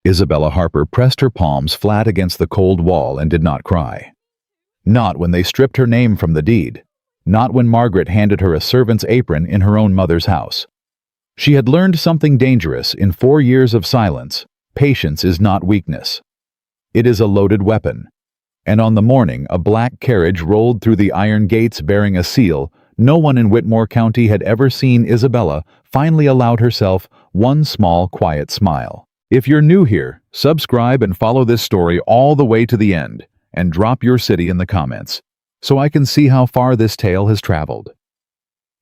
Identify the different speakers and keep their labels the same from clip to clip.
Speaker 1: Isabella Harper pressed her palms flat against the cold wall and did not cry. Not when they stripped her name from the deed. Not when Margaret handed her a servant's apron in her own mother's house. She had learned something dangerous in 4 years of silence. Patience is not weakness. It is a loaded weapon. And on the morning a black carriage rolled through the iron gates bearing a seal, no one in Whitmore County had ever seen Isabella finally allowed herself one small, quiet smile. If you're new here, subscribe and follow this story all the way to the end, and drop your city in the comments, so I can see how far this tale has traveled.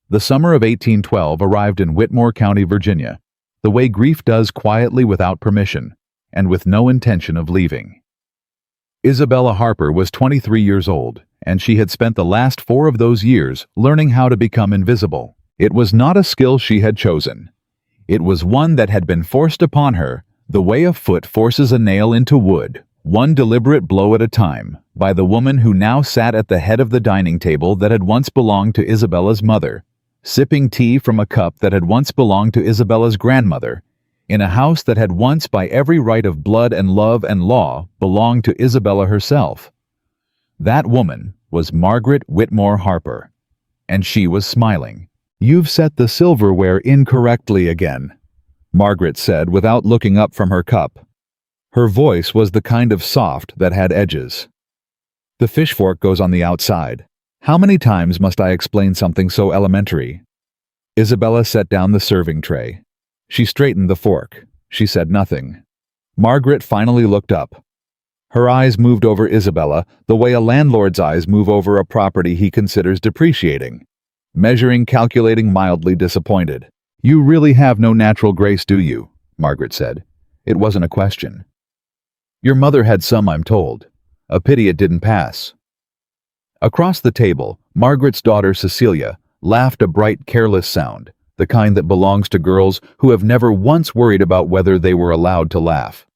Speaker 1: The summer of 1812 arrived in Whitmore County, Virginia, the way grief does, quietly without permission, and with no intention of leaving. Isabella Harper was 23 years old, and she had spent the last 4 of those years learning how to become invisible. It was not a skill she had chosen. It was one that had been forced upon her, the way a foot forces a nail into wood, one deliberate blow at a time, by the woman who now sat at the head of the dining table that had once belonged to Isabella's mother, sipping tea from a cup that had once belonged to Isabella's grandmother, in a house that had once, by every right of blood and love and law, belonged to Isabella herself. That woman was Margaret Whitmore Harper, and she was smiling. "You've set the silverware incorrectly again," Margaret said without looking up from her cup. Her voice was the kind of soft that had edges. "The fish fork goes on the outside. How many times must I explain something so elementary?" Isabella set down the serving tray. She straightened the fork. She said nothing. Margaret finally looked up. Her eyes moved over Isabella the way a landlord's eyes move over a property he considers depreciating. Measuring, calculating, mildly disappointed. "You really have no natural grace, do you?" Margaret said. It wasn't a question. "Your mother had some, I'm told. A pity it didn't pass." Across the table, Margaret's daughter Cecilia laughed a bright, careless sound, the kind that belongs to girls who have never once worried about whether they were allowed to laugh.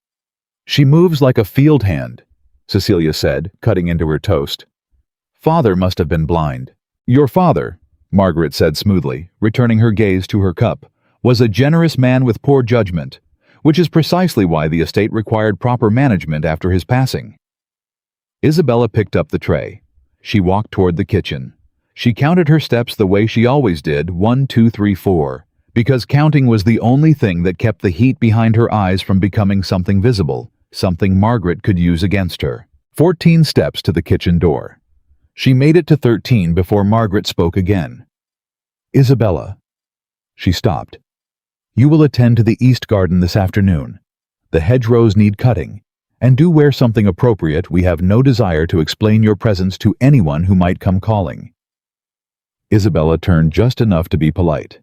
Speaker 1: "She moves like a field hand," Cecilia said, cutting into her toast. "Father must have been blind." "Your father," Margaret said smoothly, returning her gaze to her cup, "was a generous man with poor judgment, which is precisely why the estate required proper management after his passing." Isabella picked up the tray. She walked toward the kitchen. She counted her steps the way she always did, 1, 2, 3, 4, because counting was the only thing that kept the heat behind her eyes from becoming something visible, something Margaret could use against her. 14 steps to the kitchen door. She made it to 13 before Margaret spoke again. "Isabella." She stopped. "You will attend to the east garden this afternoon. The hedgerows need cutting, and do wear something appropriate. We have no desire to explain your presence to anyone who might come calling." Isabella turned just enough to be polite.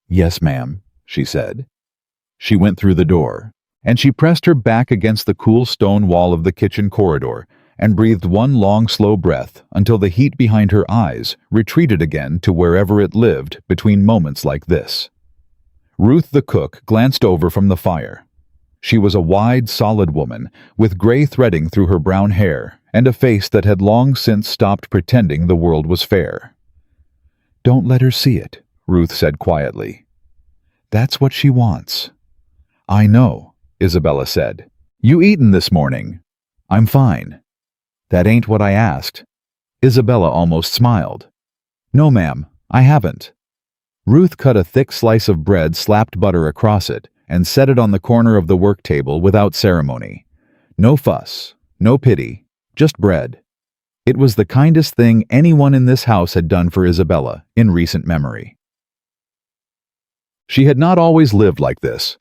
Speaker 1: "Yes, ma'am," she said. She went through the door, and she pressed her back against the cool stone wall of the kitchen corridor and breathed one long, slow breath until the heat behind her eyes retreated again to wherever it lived between moments like this. Ruth the cook glanced over from the fire. She was a wide, solid woman with gray threading through her brown hair and a face that had long since stopped pretending the world was fair. "Don't let her see it," Ruth said quietly. "That's what she wants." "I know," Isabella said. "You eaten this morning?" "I'm fine." "That ain't what I asked." Isabella almost smiled. "No, ma'am, I haven't." Ruth cut a thick slice of bread, slapped butter across it, and set it on the corner of the work table without ceremony. No fuss, no pity, just bread. It was the kindest thing anyone in this house had done for Isabella in recent memory. She had not always lived like this.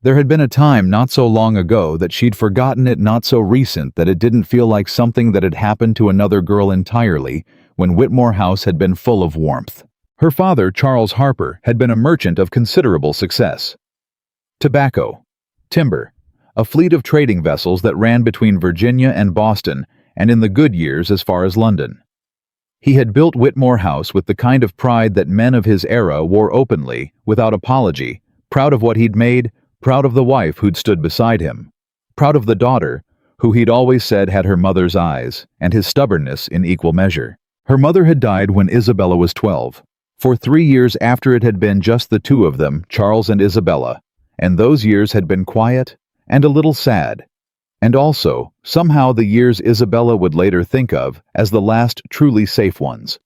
Speaker 1: There had been a time not so long ago that she'd forgotten it, not so recent that it didn't feel like something that had happened to another girl entirely, when Whitmore House had been full of warmth. Her father, Charles Harper, had been a merchant of considerable success. Tobacco, timber, a fleet of trading vessels that ran between Virginia and Boston, and in the good years as far as London. He had built Whitmore House with the kind of pride that men of his era wore openly, without apology, proud of what he'd made, proud of the wife who'd stood beside him, proud of the daughter, who he'd always said had her mother's eyes, and his stubbornness in equal measure. Her mother had died when Isabella was 12. For 3 years after it had been just the two of them, Charles and Isabella, and those years had been quiet and a little sad. And also, somehow the years Isabella would later think of as the last truly safe ones.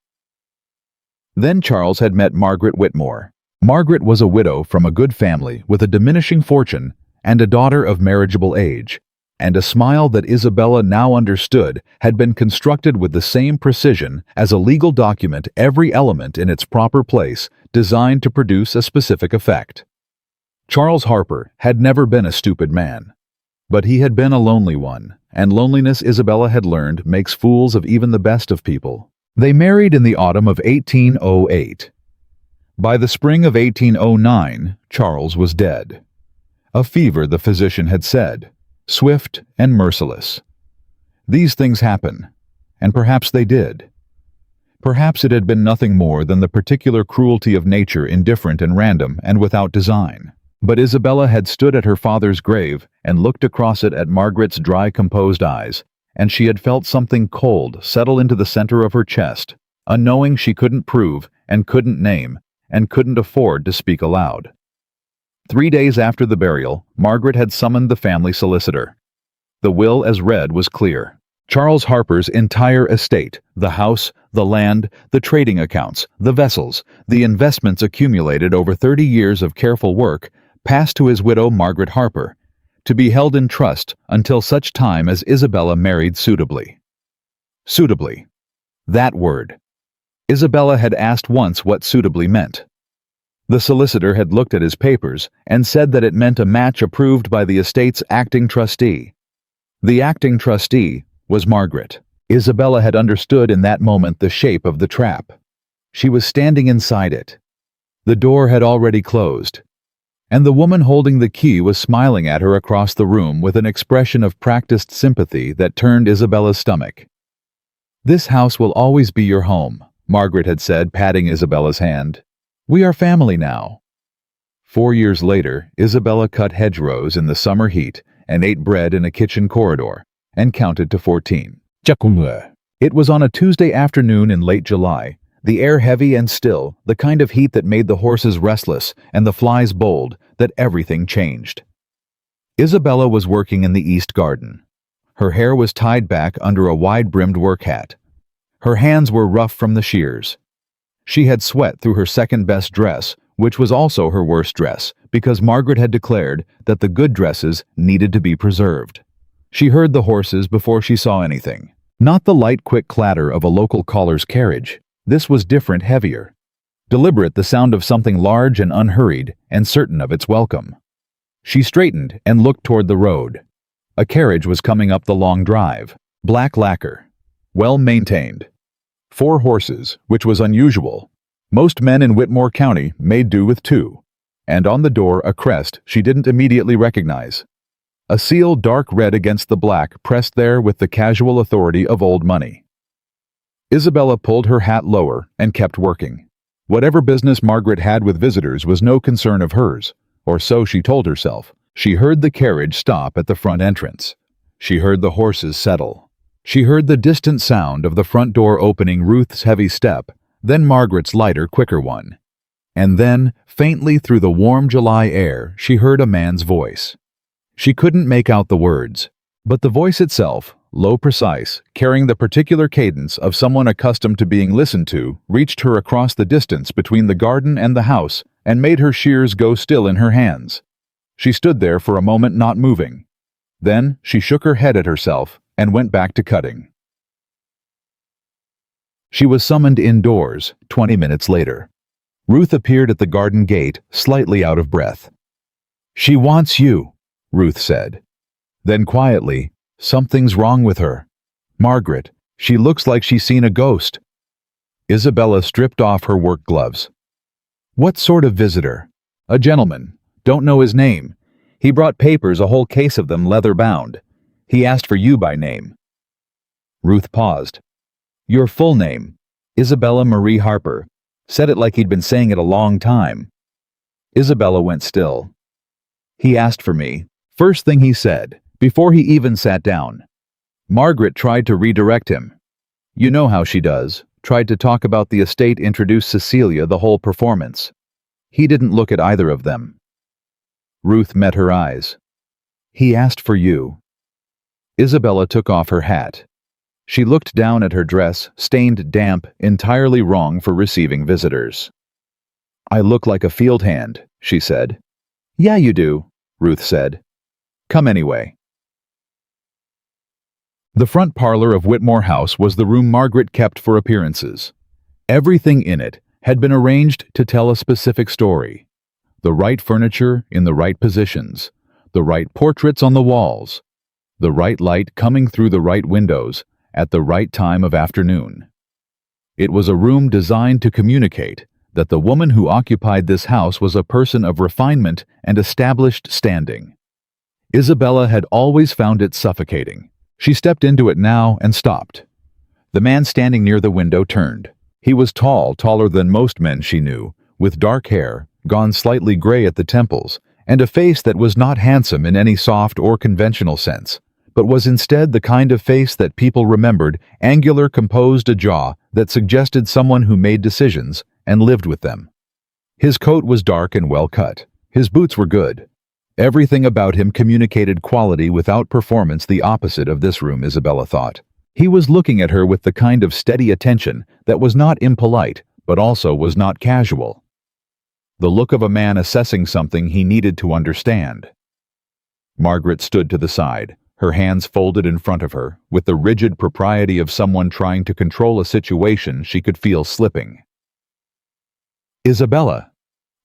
Speaker 1: Then Charles had met Margaret Whitmore. Margaret was a widow from a good family with a diminishing fortune and a daughter of marriageable age, and a smile that Isabella now understood had been constructed with the same precision as a legal document, every element in its proper place, designed to produce a specific effect. Charles Harper had never been a stupid man, but he had been a lonely one, and loneliness, Isabella had learned, makes fools of even the best of people. They married in the autumn of 1808. By the spring of 1809, Charles was dead. A fever, the physician had said, swift and merciless. These things happen, and perhaps they did. Perhaps it had been nothing more than the particular cruelty of nature, indifferent and random and without design. But Isabella had stood at her father's grave and looked across it at Margaret's dry, composed eyes, and she had felt something cold settle into the center of her chest, a knowing she couldn't prove and couldn't name and couldn't afford to speak aloud. 3 days after the burial, Margaret had summoned the family solicitor. The will as read was clear. Charles Harper's entire estate, the house, the land, the trading accounts, the vessels, the investments accumulated over 30 years of careful work, passed to his widow Margaret Harper, to be held in trust until such time as Isabella married suitably. Suitably. That word. Isabella had asked once what suitably meant. The solicitor had looked at his papers and said that it meant a match approved by the estate's acting trustee. The acting trustee was Margaret. Isabella had understood in that moment the shape of the trap. She was standing inside it. The door had already closed, and the woman holding the key was smiling at her across the room with an expression of practiced sympathy that turned Isabella's stomach. "This house will always be your home," Margaret had said, patting Isabella's hand. "We are family now." 4 years later, Isabella cut hedgerows in the summer heat and ate bread in a kitchen corridor, and counted to 14. It was on a Tuesday afternoon in late July, the air heavy and still, the kind of heat that made the horses restless and the flies bold, that everything changed. Isabella was working in the east garden. Her hair was tied back under a wide-brimmed work hat. Her hands were rough from the shears. She had sweat through her second-best dress, which was also her worst dress, because Margaret had declared that the good dresses needed to be preserved. She heard the horses before she saw anything. Not the light, quick clatter of a local caller's carriage. This was different, heavier. Deliberate, the sound of something large and unhurried, and certain of its welcome. She straightened and looked toward the road. A carriage was coming up the long drive. Black lacquer. Well maintained. 4 horses, which was unusual. Most men in Whitmore County made do with 2. And on the door a crest she didn't immediately recognize. A seal dark red against the black, pressed there with the casual authority of old money. Isabella pulled her hat lower and kept working. Whatever business Margaret had with visitors was no concern of hers, or so she told herself. She heard the carriage stop at the front entrance. She heard the horses settle. She heard the distant sound of the front door opening, Ruth's heavy step, then Margaret's lighter, quicker one. And then, faintly through the warm July air, she heard a man's voice. She couldn't make out the words, but the voice itself, low, precise, carrying the particular cadence of someone accustomed to being listened to, reached her across the distance between the garden and the house and made her shears go still in her hands. She stood there for a moment, not moving. Then she shook her head at herself and went back to cutting. She was summoned indoors 20 minutes later. Ruth appeared at the garden gate, slightly out of breath. "She wants you," Ruth said. Then quietly, "Something's wrong with her. Margaret, she looks like she's seen a ghost." Isabella stripped off her work gloves. "What sort of visitor?" "A gentleman. Don't know his name. He brought papers, a whole case of them, leather-bound. He asked for you by name." Ruth paused. "Your full name?" "Isabella Marie Harper." Said it like he'd been saying it a long time. Isabella went still. "He asked for me. First thing he said, before he even sat down." Margaret tried to redirect him. "You know how she does. Tried to talk about the estate, introduce Cecilia, the whole performance." He didn't look at either of them. Ruth met her eyes. He asked for you." Isabella took off her hat. She looked down at her dress, stained damp, entirely wrong for receiving visitors. "I look like a field hand," she said. "Yeah, you do," Ruth said. "Come anyway." The front parlor of Whitmore House was the room Margaret kept for appearances. Everything in it had been arranged to tell a specific story. The right furniture in the right positions, the right portraits on the walls, the right light coming through the right windows at the right time of afternoon. It was a room designed to communicate that the woman who occupied this house was a person of refinement and established standing. Isabella had always found it suffocating. She stepped into it now and stopped. The man standing near the window turned. He was tall, taller than most men she knew, with dark hair, gone slightly gray at the temples, and a face that was not handsome in any soft or conventional sense, but was instead the kind of face that people remembered, angular, composed, a jaw that suggested someone who made decisions and lived with them. His coat was dark and well cut. His boots were good. Everything about him communicated quality without performance, the opposite of this room, Isabella thought. He was looking at her with the kind of steady attention that was not impolite, but also was not casual. The look of a man assessing something he needed to understand. Margaret stood to the side, her hands folded in front of her, with the rigid propriety of someone trying to control a situation she could feel slipping. "Isabella,"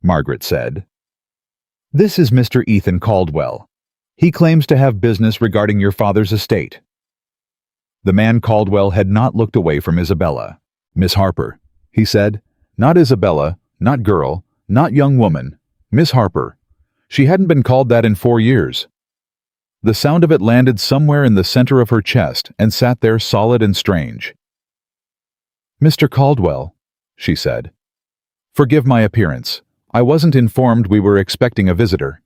Speaker 1: Margaret said. "This is Mr. Ethan Caldwell. He claims to have business regarding your father's estate." The man Caldwell had not looked away from Isabella. "Miss Harper," he said. "Not Isabella, not girl, not young woman. Miss Harper." She hadn't been called that in 4 years. The sound of it landed somewhere in the center of her chest and sat there solid and strange. "Mr. Caldwell," she said. "Forgive my appearance. I wasn't informed we were expecting a visitor."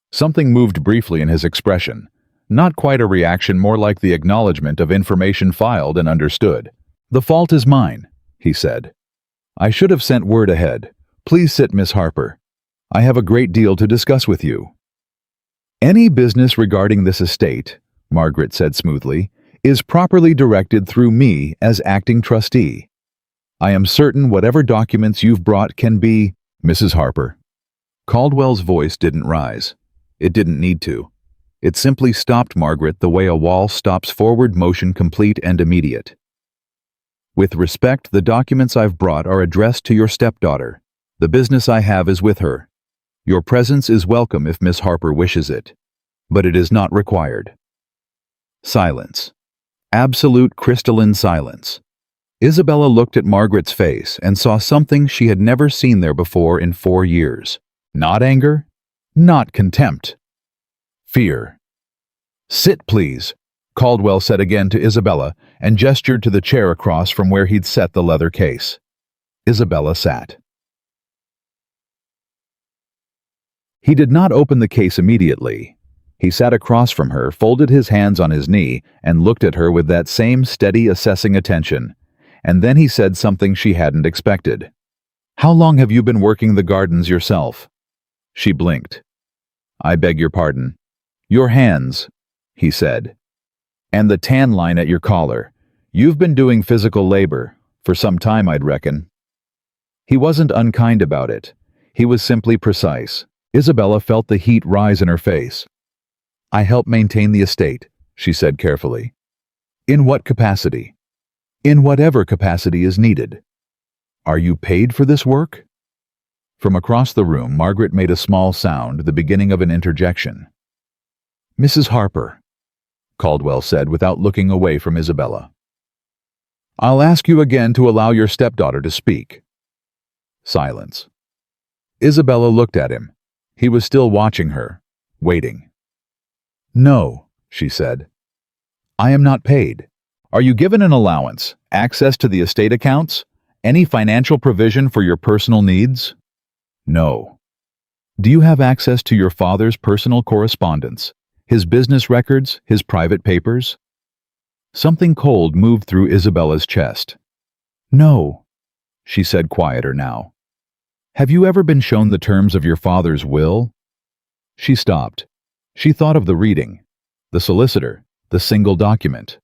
Speaker 1: Something moved briefly in his expression. Not quite a reaction, more like the acknowledgement of information filed and understood. "The fault is mine," he said. "I should have sent word ahead. Please sit, Miss Harper. I have a great deal to discuss with you." "Any business regarding this estate," Margaret said smoothly, "is properly directed through me as acting trustee. I am certain whatever documents you've brought can be—" "Mrs. Harper." Caldwell's voice didn't rise. It didn't need to. It simply stopped Margaret the way a wall stops forward motion, complete and immediate. "With respect, the documents I've brought are addressed to your stepdaughter. The business I have is with her. Your presence is welcome if Miss Harper wishes it, but it is not required." Silence. Absolute crystalline silence. Isabella looked at Margaret's face and saw something she had never seen there before in 4 years. Not anger, not contempt. Fear. "Sit, please," Caldwell said again to Isabella and gestured to the chair across from where he'd set the leather case. Isabella sat. He did not open the case immediately. He sat across from her, folded his hands on his knee, and looked at her with that same steady, assessing attention. And then he said something she hadn't expected. "How long have you been working the gardens yourself?" She blinked. "I beg your pardon." "Your hands," he said. "And the tan line at your collar. You've been doing physical labor, for some time, I'd reckon." He wasn't unkind about it. He was simply precise. Isabella felt the heat rise in her face. "I help maintain the estate," she said carefully. "In what capacity?" "In whatever capacity is needed." "Are you paid for this work?" From across the room, Margaret made a small sound, the beginning of an interjection. "Mrs. Harper," Caldwell said without looking away from Isabella. "I'll ask you again to allow your stepdaughter to speak." Silence. Isabella looked at him. He was still watching her, waiting. "No," she said. "I am not paid. Are you given an allowance, access to the estate accounts, any financial provision for your personal needs?" "No." "Do you have access to your father's personal correspondence, his business records, his private papers?" Something cold moved through Isabella's chest. "No," she said, quieter now. "Have you ever been shown the terms of your father's will?" She stopped. She thought of the reading, the solicitor, the single document.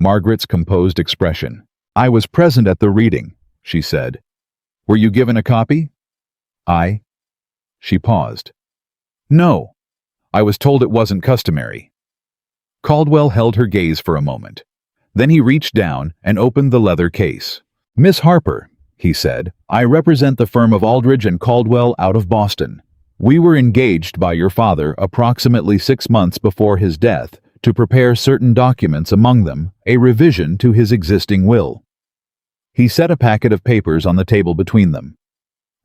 Speaker 1: Margaret's composed expression. "I was present at the reading," she said. "Were you given a copy?" "I." She paused. "No. I was told it wasn't customary." Caldwell held her gaze for a moment. Then he reached down and opened the leather case. "Miss Harper," he said, "I represent the firm of Aldridge and Caldwell out of Boston. We were engaged by your father approximately 6 months before his death to prepare certain documents, among them a revision to his existing will." He set a packet of papers on the table between them.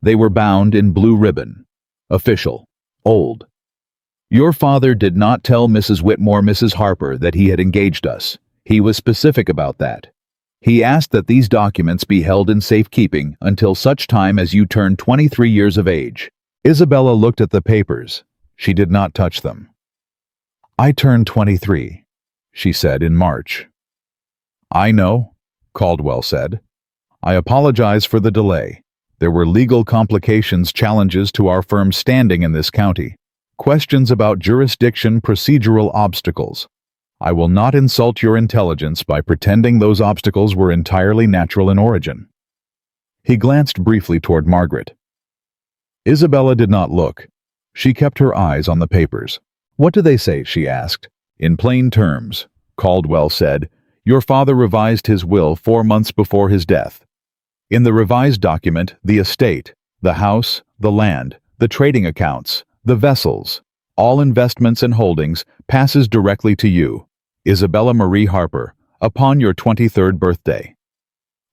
Speaker 1: They were bound in blue ribbon. Official. Old. "Your father did not tell Mrs. Whitmore, Mrs. Harper, that he had engaged us. He was specific about that. He asked that these documents be held in safekeeping until such time as you turn 23 years of age." Isabella looked at the papers. She did not touch them. "I turned 23, she said, in March." "I know," Caldwell said. "I apologize for the delay. There were legal complications, challenges to our firm's standing in this county. Questions about jurisdiction, procedural obstacles. I will not insult your intelligence by pretending those obstacles were entirely natural in origin." He glanced briefly toward Margaret. Isabella did not look. She kept her eyes on the papers. "What do they say?" she asked. "In plain terms," Caldwell said, "your father revised his will 4 months before his death. In the revised document, the estate, the house, the land, the trading accounts, the vessels, all investments and holdings passes directly to you, Isabella Marie Harper, upon your 23rd birthday.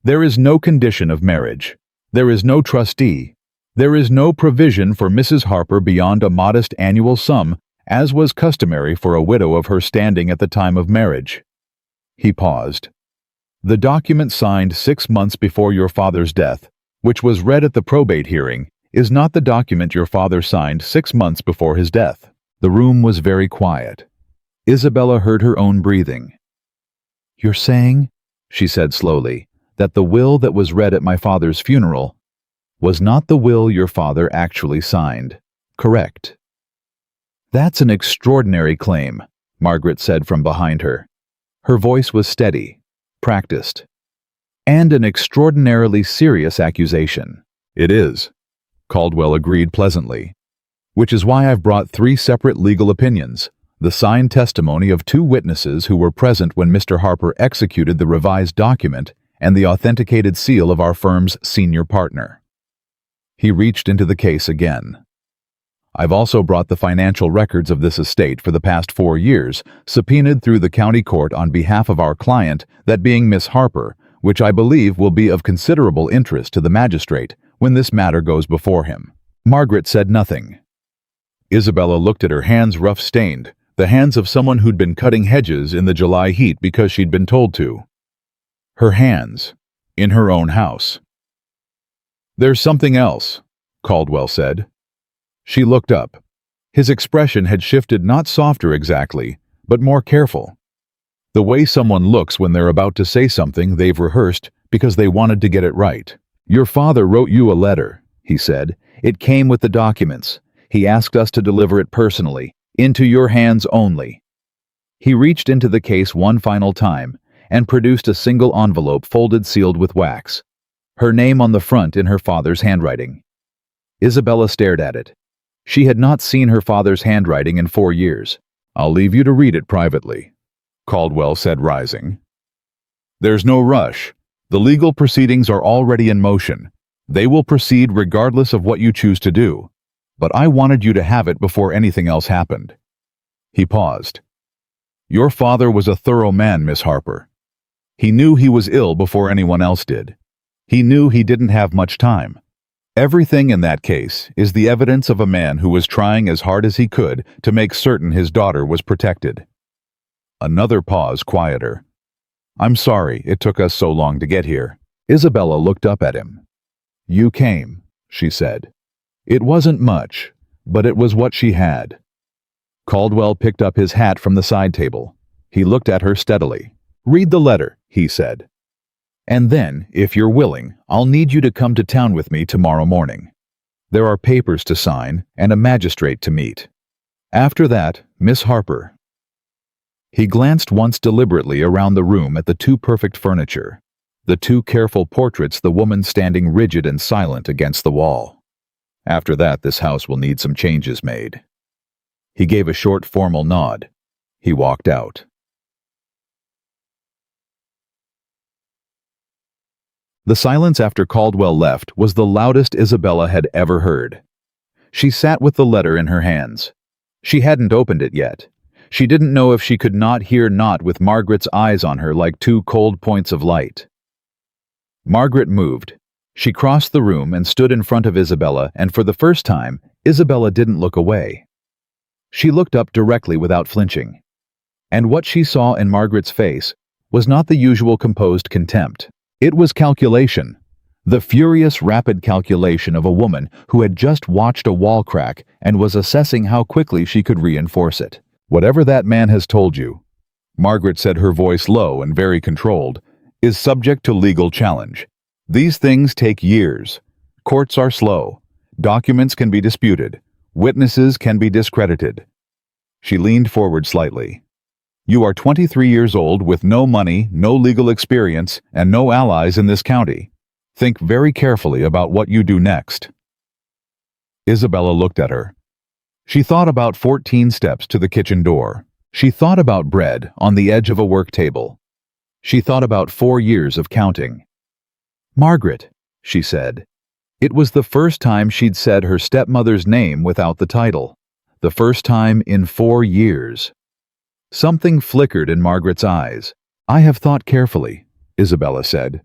Speaker 1: There is no condition of marriage. There is no trustee. There is no provision for Mrs. Harper beyond a modest annual sum, as was customary for a widow of her standing at the time of marriage." He paused. "The document signed 6 months before your father's death, which was read at the probate hearing, is not the document your father signed 6 months before his death." The room was very quiet. Isabella heard her own breathing. "You're saying," she said slowly, "that the will that was read at my father's funeral was not the will your father actually signed, correct?" "That's an extraordinary claim," Margaret said from behind her. Her voice was steady, practiced. "And an extraordinarily serious accusation." "It is," Caldwell agreed pleasantly. "Which is why I've brought 3 separate legal opinions, the signed testimony of 2 witnesses who were present when Mr. Harper executed the revised document, and the authenticated seal of our firm's senior partner." He reached into the case again. "I've also brought the financial records of this estate for the past 4 years, subpoenaed through the county court on behalf of our client, that being Miss Harper, which I believe will be of considerable interest to the magistrate when this matter goes before him." Margaret said nothing. Isabella looked at her hands rough-stained, the hands of someone who'd been cutting hedges in the July heat because she'd been told to. Her hands, in her own house. "There's something else," Caldwell said. She looked up. His expression had shifted, not softer exactly, but more careful. The way someone looks when they're about to say something they've rehearsed because they wanted to get it right. "Your father wrote you a letter," he said. "It came with the documents. He asked us to deliver it personally, into your hands only." He reached into the case one final time and produced a single envelope folded, sealed with wax. Her name on the front in her father's handwriting. Isabella stared at it. She had not seen her father's handwriting in 4 years. "I'll leave you to read it privately," Caldwell said, rising. "There's no rush. The legal proceedings are already in motion. They will proceed regardless of what you choose to do. But I wanted you to have it before anything else happened." He paused. "Your father was a thorough man, Miss Harper. He knew he was ill before anyone else did. He knew he didn't have much time. Everything in that case is the evidence of a man who was trying as hard as he could to make certain his daughter was protected." Another pause, quieter. "I'm sorry it took us so long to get here." Isabella looked up at him. "You came," she said. It wasn't much, but it was what she had. Caldwell picked up his hat from the side table. He looked at her steadily. "Read the letter," he said. "And then, if you're willing, I'll need you to come to town with me tomorrow morning. There are papers to sign and a magistrate to meet." After that, Miss Harper. He glanced once deliberately around the room at the two perfect furniture, the two careful portraits, the woman standing rigid and silent against the wall. After that, this house will need some changes made. He gave a short formal nod. He walked out. The silence after Caldwell left was the loudest Isabella had ever heard. She sat with the letter in her hands. She hadn't opened it yet. She didn't know if she could not hear not with Margaret's eyes on her like two cold points of light. Margaret moved. She crossed the room and stood in front of Isabella, and for the first time, Isabella didn't look away. She looked up directly without flinching. And what she saw in Margaret's face was not the usual composed contempt. It was calculation, the furious, rapid calculation of a woman who had just watched a wall crack and was assessing how quickly she could reinforce it. "Whatever that man has told you," Margaret said, her voice low and very controlled, "is subject to legal challenge. These things take years. Courts are slow. Documents can be disputed. Witnesses can be discredited." She leaned forward slightly. "You are 23 years old with no money, no legal experience, and no allies in this county. Think very carefully about what you do next." Isabella looked at her. She thought about 14 steps to the kitchen door. She thought about bread on the edge of a work table. She thought about 4 years of counting. "Margaret," she said. It was the first time she'd said her stepmother's name without the title. The first time in 4 years. Something flickered in Margaret's eyes. "I have thought carefully," Isabella said.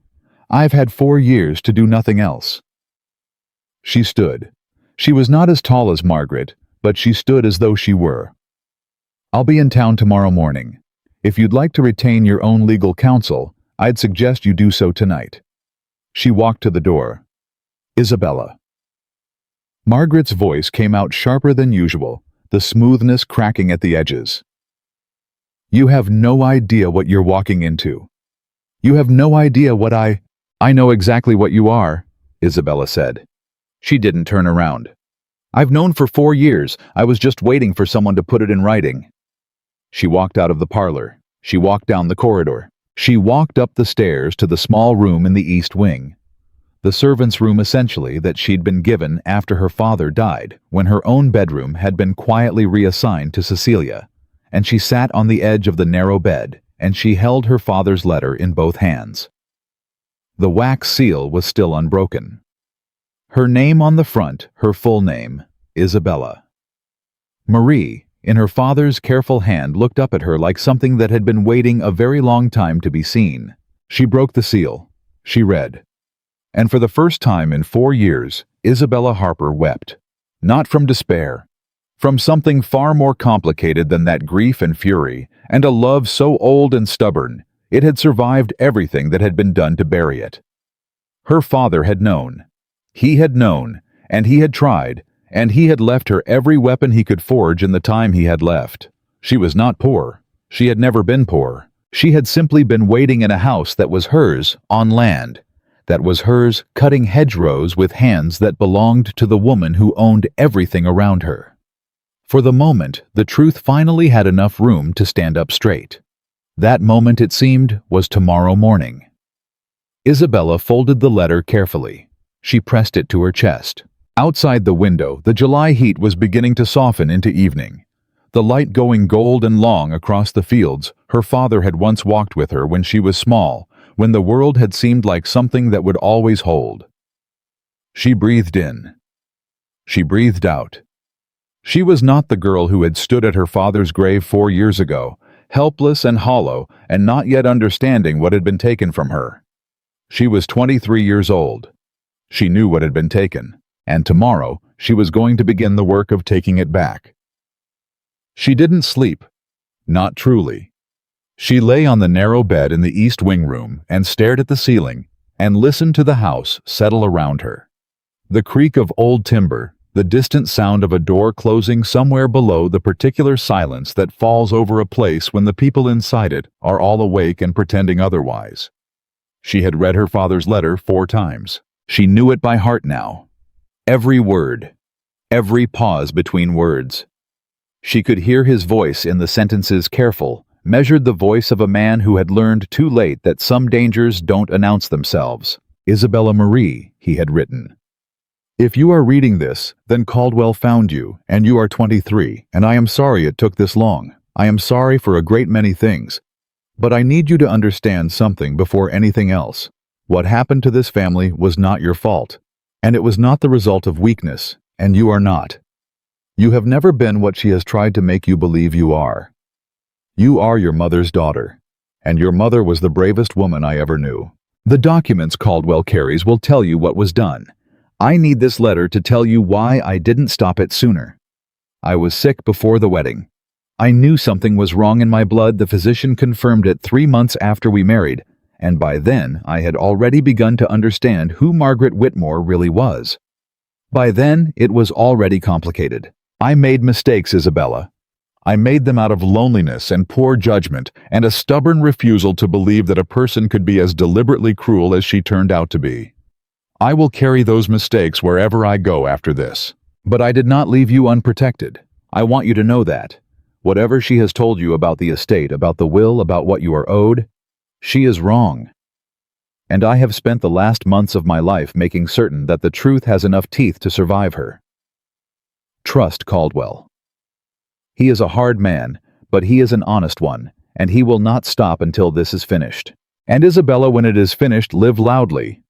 Speaker 1: "I've had 4 years to do nothing else." She stood. She was not as tall as Margaret, but she stood as though she were. "I'll be in town tomorrow morning. If you'd like to retain your own legal counsel, I'd suggest you do so tonight." She walked to the door. "Isabella." Margaret's voice came out sharper than usual, the smoothness cracking at the edges. "You have no idea what you're walking into. You have no idea what I know exactly what you are," Isabella said. She didn't turn around. "I've known for 4 years. I was just waiting for someone to put it in writing." She walked out of the parlor. She walked down the corridor. She walked up the stairs to the small room in the east wing. The servant's room, essentially, that she'd been given after her father died, when her own bedroom had been quietly reassigned to Cecilia, and she sat on the edge of the narrow bed, and she held her father's letter in both hands. The wax seal was still unbroken. Her name on the front, her full name, Isabella. Marie, in her father's careful hand, looked up at her like something that had been waiting a very long time to be seen. She broke the seal. She read. And for the first time in 4 years, Isabella Harper wept. Not from despair. From something far more complicated than that grief and fury, and a love so old and stubborn, it had survived everything that had been done to bury it. Her father had known. He had known, and he had tried, and he had left her every weapon he could forge in the time he had left. She was not poor. She had never been poor. She had simply been waiting in a house that was hers, on land, that was hers, cutting hedgerows with hands that belonged to the woman who owned everything around her. For the moment, the truth finally had enough room to stand up straight. That moment, it seemed, was tomorrow morning. Isabella folded the letter carefully. She pressed it to her chest. Outside the window, the July heat was beginning to soften into evening. The light going gold and long across the fields her father had once walked with her when she was small, when the world had seemed like something that would always hold. She breathed in. She breathed out. She was not the girl who had stood at her father's grave 4 years ago, helpless and hollow and not yet understanding what had been taken from her. She was 23 years old. She knew what had been taken, and tomorrow she was going to begin the work of taking it back. She didn't sleep. Not truly. She lay on the narrow bed in the east wing room and stared at the ceiling and listened to the house settle around her. The creak of old timber, the distant sound of a door closing somewhere below, the particular silence that falls over a place when the people inside it are all awake and pretending otherwise. She had read her father's letter 4 times. She knew it by heart now. Every word. Every pause between words. She could hear his voice in the sentences, careful, measured, the voice of a man who had learned too late that some dangers don't announce themselves. Isabella Marie, he had written. If you are reading this, then Caldwell found you, and you are 23, and I am sorry it took this long. I am sorry for a great many things. But I need you to understand something before anything else. What happened to this family was not your fault, and it was not the result of weakness, and you are not. You have never been what she has tried to make you believe you are. You are your mother's daughter, and your mother was the bravest woman I ever knew. The documents Caldwell carries will tell you what was done. I need this letter to tell you why I didn't stop it sooner. I was sick before the wedding. I knew something was wrong in my blood. The physician confirmed it 3 months after we married, and by then I had already begun to understand who Margaret Whitmore really was. By then, it was already complicated. I made mistakes, Isabella. I made them out of loneliness and poor judgment and a stubborn refusal to believe that a person could be as deliberately cruel as she turned out to be. I will carry those mistakes wherever I go after this. But I did not leave you unprotected. I want you to know that. Whatever she has told you about the estate, about the will, about what you are owed, she is wrong. And I have spent the last months of my life making certain that the truth has enough teeth to survive her. Trust Caldwell. He is a hard man, but he is an honest one, and he will not stop until this is finished. And Isabella, when it is finished, live loudly.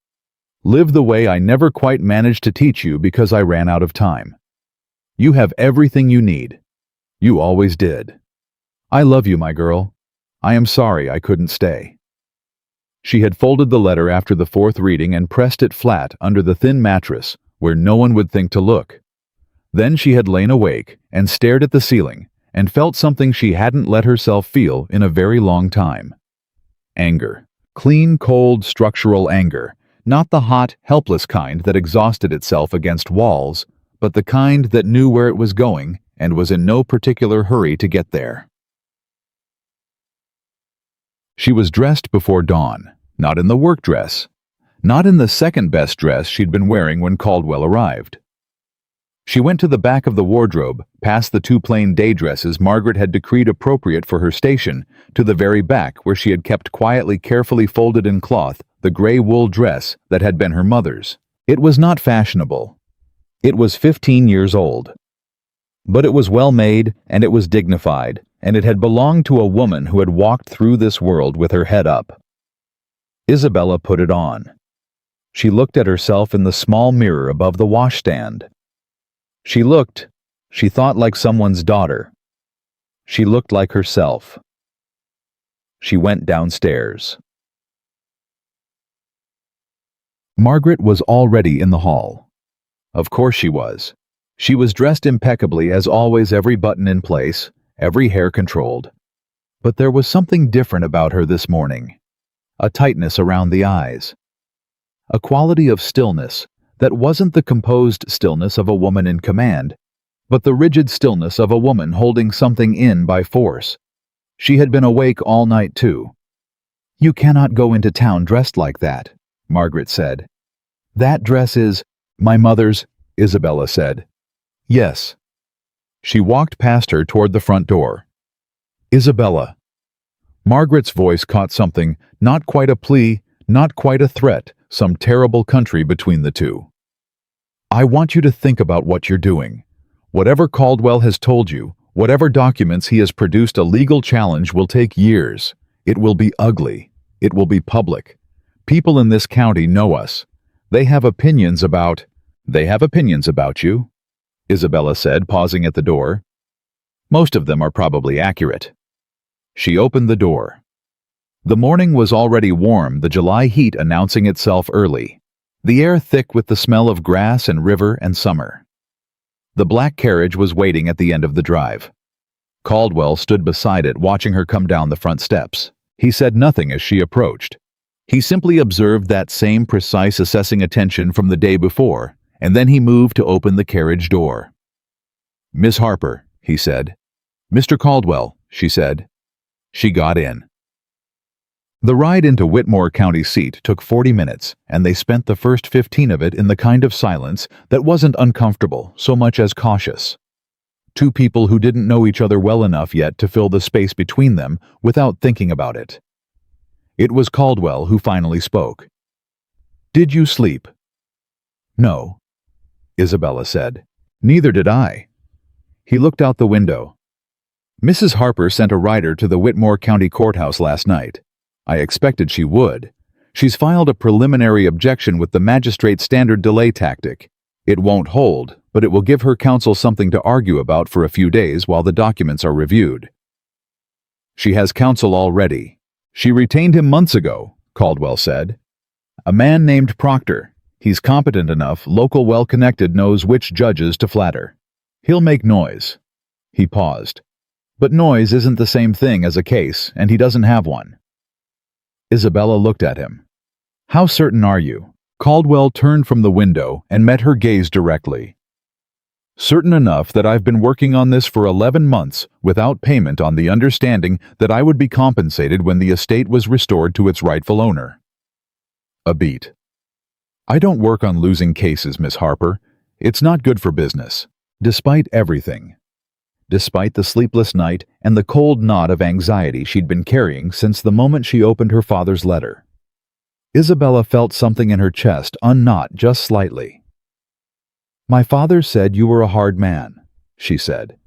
Speaker 1: Live the way I never quite managed to teach you because I ran out of time. You have everything you need. You always did. I love you, my girl. I am sorry I couldn't stay. She had folded the letter after the 4th reading and pressed it flat under the thin mattress where no one would think to look. Then she had lain awake and stared at the ceiling and felt something she hadn't let herself feel in a very long time. Anger. Clean, cold, structural anger. Not the hot, helpless kind that exhausted itself against walls, but the kind that knew where it was going and was in no particular hurry to get there. She was dressed before dawn, not in the work dress, not in the second-best dress she'd been wearing when Caldwell arrived. She went to the back of the wardrobe, past the 2 plain day dresses Margaret had decreed appropriate for her station, to the very back where she had kept quietly, carefully folded in cloth, the gray wool dress that had been her mother's. It was not fashionable. It was 15 years old. But it was well made, and it was dignified, and it had belonged to a woman who had walked through this world with her head up. Isabella put it on. She looked at herself in the small mirror above the washstand. She thought like someone's daughter. She looked like herself. She went downstairs. Margaret was already in the hall. Of course she was. She was dressed impeccably as always, every button in place, every hair controlled. But there was something different about her this morning. A tightness around the eyes. A quality of stillness that wasn't the composed stillness of a woman in command, but the rigid stillness of a woman holding something in by force. She had been awake all night too. "You cannot go into town dressed like that," Margaret said. "That dress is my mother's," Isabella said. "Yes." She walked past her toward the front door. "Isabella." Margaret's voice caught something, not quite a plea, not quite a threat, some terrible country between the two. "I want you to think about what you're doing. Whatever Caldwell has told you, whatever documents he has produced, a legal challenge will take years. It will be ugly. It will be public. People in this county know us. They have opinions about you," Isabella said, pausing at the door. "Most of them are probably accurate." She opened the door. The morning was already warm, the July heat announcing itself early, the air thick with the smell of grass and river and summer. The black carriage was waiting at the end of the drive. Caldwell stood beside it, watching her come down the front steps. He said nothing as she approached. He simply observed that same precise, assessing attention from the day before, and then he moved to open the carriage door. "Miss Harper," he said. "Mr. Caldwell," she said. She got in. The ride into Whitmore County seat took 40 minutes, and they spent the first 15 of it in the kind of silence that wasn't uncomfortable so much as cautious. Two people who didn't know each other well enough yet to fill the space between them without thinking about it. It was Caldwell who finally spoke. "Did you sleep?" "No," Isabella said. "Neither did I." He looked out the window. "Mrs. Harper sent a rider to the Whitmore County courthouse last night. I expected she would. She's filed a preliminary objection with the magistrate's standard delay tactic. It won't hold, but it will give her counsel something to argue about for a few days while the documents are reviewed." "She has counsel already. She retained him months ago," Caldwell said. "A man named Proctor. He's competent enough, local well-connected, knows which judges to flatter. He'll make noise." He paused. "But noise isn't the same thing as a case, and he doesn't have one." Isabella looked at him. "How certain are you?" Caldwell turned from the window and met her gaze directly. "Certain enough that I've been working on this for 11 months without payment on the understanding that I would be compensated when the estate was restored to its rightful owner." A beat. "I don't work on losing cases, Miss Harper. It's not good for business. Despite everything. Despite the sleepless night and the cold knot of anxiety she'd been carrying since the moment she opened her father's letter." Isabella felt something in her chest unknot just slightly. "My father said you were a hard man," she said.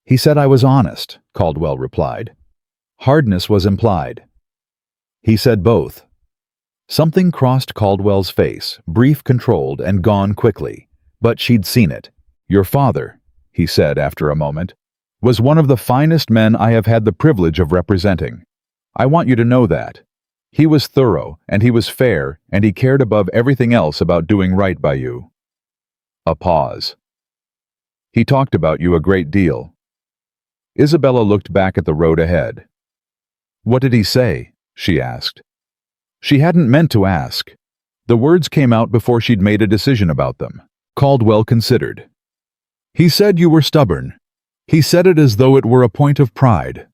Speaker 1: "He said I was honest," Caldwell replied. Hardness was implied. "He said both." Something crossed Caldwell's face, brief, controlled, and gone quickly, but she'd seen it. "Your father," he said after a moment, "was one of the finest men I have had the privilege of representing. I want you to know that. He was thorough, and he was fair, and he cared above everything else about doing right by you." A pause. "He talked about you a great deal." Isabella looked back at the road ahead. "What did he say?" she asked. She hadn't meant to ask. The words came out before she'd made a decision about them. Caldwell considered. "He said you were stubborn. He said it as though it were a point of pride."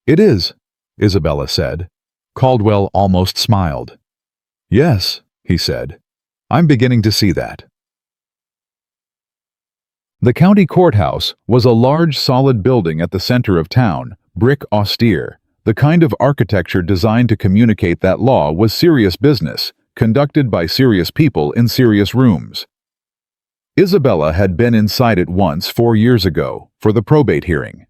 Speaker 1: "It is," Isabella said. Caldwell almost smiled. "Yes," he said. "I'm beginning to see that." The county courthouse was a large, solid building at the center of town, brick austere, the kind of architecture designed to communicate that law was serious business, conducted by serious people in serious rooms. Isabella had been inside it once 4 years ago, for the probate hearing.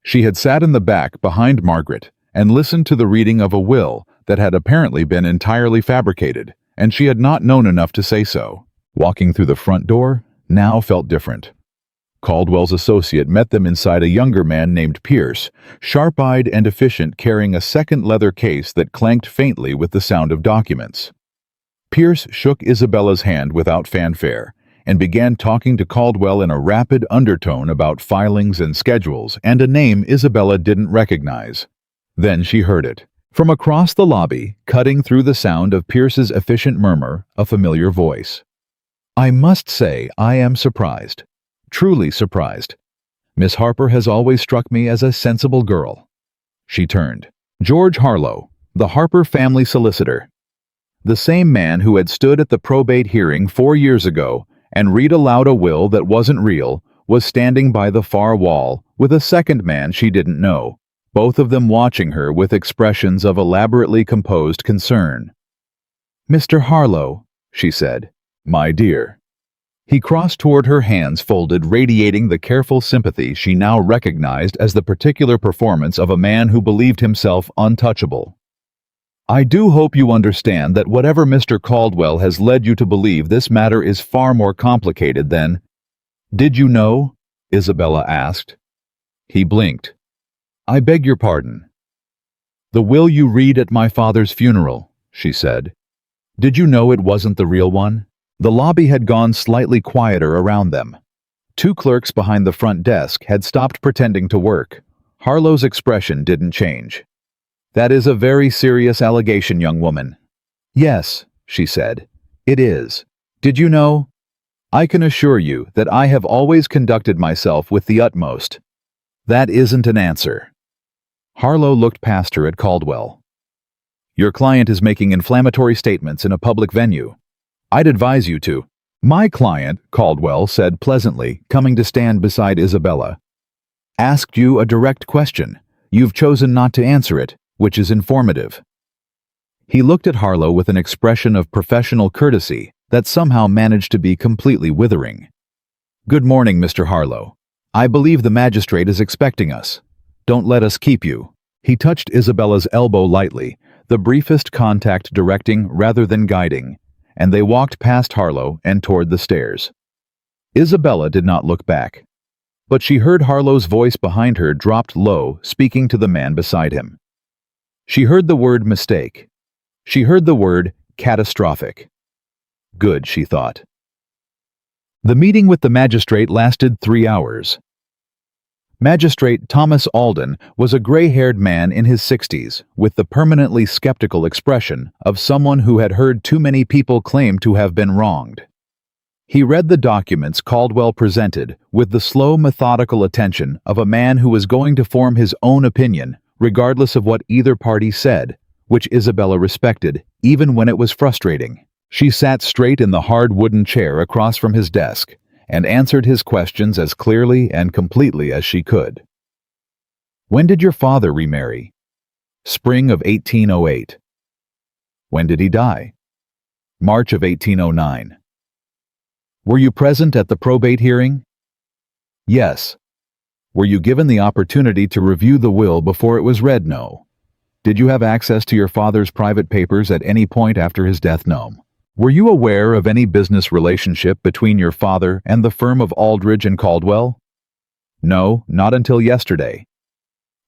Speaker 1: She had sat in the back behind Margaret and listened to the reading of a will that had apparently been entirely fabricated, and she had not known enough to say so. Walking through the front door now felt different. Caldwell's associate met them inside a younger man named Pierce, sharp-eyed and efficient, carrying a second leather case that clanked faintly with the sound of documents. Pierce shook Isabella's hand without fanfare and began talking to Caldwell in a rapid undertone about filings and schedules and a name Isabella didn't recognize. Then she heard it. From across the lobby, cutting through the sound of Pierce's efficient murmur, a familiar voice. "I must say I am surprised. Truly surprised. Miss Harper has always struck me as a sensible girl." She turned. George Harlow, the Harper family solicitor. The same man who had stood at the probate hearing 4 years ago and read aloud a will that wasn't real, was standing by the far wall with a second man she didn't know, both of them watching her with expressions of elaborately composed concern. "Mr. Harlow," she said. "My dear." He crossed toward her, hands folded, radiating the careful sympathy she now recognized as the particular performance of a man who believed himself untouchable. "I do hope you understand that whatever Mr. Caldwell has led you to believe, this matter is far more complicated than—" "Did you know?" Isabella asked. He blinked. "I beg your pardon." "The will you read at my father's funeral," she said. "Did you know it wasn't the real one?" The lobby had gone slightly quieter around them. 2 clerks behind the front desk had stopped pretending to work. Harlow's expression didn't change. "That is a very serious allegation, young woman." "Yes," she said. "It is. Did you know?" "I can assure you that I have always conducted myself with the utmost." "That isn't an answer." Harlow looked past her at Caldwell. "Your client is making inflammatory statements in a public venue. I'd advise you to—" My client, Caldwell said pleasantly, coming to stand beside Isabella, asked you a direct question. You've chosen not to answer it, which is informative. He looked at Harlow with an expression of professional courtesy that somehow managed to be completely withering. Good morning, Mr. Harlow. I believe the magistrate is expecting us. Don't let us keep you. He touched Isabella's elbow lightly, the briefest contact directing rather than guiding, and they walked past Harlow and toward the stairs. Isabella did not look back, but she heard Harlow's voice behind her dropped low, speaking to the man beside him. She heard the word mistake. She heard the word catastrophic. Good, she thought. The meeting with the magistrate lasted 3 hours. Magistrate Thomas Alden was a gray-haired man in his 60s, with the permanently skeptical expression of someone who had heard too many people claim to have been wronged. He read the documents Caldwell presented with the slow, methodical attention of a man who was going to form his own opinion, regardless of what either party said, which Isabella respected, even when it was frustrating. She sat straight in the hard wooden chair across from his desk and answered his questions as clearly and completely as she could. When did your father remarry? Spring of 1808. When did he die? March of 1809. Were you present at the probate hearing? Yes. Were you given the opportunity to review the will before it was read? No. Did you have access to your father's private papers at any point after his death? No. Were you aware of any business relationship between your father and the firm of Aldridge and Caldwell? No, not until yesterday.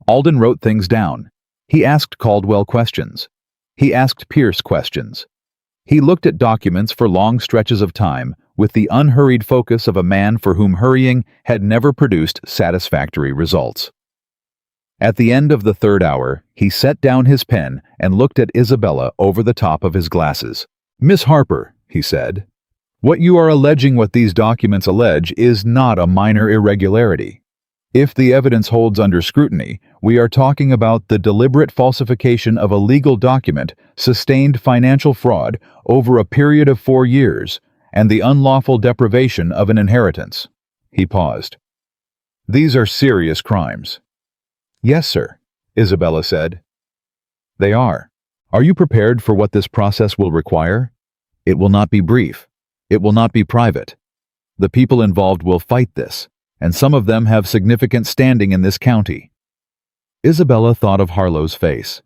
Speaker 1: Alden wrote things down. He asked Caldwell questions. He asked Pierce questions. He looked at documents for long stretches of time with the unhurried focus of a man for whom hurrying had never produced satisfactory results. At the end of the 3rd hour, he set down his pen and looked at Isabella over the top of his glasses. Miss Harper, he said, what you are alleging, what these documents allege, is not a minor irregularity. If the evidence holds under scrutiny, we are talking about the deliberate falsification of a legal document, sustained financial fraud over a period of 4 years, and the unlawful deprivation of an inheritance. He paused. These are serious crimes. Yes, sir, Isabella said. They are. Are you prepared for what this process will require? It will not be brief. It will not be private. The people involved will fight this, and some of them have significant standing in this county. Isabella thought of Harlow's face.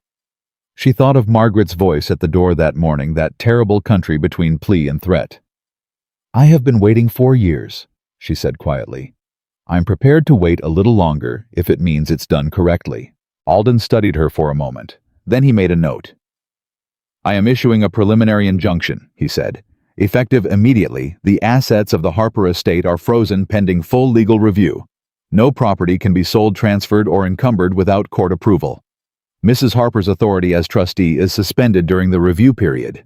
Speaker 1: She thought of Margaret's voice at the door that morning, that terrible country between plea and threat. I have been waiting 4 years, she said quietly. I'm prepared to wait a little longer if it means it's done correctly. Alden studied her for a moment. Then he made a note. I am issuing a preliminary injunction, he said. Effective immediately, the assets of the Harper estate are frozen pending full legal review. No property can be sold, transferred, or encumbered without court approval. Mrs. Harper's authority as trustee is suspended during the review period.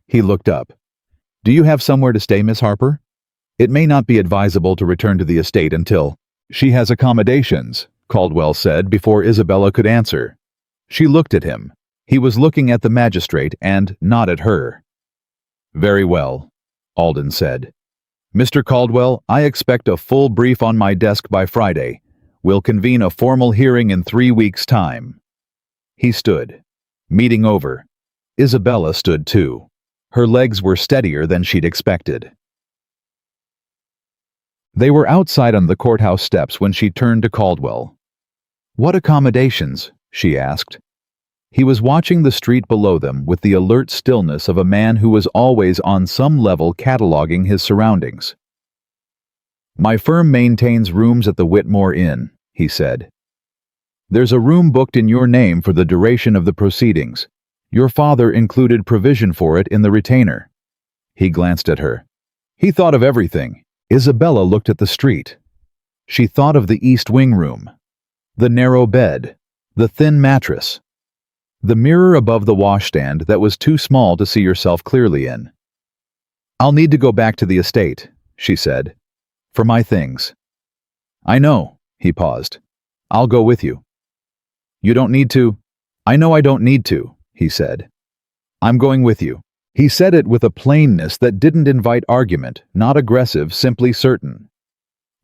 Speaker 1: He looked up. Do you have somewhere to stay, Miss Harper? It may not be advisable to return to the estate until... She has accommodations, Caldwell said before Isabella could answer. She looked at him. He was looking at the magistrate and not at her. Very well, Alden said. Mr. Caldwell, I expect a full brief on my desk by Friday. We'll convene a formal hearing in 3 weeks' time. He stood. Meeting over. Isabella stood too. Her legs were steadier than she'd expected. They were outside on the courthouse steps when she turned to Caldwell. What accommodations? She asked. He was watching the street below them with the alert stillness of a man who was always on some level cataloging his surroundings. My firm maintains rooms at the Whitmore Inn, he said. There's a room booked in your name for the duration of the proceedings. Your father included provision for it in the retainer. He glanced at her. He thought of everything. Isabella looked at the street. She thought of the East Wing room, the narrow bed, the thin mattress, the mirror above the washstand that was too small to see yourself clearly in. I'll need to go back to the estate, she said, for my things. I know, he paused. I'll go with you. You don't need to. I know I don't need to, he said. I'm going with you. He said it with a plainness that didn't invite argument, not aggressive, simply certain.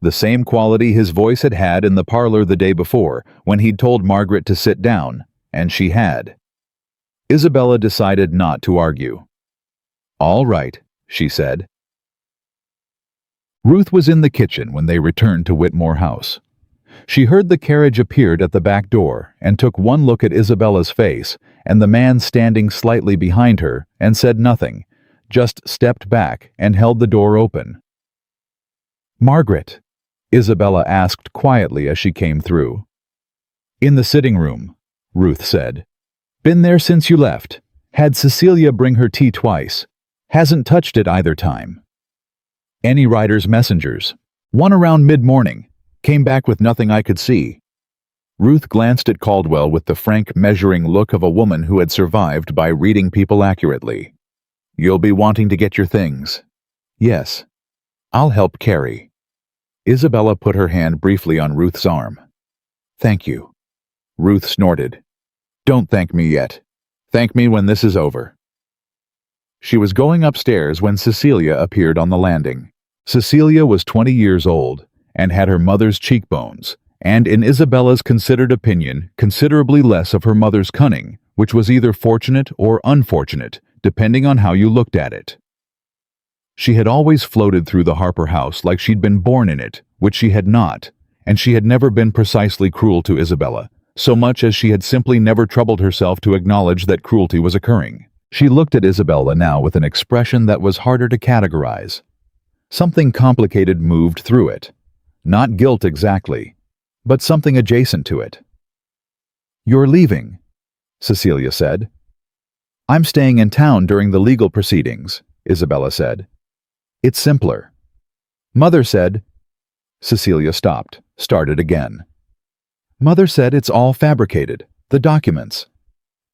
Speaker 1: The same quality his voice had had in the parlor the day before, when he'd told Margaret to sit down, and she had. Isabella decided not to argue. "All right," she said. Ruth was in the kitchen when they returned to Whitmore House. She heard the carriage appeared at the back door and took one look at Isabella's face and the man standing slightly behind her and said nothing, just stepped back and held the door open. "Margaret," Isabella asked quietly as she came through. "In the sitting room," Ruth said. "Been there since you left. Had Cecilia bring her tea twice. Hasn't touched it either time. Any Ryder's messengers. One around mid-morning. Came back with nothing I could see." Ruth glanced at Caldwell with the frank, measuring look of a woman who had survived by reading people accurately. "You'll be wanting to get your things." "Yes. I'll help carry." Isabella put her hand briefly on Ruth's arm. "Thank you." Ruth snorted. "Don't thank me yet. Thank me when this is over." She was going upstairs when Cecilia appeared on the landing. Cecilia was 20 years old and had her mother's cheekbones, and in Isabella's considered opinion, considerably less of her mother's cunning, which was either fortunate or unfortunate, depending on how you looked at it. She had always floated through the Harper house like she'd been born in it, which she had not, and she had never been precisely cruel to Isabella, so much as she had simply never troubled herself to acknowledge that cruelty was occurring. She looked at Isabella now with an expression that was harder to categorize. Something complicated moved through it. Not guilt exactly, but something adjacent to it. "You're leaving," Cecilia said. "I'm staying in town during the legal proceedings," Isabella said. "It's simpler." "Mother said—" Cecilia stopped, started again. "Mother said it's all fabricated, the documents."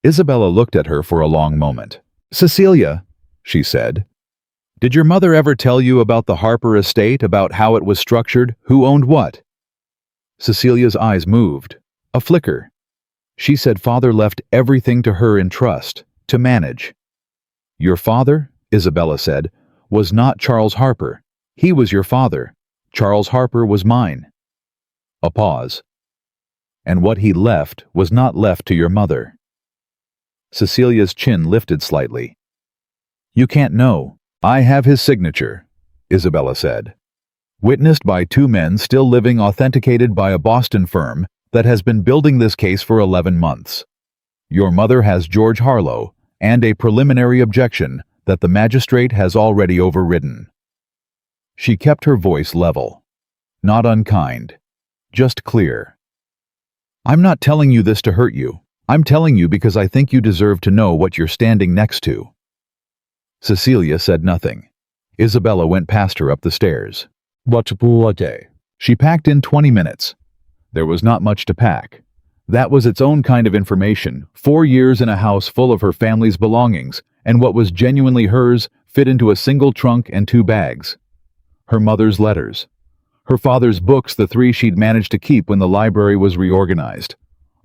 Speaker 1: Isabella looked at her for a long moment. "Cecilia," she said, "did your mother ever tell you about the Harper estate, about how it was structured, who owned what?" Cecilia's eyes moved. A flicker. "She said Father left everything to her in trust, to manage." "Your father," Isabella said, "was not Charles Harper. He was your father. Charles Harper was mine." A pause. "And what he left was not left to your mother." Cecilia's chin lifted slightly. "You can't know. I have his signature," Isabella said. "Witnessed by two men still living, authenticated by a Boston firm that has been building this case for 11 months. Your mother has George Harlow and a preliminary objection that the magistrate has already overridden." She kept her voice level. Not unkind. Just clear. "I'm not telling you this to hurt you. I'm telling you because I think you deserve to know what you're standing next to." Cecilia said nothing. Isabella went past her up the stairs. "What? She packed in 20 minutes. There was not much to pack. That was its own kind of information. 4 years in a house full of her family's belongings, and what was genuinely hers fit into a single trunk and 2 bags. Her mother's letters. Her father's books, the 3 she'd managed to keep when the library was reorganized.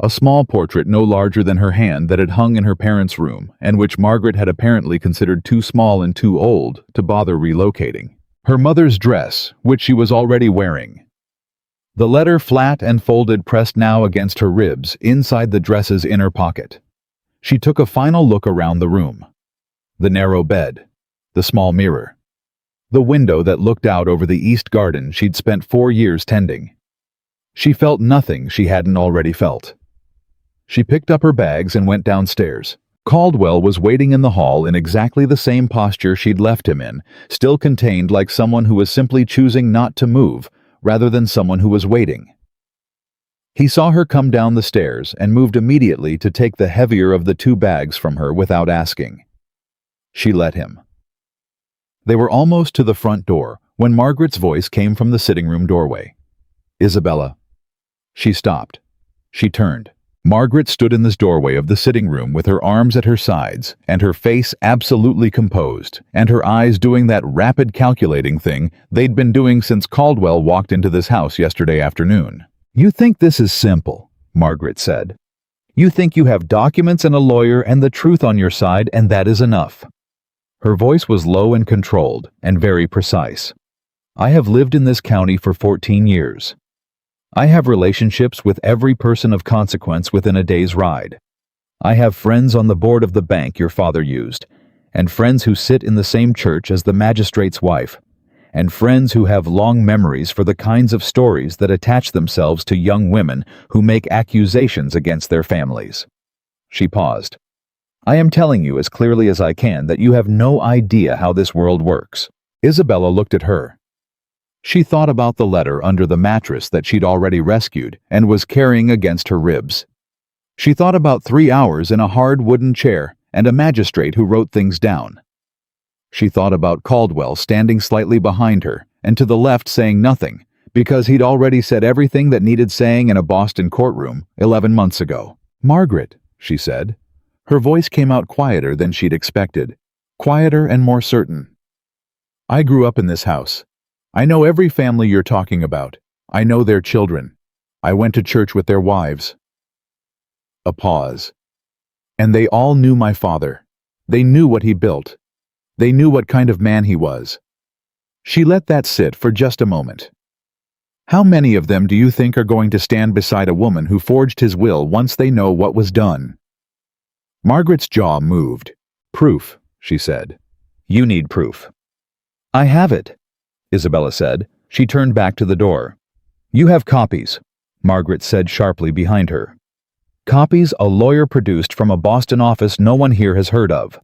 Speaker 1: A small portrait no larger than her hand that had hung in her parents' room, and which Margaret had apparently considered too small and too old to bother relocating. Her mother's dress, which she was already wearing. The letter, flat and folded, pressed now against her ribs, inside the dress's inner pocket. She took a final look around the room. The narrow bed. The small mirror. The window that looked out over the east garden she'd spent 4 years tending. She felt nothing she hadn't already felt. She picked up her bags and went downstairs. Caldwell was waiting in the hall in exactly the same posture she'd left him in, still contained, like someone who was simply choosing not to move, rather than someone who was waiting. He saw her come down the stairs and moved immediately to take the heavier of the 2 bags from her without asking. She let him. They were almost to the front door when Margaret's voice came from the sitting room doorway. "Isabella." She stopped. She turned. Margaret stood in this doorway of the sitting room with her arms at her sides, and her face absolutely composed, and her eyes doing that rapid calculating thing they'd been doing since Caldwell walked into this house yesterday afternoon. "You think this is simple," Margaret said. "You think you have documents and a lawyer and the truth on your side, and that is enough. Her voice was low and controlled, and very precise. "I have lived in this county for 14 years. I have relationships with every person of consequence within a day's ride. I have friends on the board of the bank your father used, and friends who sit in the same church as the magistrate's wife, and friends who have long memories for the kinds of stories that attach themselves to young women who make accusations against their families." She paused. "I am telling you as clearly as I can that you have no idea how this world works." Isabella looked at her. She thought about the letter under the mattress that she'd already rescued and was carrying against her ribs. She thought about 3 hours in a hard wooden chair and a magistrate who wrote things down. She thought about Caldwell standing slightly behind her and to the left saying nothing, because he'd already said everything that needed saying in a Boston courtroom 11 months ago. "Margaret," she said. Her voice came out quieter than she'd expected, quieter and more certain. "I grew up in this house. I know every family you're talking about. I know their children. I went to church with their wives." A pause. "And they all knew my father. They knew what he built. They knew what kind of man he was." She let that sit for just a moment. "How many of them do you think are going to stand beside a woman who forged his will once they know what was done?" Margaret's jaw moved. "Proof," she said. "You need proof." "I have it," Isabella said. She turned back to the door. "You have copies," Margaret said sharply behind her. "Copies a lawyer produced from a Boston office no one here has heard of.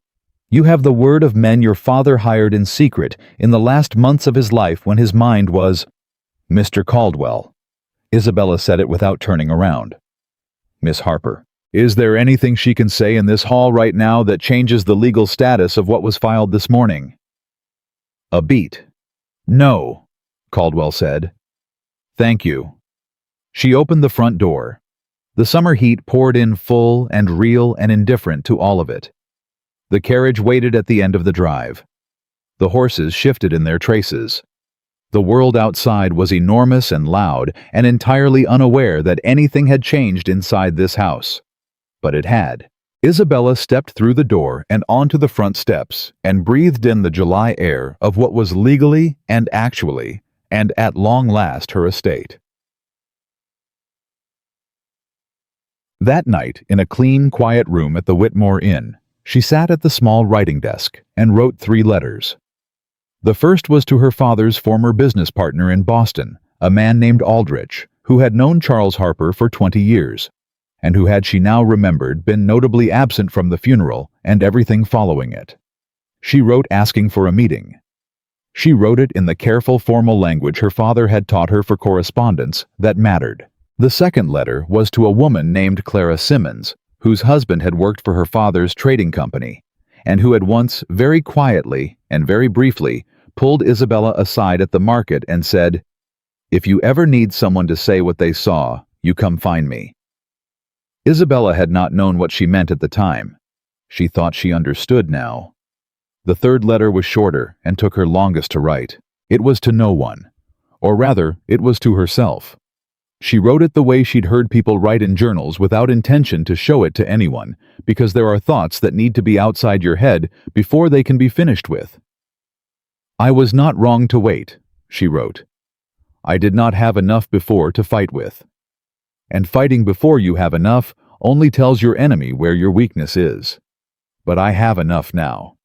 Speaker 1: You have the word of men your father hired in secret in the last months of his life when his mind was—" "Mr. Caldwell." Isabella said it without turning around. "Miss Harper, is there anything she can say in this hall right now that changes the legal status of what was filed this morning?" A beat. "No," Caldwell said. "Thank you." She opened the front door. The summer heat poured in full and real and indifferent to all of it. The carriage waited at the end of the drive. The horses shifted in their traces. The world outside was enormous and loud and entirely unaware that anything had changed inside this house. But it had. Isabella stepped through the door and onto the front steps and breathed in the July air of what was legally and actually, and at long last, her estate. That night, in a clean, quiet room at the Whitmore Inn, she sat at the small writing desk and wrote 3 letters. The first was to her father's former business partner in Boston, a man named Aldrich, who had known Charles Harper for 20 years. And who, had she now remembered, been notably absent from the funeral and everything following it. She wrote asking for a meeting. She wrote it in the careful formal language her father had taught her for correspondence that mattered. The second letter was to a woman named Clara Simmons, whose husband had worked for her father's trading company, and who had once, very quietly and very briefly, pulled Isabella aside at the market and said, "If you ever need someone to say what they saw, you come find me." Isabella had not known what she meant at the time. She thought she understood now. The third letter was shorter and took her longest to write. It was to no one. Or rather, it was to herself. She wrote it the way she'd heard people write in journals without intention to show it to anyone, because there are thoughts that need to be outside your head before they can be finished with. "I was not wrong to wait," she wrote. "I did not have enough before to fight with. And fighting before you have enough only tells your enemy where your weakness is. But I have enough now.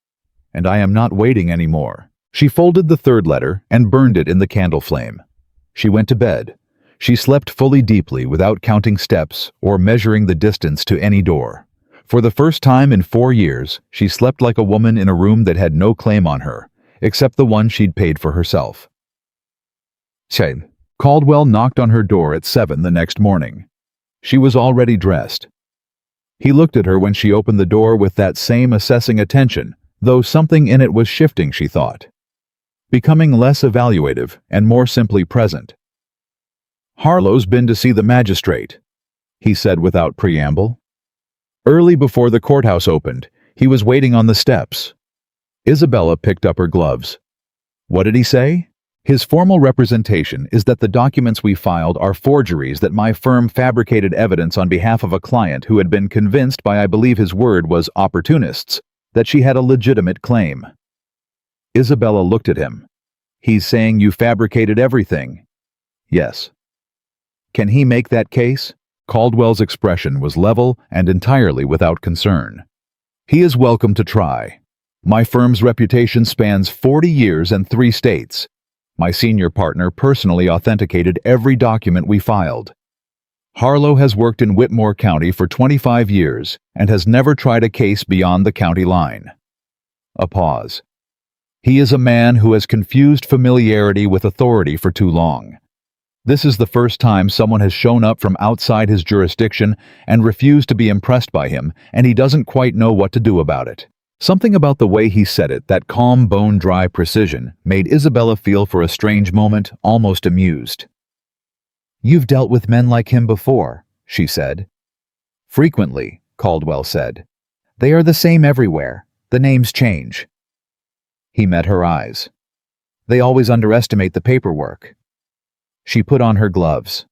Speaker 1: And I am not waiting any more." She folded the third letter and burned it in the candle flame. She went to bed. She slept fully deeply without counting steps or measuring the distance to any door. For the first time in 4 years, she slept like a woman in a room that had no claim on her, except the one she'd paid for herself. Caldwell knocked on her door at 7 the next morning. She was already dressed. He looked at her when she opened the door with that same assessing attention, though something in it was shifting, she thought. Becoming less evaluative and more simply present. "Harlow's been to see the magistrate," he said without preamble. Early before the courthouse opened, he was waiting on the steps. Isabella picked up her gloves. "What did he say?" "His formal representation is that the documents we filed are forgeries, that my firm fabricated evidence on behalf of a client who had been convinced by, I believe his word was, opportunists, that she had a legitimate claim." Isabella looked at him. He's saying you fabricated everything. Yes. Can he make that case? Caldwell's expression was level and entirely without concern. He is welcome to try. My firm's reputation spans 40 years and 3 states. My senior partner personally authenticated every document we filed. Harlow has worked in Whitmore County for 25 years and has never tried a case beyond the county line. A pause. He is a man who has confused familiarity with authority for too long. This is the first time someone has shown up from outside his jurisdiction and refused to be impressed by him, and he doesn't quite know what to do about it. Something about the way he said it, that calm, bone-dry precision, made Isabella feel for a strange moment almost amused. "You've dealt with men like him before," she said. "Frequently," Caldwell said. "They are the same everywhere. The names change." He met her eyes. "They always underestimate the paperwork." She put on her gloves.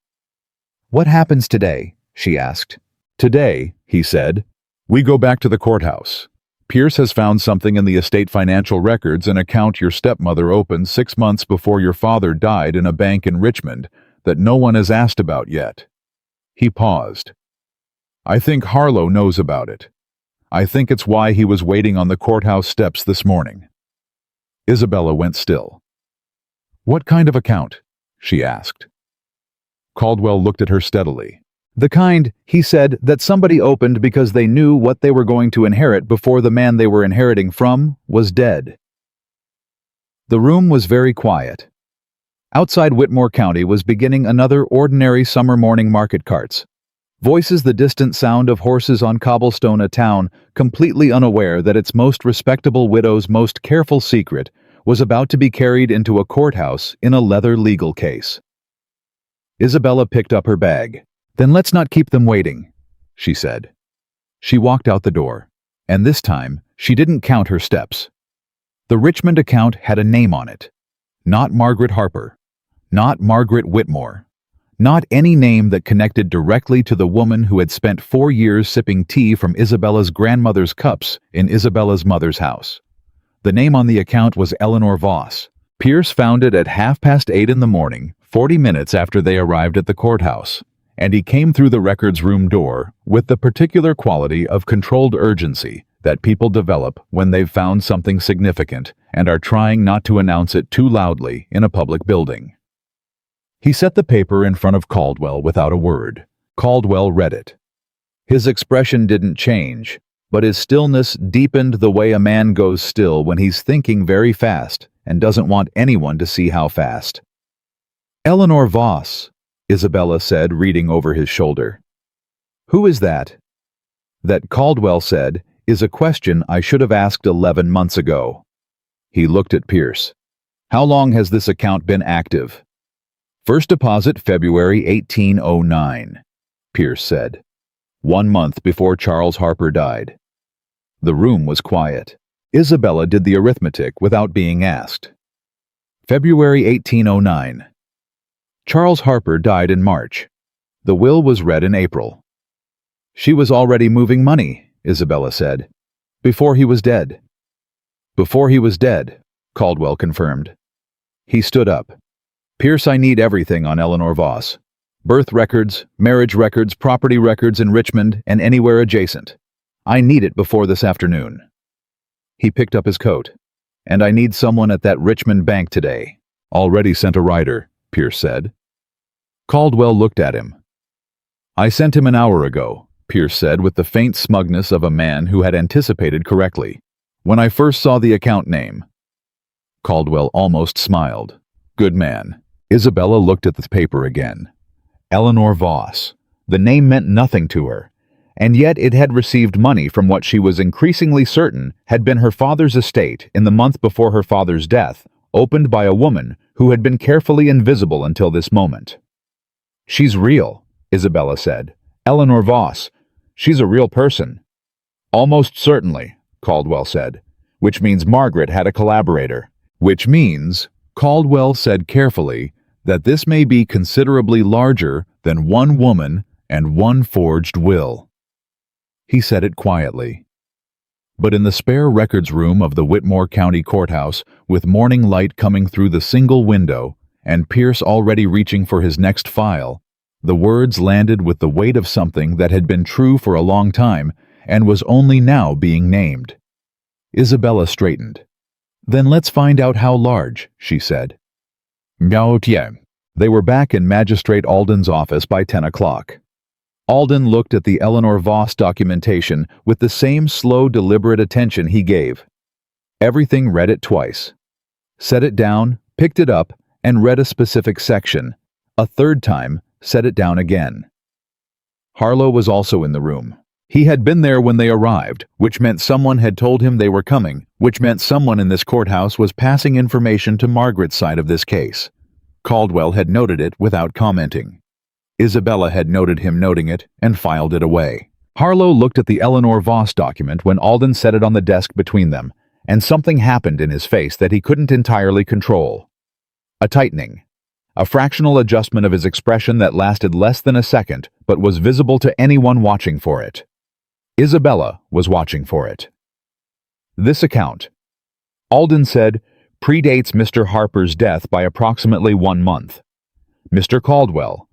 Speaker 1: "What happens today?" she asked. "Today," he said, "we go back to the courthouse. Pierce has found something in the estate financial records, an account your stepmother opened 6 months before your father died in a bank in Richmond that no one has asked about yet." He paused. "I think Harlow knows about it. I think it's why he was waiting on the courthouse steps this morning." Isabella went still. "What kind of account?" she asked. Caldwell looked at her steadily. "The kind," he said, "that somebody opened because they knew what they were going to inherit before the man they were inheriting from was dead." The room was very quiet. Outside Whitmore County was beginning another ordinary summer morning market carts. Voices, the distant sound of horses on cobblestone, a town completely unaware that its most respectable widow's most careful secret was about to be carried into a courthouse in a leather legal case. Isabella picked up her bag. "Then let's not keep them waiting," she said. She walked out the door, and this time she didn't count her steps. The Richmond account had a name on it. Not Margaret Harper. Not Margaret Whitmore. Not any name that connected directly to the woman who had spent 4 years sipping tea from Isabella's grandmother's cups in Isabella's mother's house. The name on the account was Eleanor Voss. Pierce found it at 8:30 in the morning, 40 minutes after they arrived at the courthouse, and he came through the records room door with the particular quality of controlled urgency that people develop when they've found something significant and are trying not to announce it too loudly in a public building. He set the paper in front of Caldwell without a word. Caldwell read it. His expression didn't change, but his stillness deepened the way a man goes still when he's thinking very fast and doesn't want anyone to see how fast. "Eleanor Voss," Isabella said, reading over his shoulder. "Who is that?" That, Caldwell said, is a question I should have asked 11 months ago. He looked at Pierce. "How long has this account been active?" "First deposit February 1809, Pierce said. 1 month before Charles Harper died. The room was quiet. Isabella did the arithmetic without being asked. February 1809. Charles Harper died in March. The will was read in April. She was already moving money, Isabella said. Before he was dead. Before he was dead, Caldwell confirmed. He stood up. "Pierce, I need everything on Eleanor Voss. Birth records, marriage records, property records in Richmond and anywhere adjacent. I need it before this afternoon." He picked up his coat. "And I need someone at that Richmond bank today." "Already sent a rider," Pierce said. Caldwell looked at him. "I sent him an hour ago," Pierce said with the faint smugness of a man who had anticipated correctly. "When I first saw the account name." Caldwell almost smiled. "Good man." Isabella looked at the paper again. Eleanor Voss. The name meant nothing to her, and yet it had received money from what she was increasingly certain had been her father's estate in the month before her father's death, opened by a woman who had been carefully invisible until this moment. "She's real," Isabella said. "Eleanor Voss. She's a real person." "Almost certainly," Caldwell said, "which means Margaret had a collaborator. Which means," Caldwell said carefully, "that this may be considerably larger than one woman and one forged will." He said it quietly. But in the spare records room of the Whitmore County Courthouse, with morning light coming through the single window, and Pierce already reaching for his next file, the words landed with the weight of something that had been true for a long time and was only now being named. Isabella straightened. "Then let's find out how large," she said. Miaotian. They were back in Magistrate Alden's office by 10 o'clock. Alden looked at the Eleanor Voss documentation with the same slow, deliberate attention he gave. Everything read it twice. Set it down, picked it up, and read a specific section. A third time, set it down again. Harlow was also in the room. He had been there when they arrived, which meant someone had told him they were coming, which meant someone in this courthouse was passing information to Margaret's side of this case. Caldwell had noted it without commenting. Isabella had noted him noting it and filed it away. Harlow looked at the Eleanor Voss document when Alden set it on the desk between them, and something happened in his face that he couldn't entirely control. A tightening. A fractional adjustment of his expression that lasted less than a second, but was visible to anyone watching for it. Isabella was watching for it. This account, Alden said, predates Mr. Harper's death by approximately 1 month. Mr. Caldwell,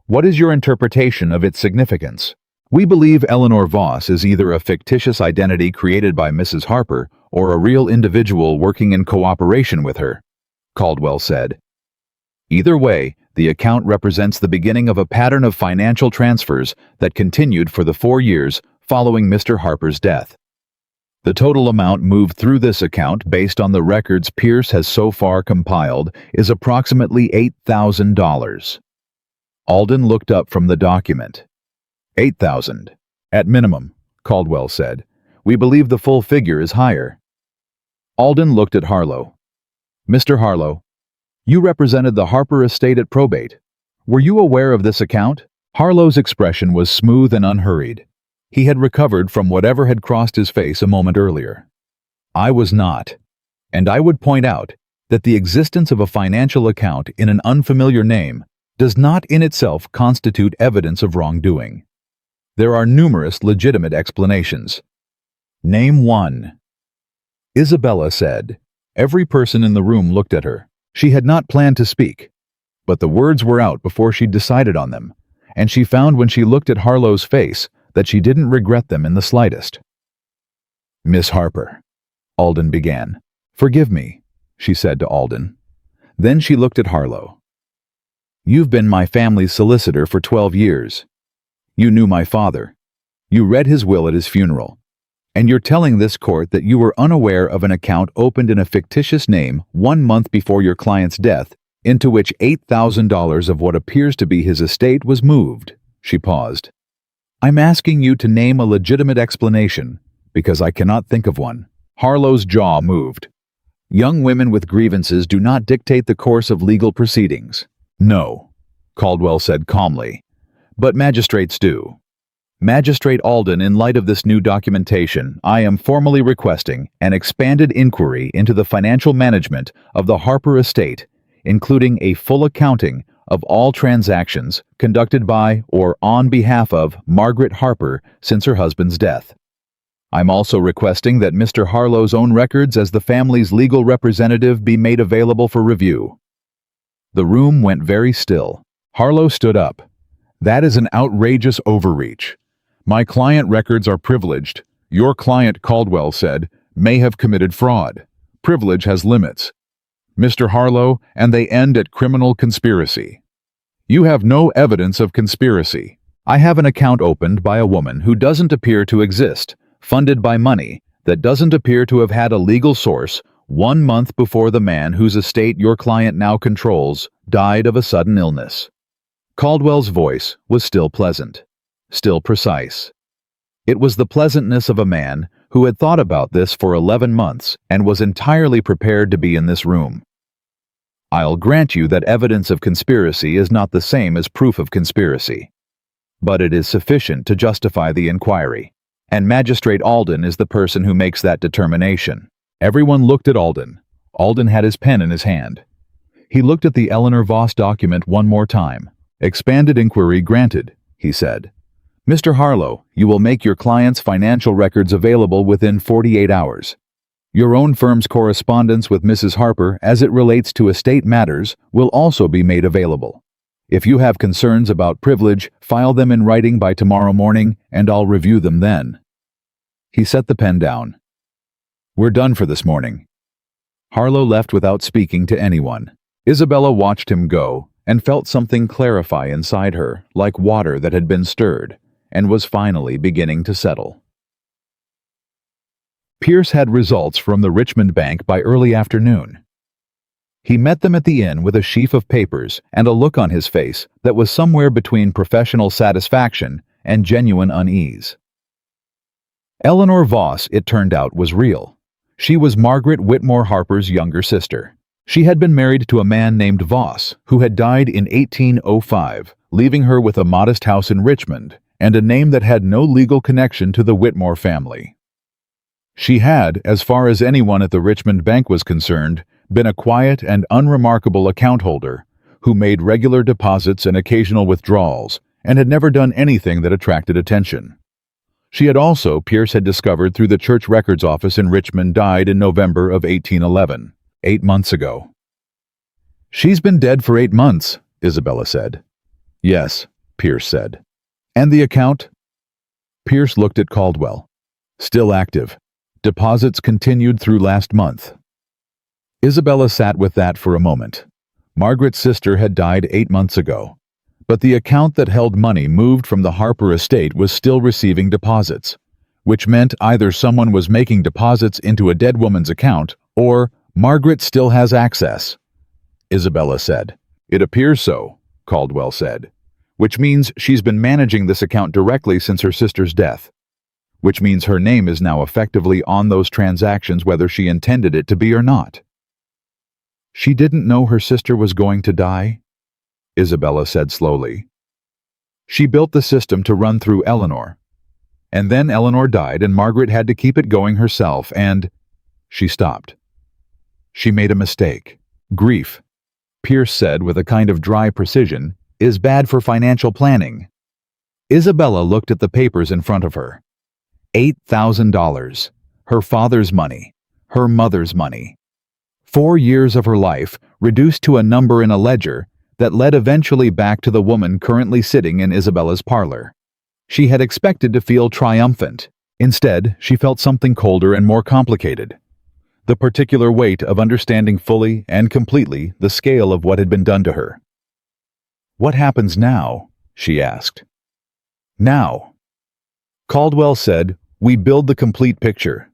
Speaker 1: what is your interpretation of its significance? We believe Eleanor Voss is either a fictitious identity created by Mrs. Harper or a real individual working in cooperation with her, Caldwell said. Either way, the account represents the beginning of a pattern of financial transfers that continued for the 4 years following Mr. Harper's death. The total amount moved through this account based on the records Pierce has so far compiled is approximately $8,000. Alden looked up from the document. 8,000. At minimum, Caldwell said. We believe the full figure is higher. Alden looked at Harlow. Mr. Harlow, you represented the Harper estate at probate. Were you aware of this account? Harlow's expression was smooth and unhurried. He had recovered from whatever had crossed his face a moment earlier. I was not. And I would point out that the existence of a financial account in an unfamiliar name does not in itself constitute evidence of wrongdoing. There are numerous legitimate explanations. Name one. Isabella said. Every person in the room looked at her. She had not planned to speak, but the words were out before she'd decided on them, and she found when she looked at Harlow's face that she didn't regret them in the slightest. Miss Harper, Alden began. Forgive me, she said to Alden. Then she looked at Harlow. You've been my family's solicitor for 12 years. You knew my father. You read his will at his funeral. And you're telling this court that you were unaware of an account opened in a fictitious name 1 month before your client's death, into which $8,000 of what appears to be his estate was moved. She paused. I'm asking you to name a legitimate explanation, because I cannot think of one. Harlow's jaw moved. Young women with grievances do not dictate the course of legal proceedings. No, Caldwell said calmly, but magistrates do. Magistrate Alden, in light of this new documentation, I am formally requesting an expanded inquiry into the financial management of the Harper estate, including a full accounting of all transactions conducted by or on behalf of Margaret Harper since her husband's death. I'm also requesting that Mr. Harlow's own records as the family's legal representative be made available for review. The room went very still. Harlow stood up. That is an outrageous overreach. My client records are privileged. Your client, Caldwell said, may have committed fraud. Privilege has limits. Mr. Harlow, and they end at criminal conspiracy. You have no evidence of conspiracy. I have an account opened by a woman who doesn't appear to exist, funded by money that doesn't appear to have had a legal source 1 month before the man whose estate your client now controls died of a sudden illness. Caldwell's voice was still pleasant, still precise. It was the pleasantness of a man who had thought about this for 11 months and was entirely prepared to be in this room. I'll grant you that evidence of conspiracy is not the same as proof of conspiracy, but it is sufficient to justify the inquiry, and Magistrate Alden is the person who makes that determination. Everyone looked at Alden. Alden had his pen in his hand. He looked at the Eleanor Voss document one more time. Expanded inquiry granted, he said. Mr. Harlow, you will make your client's financial records available within 48 hours. Your own firm's correspondence with Mrs. Harper as it relates to estate matters will also be made available. If you have concerns about privilege, file them in writing by tomorrow morning, and I'll review them then. He set the pen down. We're done for this morning. Harlow left without speaking to anyone. Isabella watched him go and felt something clarify inside her, like water that had been stirred, and was finally beginning to settle. Pierce had results from the Richmond Bank by early afternoon. He met them at the inn with a sheaf of papers and a look on his face that was somewhere between professional satisfaction and genuine unease. Eleanor Voss, it turned out, was real. She was Margaret Whitmore Harper's younger sister. She had been married to a man named Voss, who had died in 1805, leaving her with a modest house in Richmond and a name that had no legal connection to the Whitmore family. She had, as far as anyone at the Richmond Bank was concerned, been a quiet and unremarkable account holder who made regular deposits and occasional withdrawals and had never done anything that attracted attention. She had also, Pierce had discovered through the church records office in Richmond, died in November of 1811, 8 months ago. She's been dead for 8 months, Isabella said. Yes, Pierce said. And the account? Pierce looked at Caldwell. Still active. Deposits continued through last month. Isabella sat with that for a moment. Margaret's sister had died 8 months ago, but the account that held money moved from the Harper estate was still receiving deposits, which meant either someone was making deposits into a dead woman's account or Margaret still has access. Isabella said. It appears so, Caldwell said, which means she's been managing this account directly since her sister's death, which means her name is now effectively on those transactions whether she intended it to be or not. She didn't know her sister was going to die, Isabella said slowly. She built the system to run through Eleanor, and then Eleanor died and Margaret had to keep it going herself and... She stopped. She made a mistake. Grief, Pierce said with a kind of dry precision, is bad for financial planning. Isabella looked at the papers in front of her. $8,000. Her father's money. Her mother's money. 4 years of her life reduced to a number in a ledger that led eventually back to the woman currently sitting in Isabella's parlor. She had expected to feel triumphant. Instead, she felt something colder and more complicated. The particular weight of understanding fully and completely the scale of what had been done to her. What happens now? She asked. Now. Caldwell said, we build the complete picture.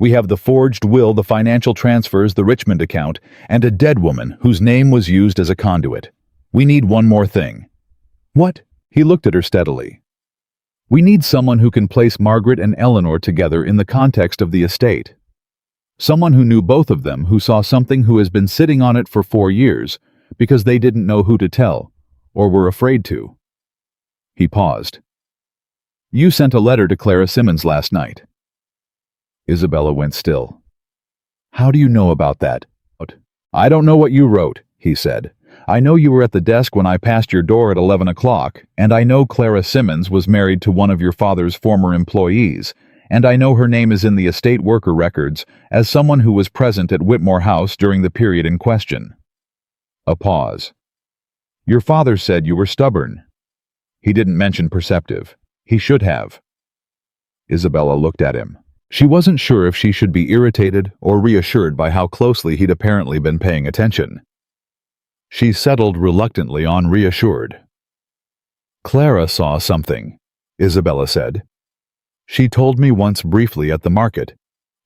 Speaker 1: We have the forged will, the financial transfers, the Richmond account, and a dead woman whose name was used as a conduit. We need one more thing. What? He looked at her steadily. We need someone who can place Margaret and Eleanor together in the context of the estate. Someone who knew both of them, who saw something, who has been sitting on it for 4 years because they didn't know who to tell or were afraid to. He paused. You sent a letter to Clara Simmons last night. Isabella went still. How do you know about that? I don't know what you wrote, he said. I know you were at the desk when I passed your door at 11 o'clock, and I know Clara Simmons was married to one of your father's former employees, and I know her name is in the estate worker records as someone who was present at Whitmore House during the period in question. A pause. Your father said you were stubborn. He didn't mention perceptive. He should have. Isabella looked at him. She wasn't sure if she should be irritated or reassured by how closely he'd apparently been paying attention. She settled reluctantly on reassured. Clara saw something, Isabella said. She told me once briefly at the market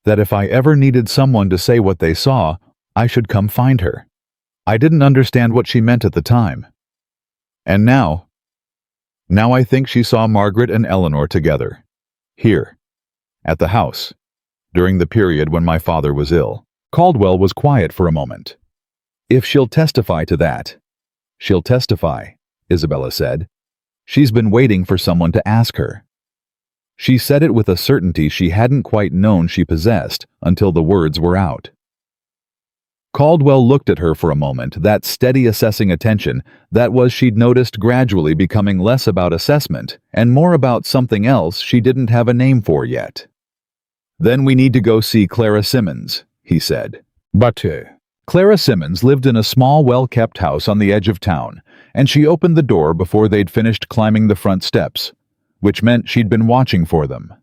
Speaker 1: that if I ever needed someone to say what they saw, I should come find her. I didn't understand what she meant at the time. And now I think she saw Margaret and Eleanor together. Here. At the house, during the period when my father was ill. Caldwell was quiet for a moment. If she'll testify to that. She'll testify, Isabella said. She's been waiting for someone to ask her. She said it with a certainty she hadn't quite known she possessed until the words were out. Caldwell looked at her for a moment, that steady assessing attention that was she'd noticed gradually becoming less about assessment and more about something else she didn't have a name for yet. "Then we need to go see Clara Simmons," he said. But Clara Simmons lived in a small, well-kept house on the edge of town, and she opened the door before they'd finished climbing the front steps, which meant she'd been watching for them.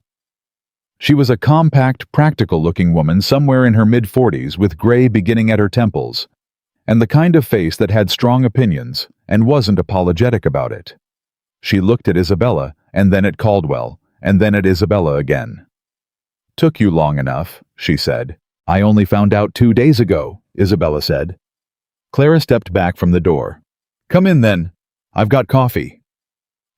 Speaker 1: She was a compact, practical-looking woman somewhere in her mid-40s with gray beginning at her temples, and the kind of face that had strong opinions and wasn't apologetic about it. She looked at Isabella, and then at Caldwell, and then at Isabella again. "Took you long enough," she said. "I only found out 2 days ago," Isabella said. Clara stepped back from the door. "Come in then. I've got coffee."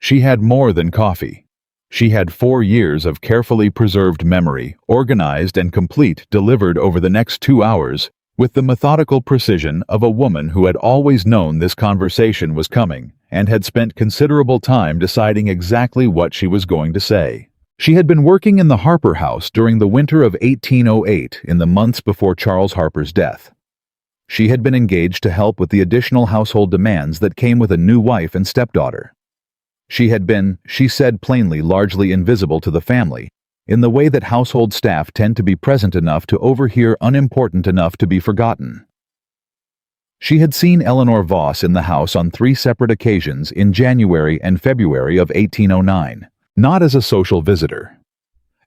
Speaker 1: She had more than coffee. She had 4 years of carefully preserved memory, organized and complete, delivered over the next 2 hours, with the methodical precision of a woman who had always known this conversation was coming and had spent considerable time deciding exactly what she was going to say. She had been working in the Harper house during the winter of 1808, in the months before Charles Harper's death. She had been engaged to help with the additional household demands that came with a new wife and stepdaughter. She had been, she said plainly, largely invisible to the family, in the way that household staff tend to be present enough to overhear, unimportant enough to be forgotten. She had seen Eleanor Voss in the house on 3 separate occasions in January and February of 1809, not as a social visitor.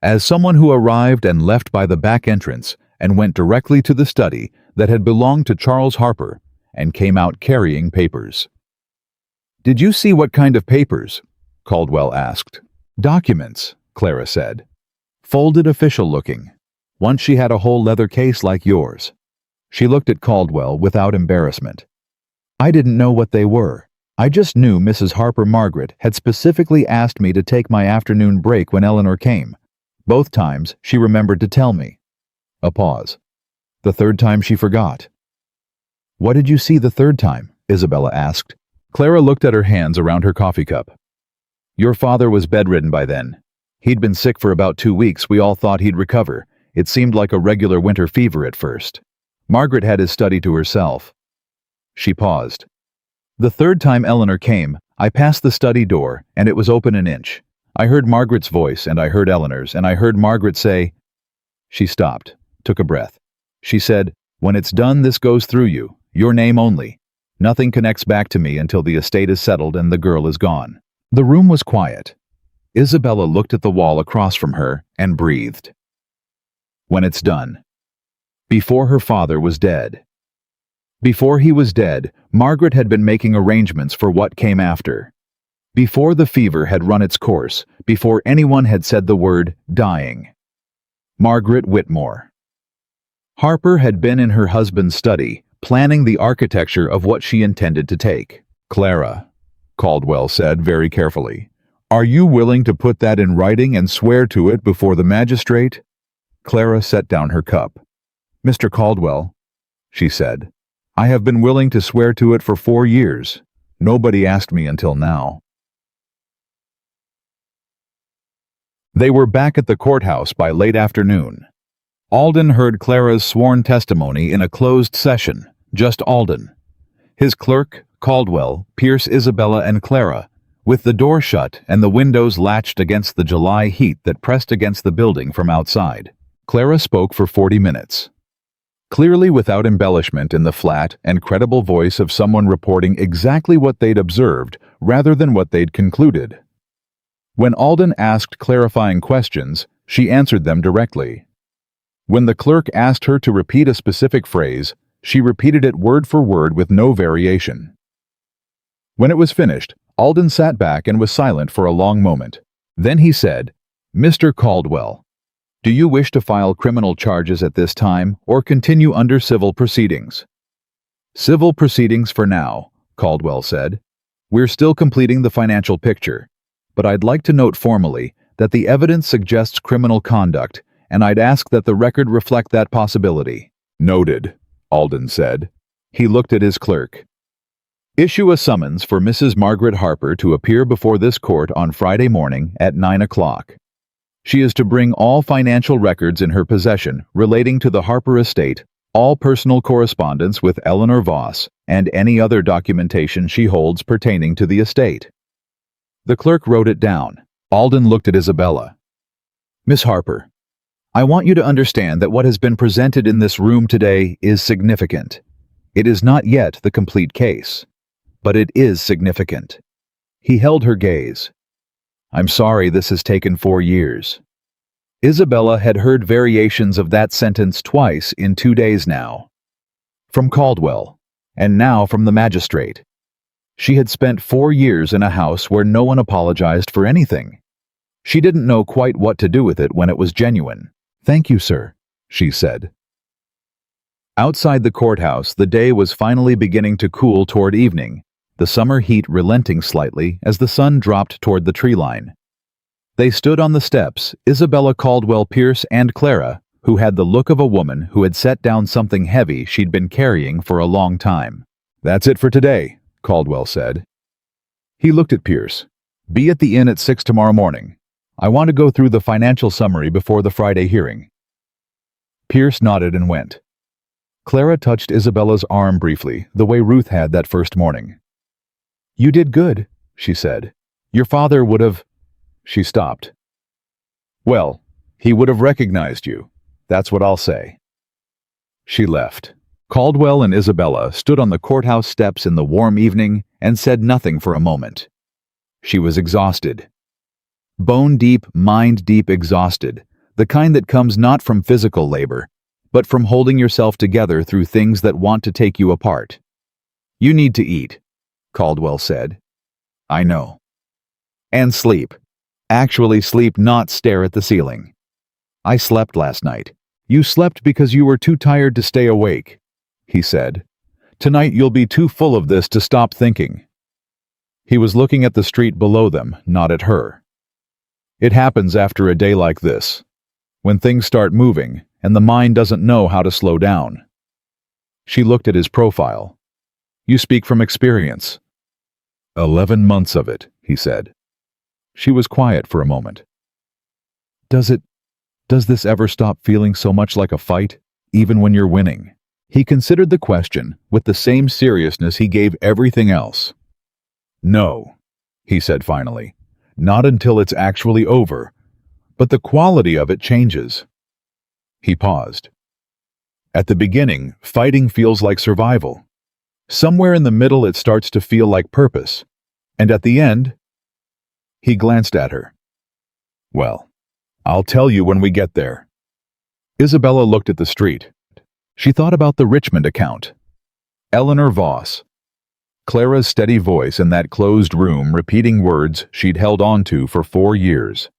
Speaker 1: As someone who arrived and left by the back entrance and went directly to the study that had belonged to Charles Harper and came out carrying papers. "Did you see what kind of papers?" Caldwell asked. "Documents," Clara said. "Folded, official-looking. Once she had a whole leather case like yours." She looked at Caldwell without embarrassment. "I didn't know what they were. I just knew Mrs. Harper Margaret had specifically asked me to take my afternoon break when Eleanor came. Both times she remembered to tell me." A pause. "The third time she forgot." "What did you see the third time?" Isabella asked. Clara looked at her hands around her coffee cup. "Your father was bedridden by then. He'd been sick for about 2 weeks. We all thought he'd recover. It seemed like a regular winter fever at first. Margaret had his study to herself." She paused. "The third time Eleanor came, I passed the study door, and it was open an inch. I heard Margaret's voice, and I heard Eleanor's, and I heard Margaret say—" She stopped, took a breath. She said, "When it's done, this goes through you, your name only. Nothing connects back to me until the estate is settled and the girl is gone." The room was quiet. Isabella looked at the wall across from her and breathed. "When it's done." Before her father was dead. Before he was dead, Margaret had been making arrangements for what came after. Before the fever had run its course, before anyone had said the word dying. Margaret Whitmore. Harper had been in her husband's study, planning the architecture of what she intended to take. "Clara," Caldwell said very carefully, "are you willing to put that in writing and swear to it before the magistrate?" Clara set down her cup. "Mr. Caldwell," she said, "I have been willing to swear to it for 4 years. Nobody asked me until now." They were back at the courthouse by late afternoon. Alden heard Clara's sworn testimony in a closed session, just Alden. His clerk, Caldwell, Pierce, Isabella, and Clara, with the door shut and the windows latched against the July heat that pressed against the building from outside. Clara spoke for 40 minutes. Clearly without embellishment, in the flat and credible voice of someone reporting exactly what they'd observed rather than what they'd concluded. When Alden asked clarifying questions, she answered them directly. When the clerk asked her to repeat a specific phrase, she repeated it word for word with no variation. When it was finished, Alden sat back and was silent for a long moment. Then he said, "Mr. Caldwell, do you wish to file criminal charges at this time or continue under civil proceedings?" "Civil proceedings for now," Caldwell said. "We're still completing the financial picture, but I'd like to note formally that the evidence suggests criminal conduct, and I'd ask that the record reflect that possibility." "Noted," Alden said. He looked at his clerk. "Issue a summons for Mrs. Margaret Harper to appear before this court on Friday morning at 9 o'clock. She is to bring all financial records in her possession relating to the Harper estate, all personal correspondence with Eleanor Voss, and any other documentation she holds pertaining to the estate. The clerk wrote it down. Alden looked at Isabella. Miss Harper, I want you to understand that what has been presented in this room today is significant. It is not yet the complete case, but it is significant. He held her gaze. I'm sorry this has taken 4 years. Isabella had heard variations of that sentence twice in 2 days now. From Caldwell, and now from the magistrate. She had spent 4 years in a house where no one apologized for anything. She didn't know quite what to do with it when it was genuine. Thank you, sir, she said. Outside the courthouse, the day was finally beginning to cool toward evening, the summer heat relenting slightly as the sun dropped toward the tree line. They stood on the steps, Isabella Caldwell Pierce and Clara, who had the look of a woman who had set down something heavy she'd been carrying for a long time. That's it for today, Caldwell said. He looked at Pierce. Be at the inn at 6 tomorrow morning. I want to go through the financial summary before the Friday hearing. Pierce nodded and went. Clara touched Isabella's arm briefly, the way Ruth had that first morning. You did good, she said. Your father would have... She stopped. Well, he would have recognized you. That's what I'll say. She left. Caldwell and Isabella stood on the courthouse steps in the warm evening and said nothing for a moment. She was exhausted. Bone-deep, mind-deep exhausted, the kind that comes not from physical labor, but from holding yourself together through things that want to take you apart. You need to eat, Caldwell said. I know. And sleep. Actually sleep, not stare at the ceiling. I slept last night. You slept because you were too tired to stay awake, he said. Tonight you'll be too full of this to stop thinking. He was looking at the street below them, not at her. It happens after a day like this, when things start moving and the mind doesn't know how to slow down. She looked at his profile. You speak from experience. 11 months of it, he said. She was quiet for a moment. Does this ever stop feeling so much like a fight, even when you're winning? He considered the question with the same seriousness he gave everything else. No, he said finally. Not until it's actually over, but the quality of it changes. He paused. At the beginning, fighting feels like survival. Somewhere in the middle it starts to feel like purpose. And at the end, he glanced at her. Well, I'll tell you when we get there. Isabella looked at the street. She thought about the Richmond account. Eleanor Voss. Clara's steady voice in that closed room repeating words she'd held on to for 4 years.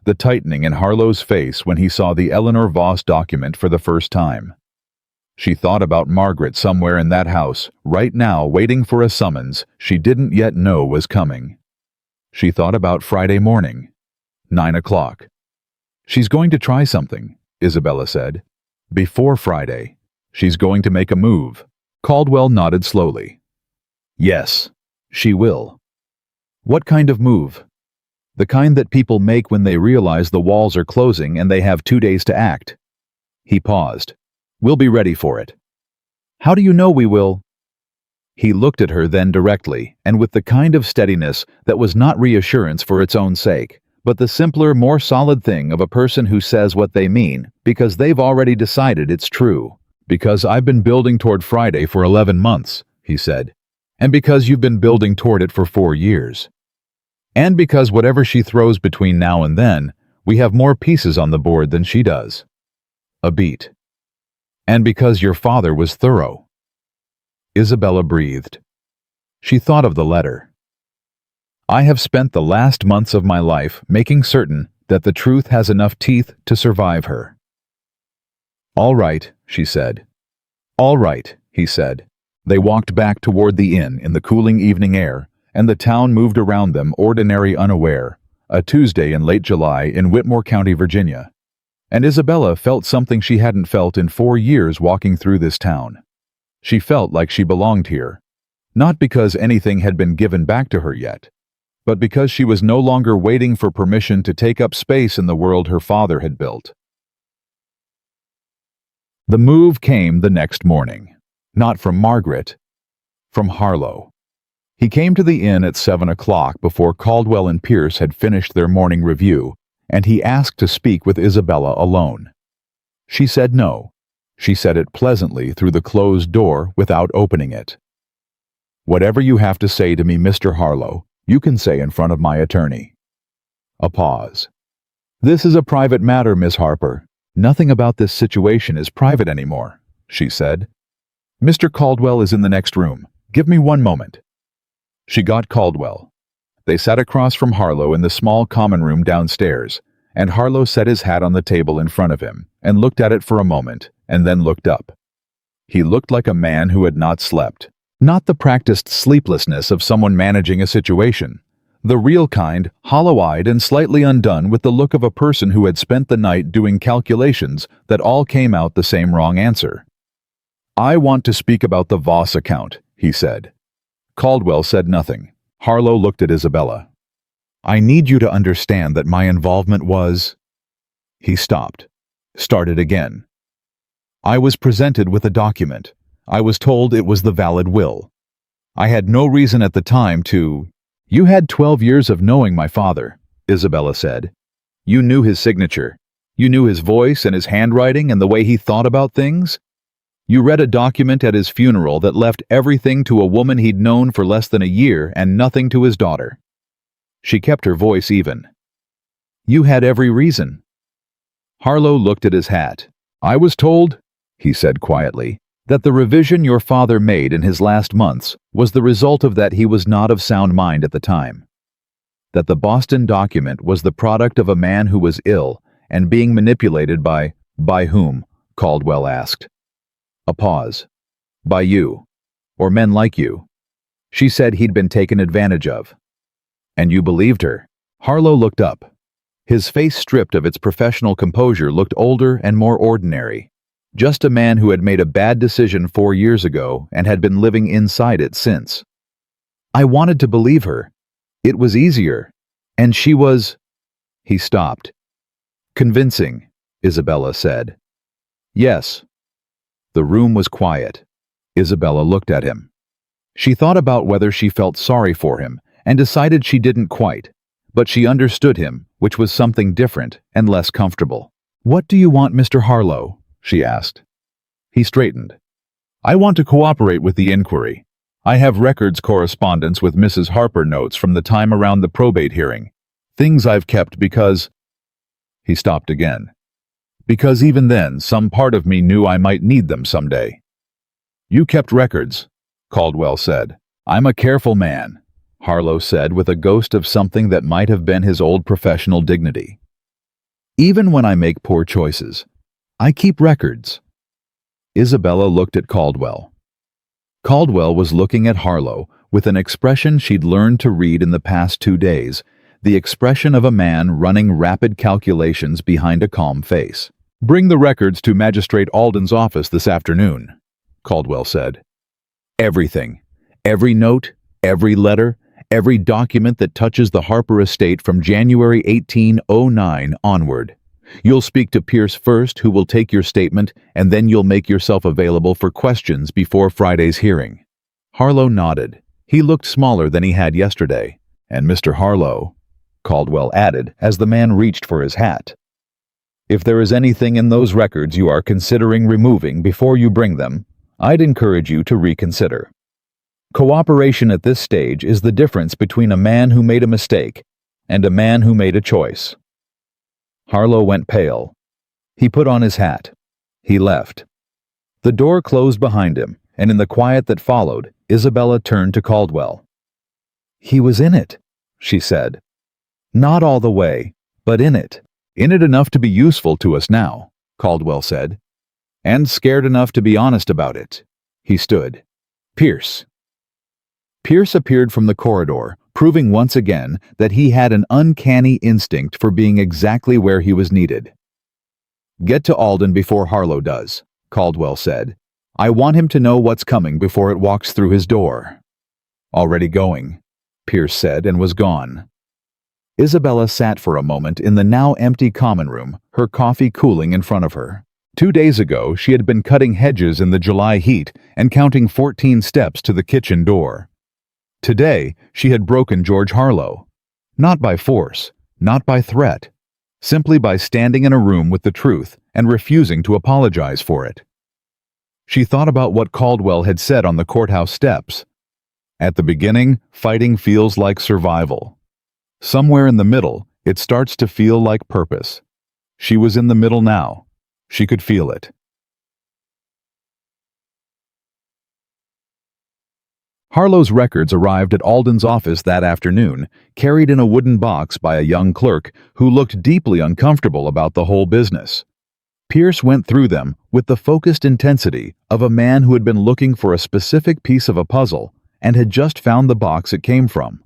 Speaker 1: The tightening in Harlow's face when he saw the Eleanor Voss document for the first time. She thought about Margaret somewhere in that house, right now waiting for a summons she didn't yet know was coming. She thought about Friday morning, 9 o'clock. She's going to try something, Isabella said. Before Friday, she's going to make a move. Caldwell nodded slowly. Yes, she will. What kind of move? The kind that people make when they realize the walls are closing and they have 2 days to act. He paused. We'll be ready for it. How do you know we will? He looked at her then directly, and with the kind of steadiness that was not reassurance for its own sake, but the simpler, more solid thing of a person who says what they mean because they've already decided it's true. Because I've been building toward Friday for 11 months, he said, and because you've been building toward it for 4 years. And because whatever she throws between now and then, we have more pieces on the board than she does. A beat. And because your father was thorough. Isabella breathed. She thought of the letter. I have spent the last months of my life making certain that the truth has enough teeth to survive her. All right, she said. All right, he said. They walked back toward the inn in the cooling evening air, and the town moved around them ordinary unaware, a Tuesday in late July in Whitmore County, Virginia. And Isabella felt something she hadn't felt in 4 years walking through this town. She felt like she belonged here, not because anything had been given back to her yet, but because she was no longer waiting for permission to take up space in the world her father had built. The move came the next morning. Not from Margaret, from Harlow. He came to the inn at 7 o'clock before Caldwell and Pierce had finished their morning review, and he asked to speak with Isabella alone. She said no. She said it pleasantly through the closed door without opening it. "Whatever you have to say to me, Mr. Harlow, you can say in front of my attorney." A pause. "This is a private matter, Miss Harper. Nothing about this situation is private anymore," she said. "Mr. Caldwell is in the next room. Give me 1 moment." She got Caldwell. They sat across from Harlow in the small common room downstairs, and Harlow set his hat on the table in front of him and looked at it for a moment and then looked up. He looked like a man who had not slept. Not the practiced sleeplessness of someone managing a situation. The real kind, hollow-eyed and slightly undone with the look of a person who had spent the night doing calculations that all came out the same wrong answer. "I want to speak about the Voss account," he said. Caldwell said nothing. Harlow looked at Isabella. "I need you to understand that my involvement was—" He stopped. Started again. "I was presented with a document. I was told it was the valid will. I had no reason at the time to—" "You had 12 years of knowing my father," Isabella said. "You knew his signature. You knew his voice and his handwriting and the way he thought about things. You read a document at his funeral that left everything to a woman he'd known for less than a year and nothing to his daughter." She kept her voice even. "You had every reason." Harlow looked at his hat. "I was told," he said quietly, "that the revision your father made in his last months was the result of that he was not of sound mind at the time. That the Boston document was the product of a man who was ill and being manipulated by—" "By whom?" Caldwell asked. A pause. "By you. Or men like you. She said he'd been taken advantage of." "And you believed her?" Harlow looked up. His face, stripped of its professional composure, looked older and more ordinary. Just a man who had made a bad decision 4 years ago and had been living inside it since. "I wanted to believe her. It was easier. And she was—" He stopped. "Convincing," Isabella said. "Yes." The room was quiet. Isabella looked at him. She thought about whether she felt sorry for him and decided she didn't quite, but she understood him, which was something different and less comfortable. "What do you want, Mr. Harlow?" she asked. He straightened. "I want to cooperate with the inquiry. I have records correspondence with Mrs. Harper notes from the time around the probate hearing. Things I've kept because—" He stopped again. "Because even then, some part of me knew I might need them someday." "You kept records," Caldwell said. "I'm a careful man," Harlow said with a ghost of something that might have been his old professional dignity. "Even when I make poor choices, I keep records." Isabella looked at Caldwell. Caldwell was looking at Harlow with an expression she'd learned to read in the past 2 days, the expression of a man running rapid calculations behind a calm face. "Bring the records to Magistrate Alden's office this afternoon," Caldwell said. "Everything. Every note, every letter, every document that touches the Harper estate from January 1809 onward. You'll speak to Pierce first, who will take your statement, and then you'll make yourself available for questions before Friday's hearing." Harlow nodded. He looked smaller than he had yesterday. "And Mr. Harlow," Caldwell added as the man reached for his hat, "if there is anything in those records you are considering removing before you bring them, I'd encourage you to reconsider. Cooperation at this stage is the difference between a man who made a mistake and a man who made a choice." Harlow went pale. He put on his hat. He left. The door closed behind him, and in the quiet that followed, Isabella turned to Caldwell. "He was in it," she said. "Not all the way, but in it." "In it enough to be useful to us now," Caldwell said. "And scared enough to be honest about it." He stood. "Pierce." Pierce appeared from the corridor, proving once again that he had an uncanny instinct for being exactly where he was needed. "Get to Alden before Harlow does," Caldwell said. "I want him to know what's coming before it walks through his door." "Already going," Pierce said, and was gone. Isabella sat for a moment in the now empty common room, her coffee cooling in front of her. 2 days ago, she had been cutting hedges in the July heat and counting 14 steps to the kitchen door. Today, she had broken George Harlow. Not by force, not by threat, simply by standing in a room with the truth and refusing to apologize for it. She thought about what Caldwell had said on the courthouse steps. At the beginning, fighting feels like survival. Somewhere in the middle, it starts to feel like purpose. She was in the middle now. She could feel it. Harlow's records arrived at Alden's office that afternoon, carried in a wooden box by a young clerk who looked deeply uncomfortable about the whole business. Pierce went through them with the focused intensity of a man who had been looking for a specific piece of a puzzle and had just found the box it came from.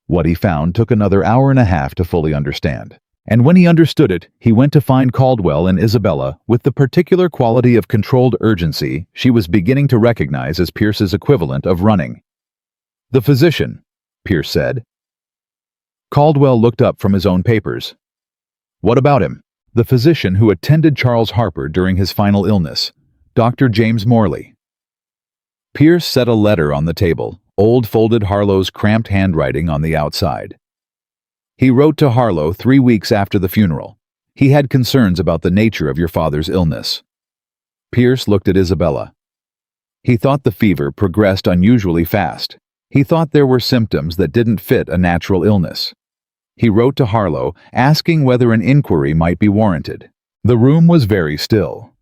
Speaker 1: What he found took another hour and a half to fully understand. And when he understood it, he went to find Caldwell and Isabella with the particular quality of controlled urgency she was beginning to recognize as Pierce's equivalent of running. "The physician," Pierce said. Caldwell looked up from his own papers. "What about him?" "The physician who attended Charles Harper during his final illness, Dr. James Morley." Pierce set a letter on the table, old folded Harlow's cramped handwriting on the outside. "He wrote to Harlow 3 weeks after the funeral. He had concerns about the nature of your father's illness." Pierce looked at Isabella. He thought the fever progressed unusually fast. He thought there were symptoms that didn't fit a natural illness. He wrote to Harlow asking whether an inquiry might be warranted. The room was very still.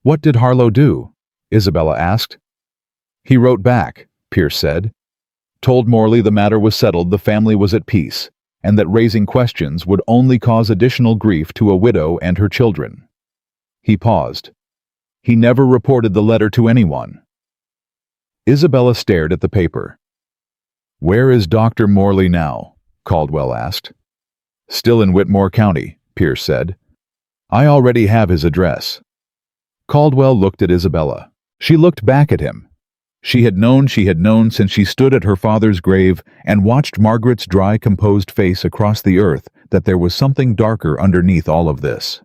Speaker 1: "What did Harlow do?" Isabella asked. "He wrote back," Pierce said. "Told Morley the matter was settled, the family was at peace, and that raising questions would only cause additional grief to a widow and her children." He paused. "He never reported the letter to anyone." Isabella stared at the paper. "Where is Dr. Morley now?" Caldwell asked. "Still in Whitmore County," Pierce said. "I already have his address." Caldwell looked at Isabella. She looked back at him. She had known since she stood at her father's grave and watched Margaret's dry, composed face across the earth that there was something darker underneath all of this.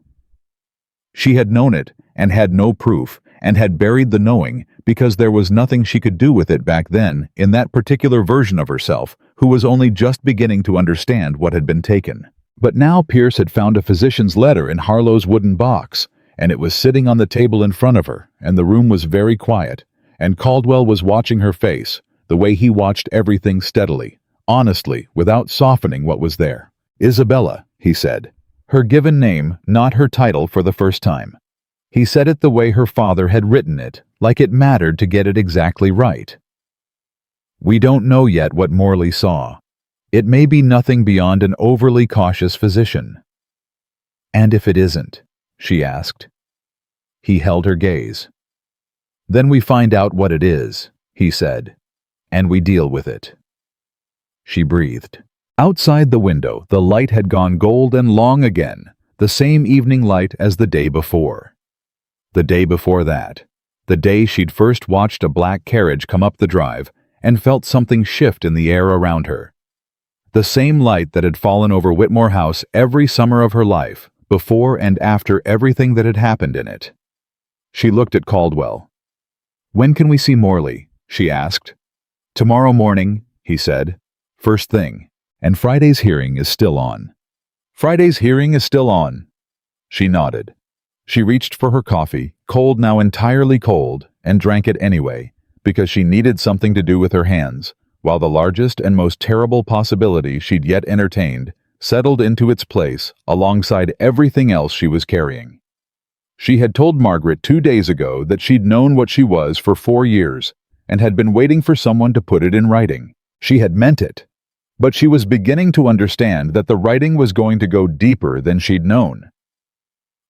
Speaker 1: She had known it and had no proof and had buried the knowing because there was nothing she could do with it back then in that particular version of herself who was only just beginning to understand what had been taken. But now Pierce had found a physician's letter in Harlow's wooden box, and it was sitting on the table in front of her, and the room was very quiet, and Caldwell was watching her face, the way he watched everything steadily, honestly, without softening what was there. "Isabella," he said. Her given name, not her title for the first time. He said it the way her father had written it, like it mattered to get it exactly right. "We don't know yet what Morley saw. It may be nothing beyond an overly cautious physician." "And if it isn't?" she asked. He held her gaze. "Then we find out what it is," he said, "and we deal with it." She breathed. Outside the window, the light had gone gold and long again, the same evening light as the day before. The day before that, the day she'd first watched a black carriage come up the drive and felt something shift in the air around her. The same light that had fallen over Whitmore House every summer of her life, before and after everything that had happened in it. She looked at Caldwell. "When can we see Morley?" she asked. "Tomorrow morning," he said. "First thing. And Friday's hearing is still on." "Friday's hearing is still on." She nodded. She reached for her coffee, cold now, entirely cold, and drank it anyway, because she needed something to do with her hands, while the largest and most terrible possibility she'd yet entertained settled into its place alongside everything else she was carrying. She had told Margaret 2 days ago that she'd known what she was for 4 years and had been waiting for someone to put it in writing. She had meant it. But she was beginning to understand that the writing was going to go deeper than she'd known.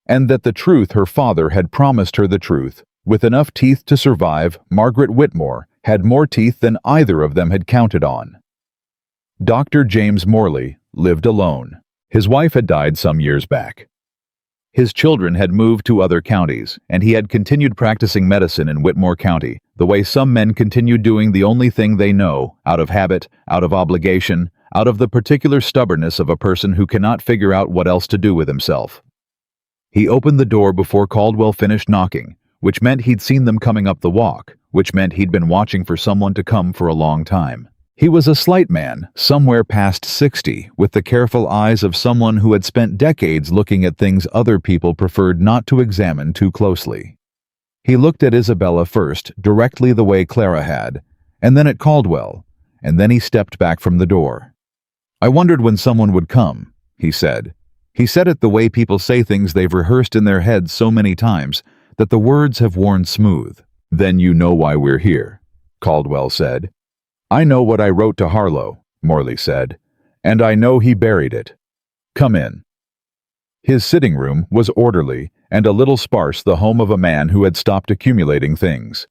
Speaker 1: And that the truth her father had promised her, the truth, with enough teeth to survive, Margaret Whitmore had more teeth than either of them had counted on. Dr. James Morley lived alone. His wife had died some years back. His children had moved to other counties, and he had continued practicing medicine in Whitmore County, the way some men continue doing the only thing they know, out of habit, out of obligation, out of the particular stubbornness of a person who cannot figure out what else to do with himself. He opened the door before Caldwell finished knocking, which meant he'd seen them coming up the walk, which meant he'd been watching for someone to come for a long time. He was a slight man, somewhere past 60, with the careful eyes of someone who had spent decades looking at things other people preferred not to examine too closely. He looked at Isabella first, directly the way Clara had, and then at Caldwell, and then he stepped back from the door. "I wondered when someone would come," he said. He said it the way people say things they've rehearsed in their heads so many times that the words have worn smooth. "Then you know why we're here," Caldwell said. "I know what I wrote to Harlow," Morley said, "and I know he buried it. Come in." His sitting room was orderly and a little sparse, the home of a man who had stopped accumulating things.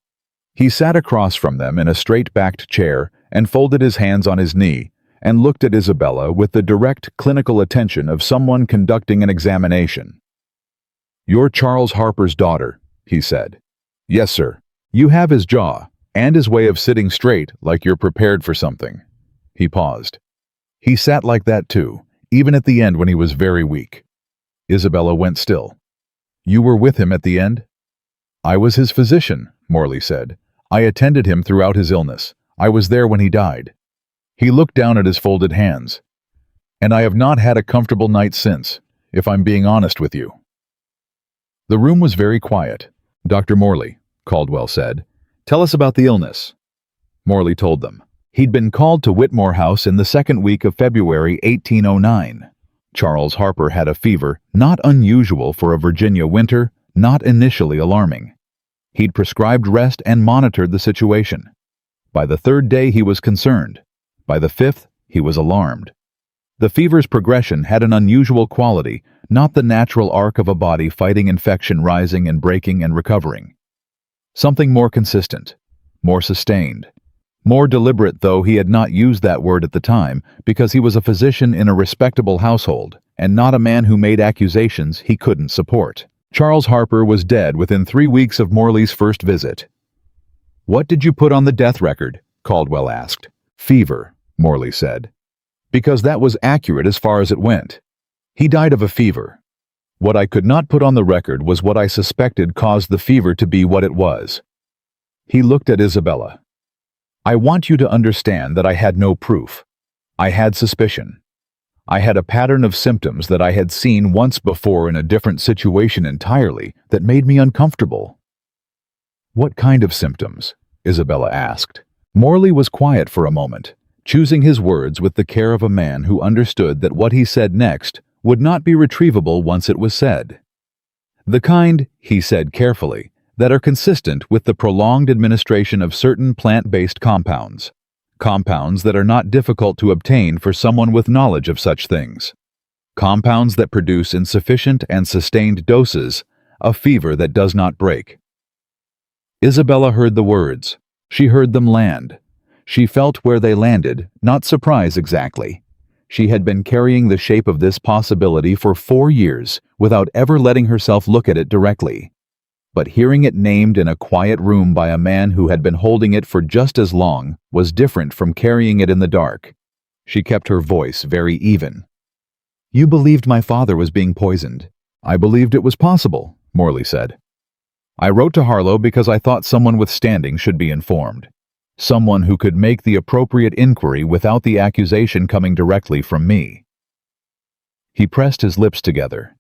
Speaker 1: He sat across from them in a straight-backed chair and folded his hands on his knee and looked at Isabella with the direct clinical attention of someone conducting an examination. "You're Charles Harper's daughter," he said. "Yes, sir." "You have his jaw, and his way of sitting straight like you're prepared for something." He paused. "He sat like that too, even at the end when he was very weak." Isabella went still. "You were with him at the end?" "I was his physician," Morley said. "I attended him throughout his illness. I was there when he died." He looked down at his folded hands. "And I have not had a comfortable night since, if I'm being honest with you." The room was very quiet. "Dr. Morley," Caldwell said, "tell us about the illness." Morley told them. He'd been called to Whitmore House in the second week of February 1809. Charles Harper had a fever, not unusual for a Virginia winter, not initially alarming. He'd prescribed rest and monitored the situation. By the third day he was concerned. By the fifth, he was alarmed. The fever's progression had an unusual quality, not the natural arc of a body fighting infection, rising and breaking and recovering. Something more consistent, more sustained, more deliberate, though he had not used that word at the time because he was a physician in a respectable household and not a man who made accusations he couldn't support. Charles Harper was dead within 3 weeks of Morley's first visit. "What did you put on the death record?" Caldwell asked. "Fever," Morley said. "Because that was accurate as far as it went. He died of a fever. What I could not put on the record was what I suspected caused the fever to be what it was." He looked at Isabella. "I want you to understand that I had no proof. I had suspicion. I had a pattern of symptoms that I had seen once before in a different situation entirely that made me uncomfortable." "What kind of symptoms?" Isabella asked. Morley was quiet for a moment, choosing his words with the care of a man who understood that what he said next would not be retrievable once it was said. "The kind," he said carefully, "that are consistent with the prolonged administration of certain plant-based compounds. Compounds that are not difficult to obtain for someone with knowledge of such things. Compounds that produce in sufficient and sustained doses a fever that does not break." Isabella heard the words. She heard them land. She felt where they landed, not surprise exactly. She had been carrying the shape of this possibility for 4 years without ever letting herself look at it directly. But hearing it named in a quiet room by a man who had been holding it for just as long was different from carrying it in the dark. She kept her voice very even. "You believed my father was being poisoned." "I believed it was possible," Morley said. "I wrote to Harlow because I thought someone with standing should be informed. Someone who could make the appropriate inquiry without the accusation coming directly from me." He pressed his lips together.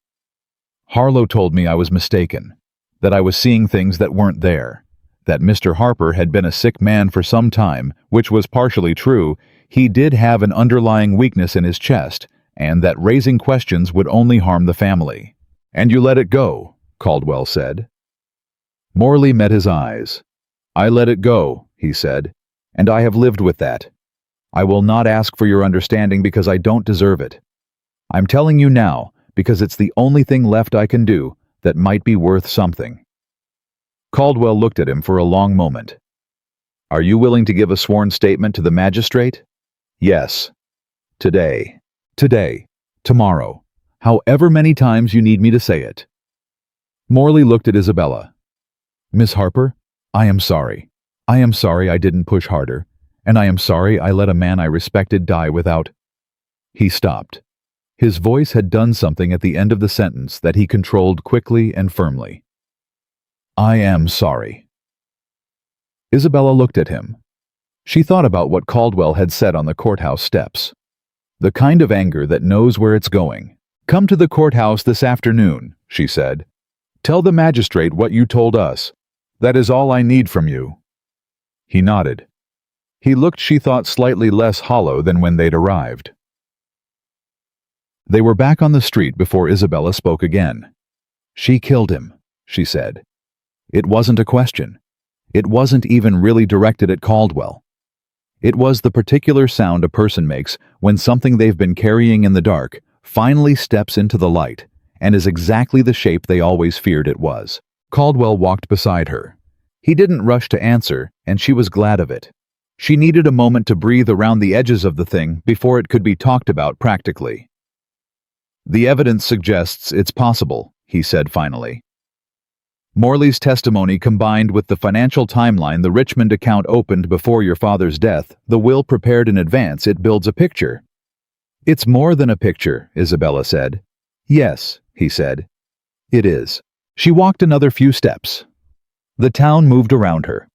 Speaker 1: "Harlow told me I was mistaken, that I was seeing things that weren't there, that Mr. Harper had been a sick man for some time, which was partially true. He did have an underlying weakness in his chest, and that raising questions would only harm the family." "And you let it go," Caldwell said. Morley met his eyes. "I let it go," he said, "and I have lived with that. I will not ask for your understanding because I don't deserve it. I'm telling you now because it's the only thing left I can do that might be worth something." Caldwell looked at him for a long moment. "Are you willing to give a sworn statement to the magistrate?" "Yes." "Today. Today. Tomorrow. However many times you need me to say it." Morley looked at Isabella. "Miss Harper, I am sorry. I am sorry I didn't push harder, and I am sorry I let a man I respected die without—" He stopped. His voice had done something at the end of the sentence that he controlled quickly and firmly. "I am sorry." Isabella looked at him. She thought about what Caldwell had said on the courthouse steps. The kind of anger that knows where it's going. "Come to the courthouse this afternoon," she said. "Tell the magistrate what you told us. That is all I need from you." He nodded. He looked, she thought, slightly less hollow than when they'd arrived. They were back on the street before Isabella spoke again. "She killed him," she said. It wasn't a question. It wasn't even really directed at Caldwell. It was the particular sound a person makes when something they've been carrying in the dark finally steps into the light and is exactly the shape they always feared it was. Caldwell walked beside her. He didn't rush to answer, and she was glad of it. She needed a moment to breathe around the edges of the thing before it could be talked about practically. "The evidence suggests it's possible," he said finally. "Morley's testimony combined with the financial timeline the Richmond account opened before your father's death, the will prepared in advance, it builds a picture." "It's more than a picture," Isabella said. "Yes," he said. "It is." She walked another few steps. The town moved around her.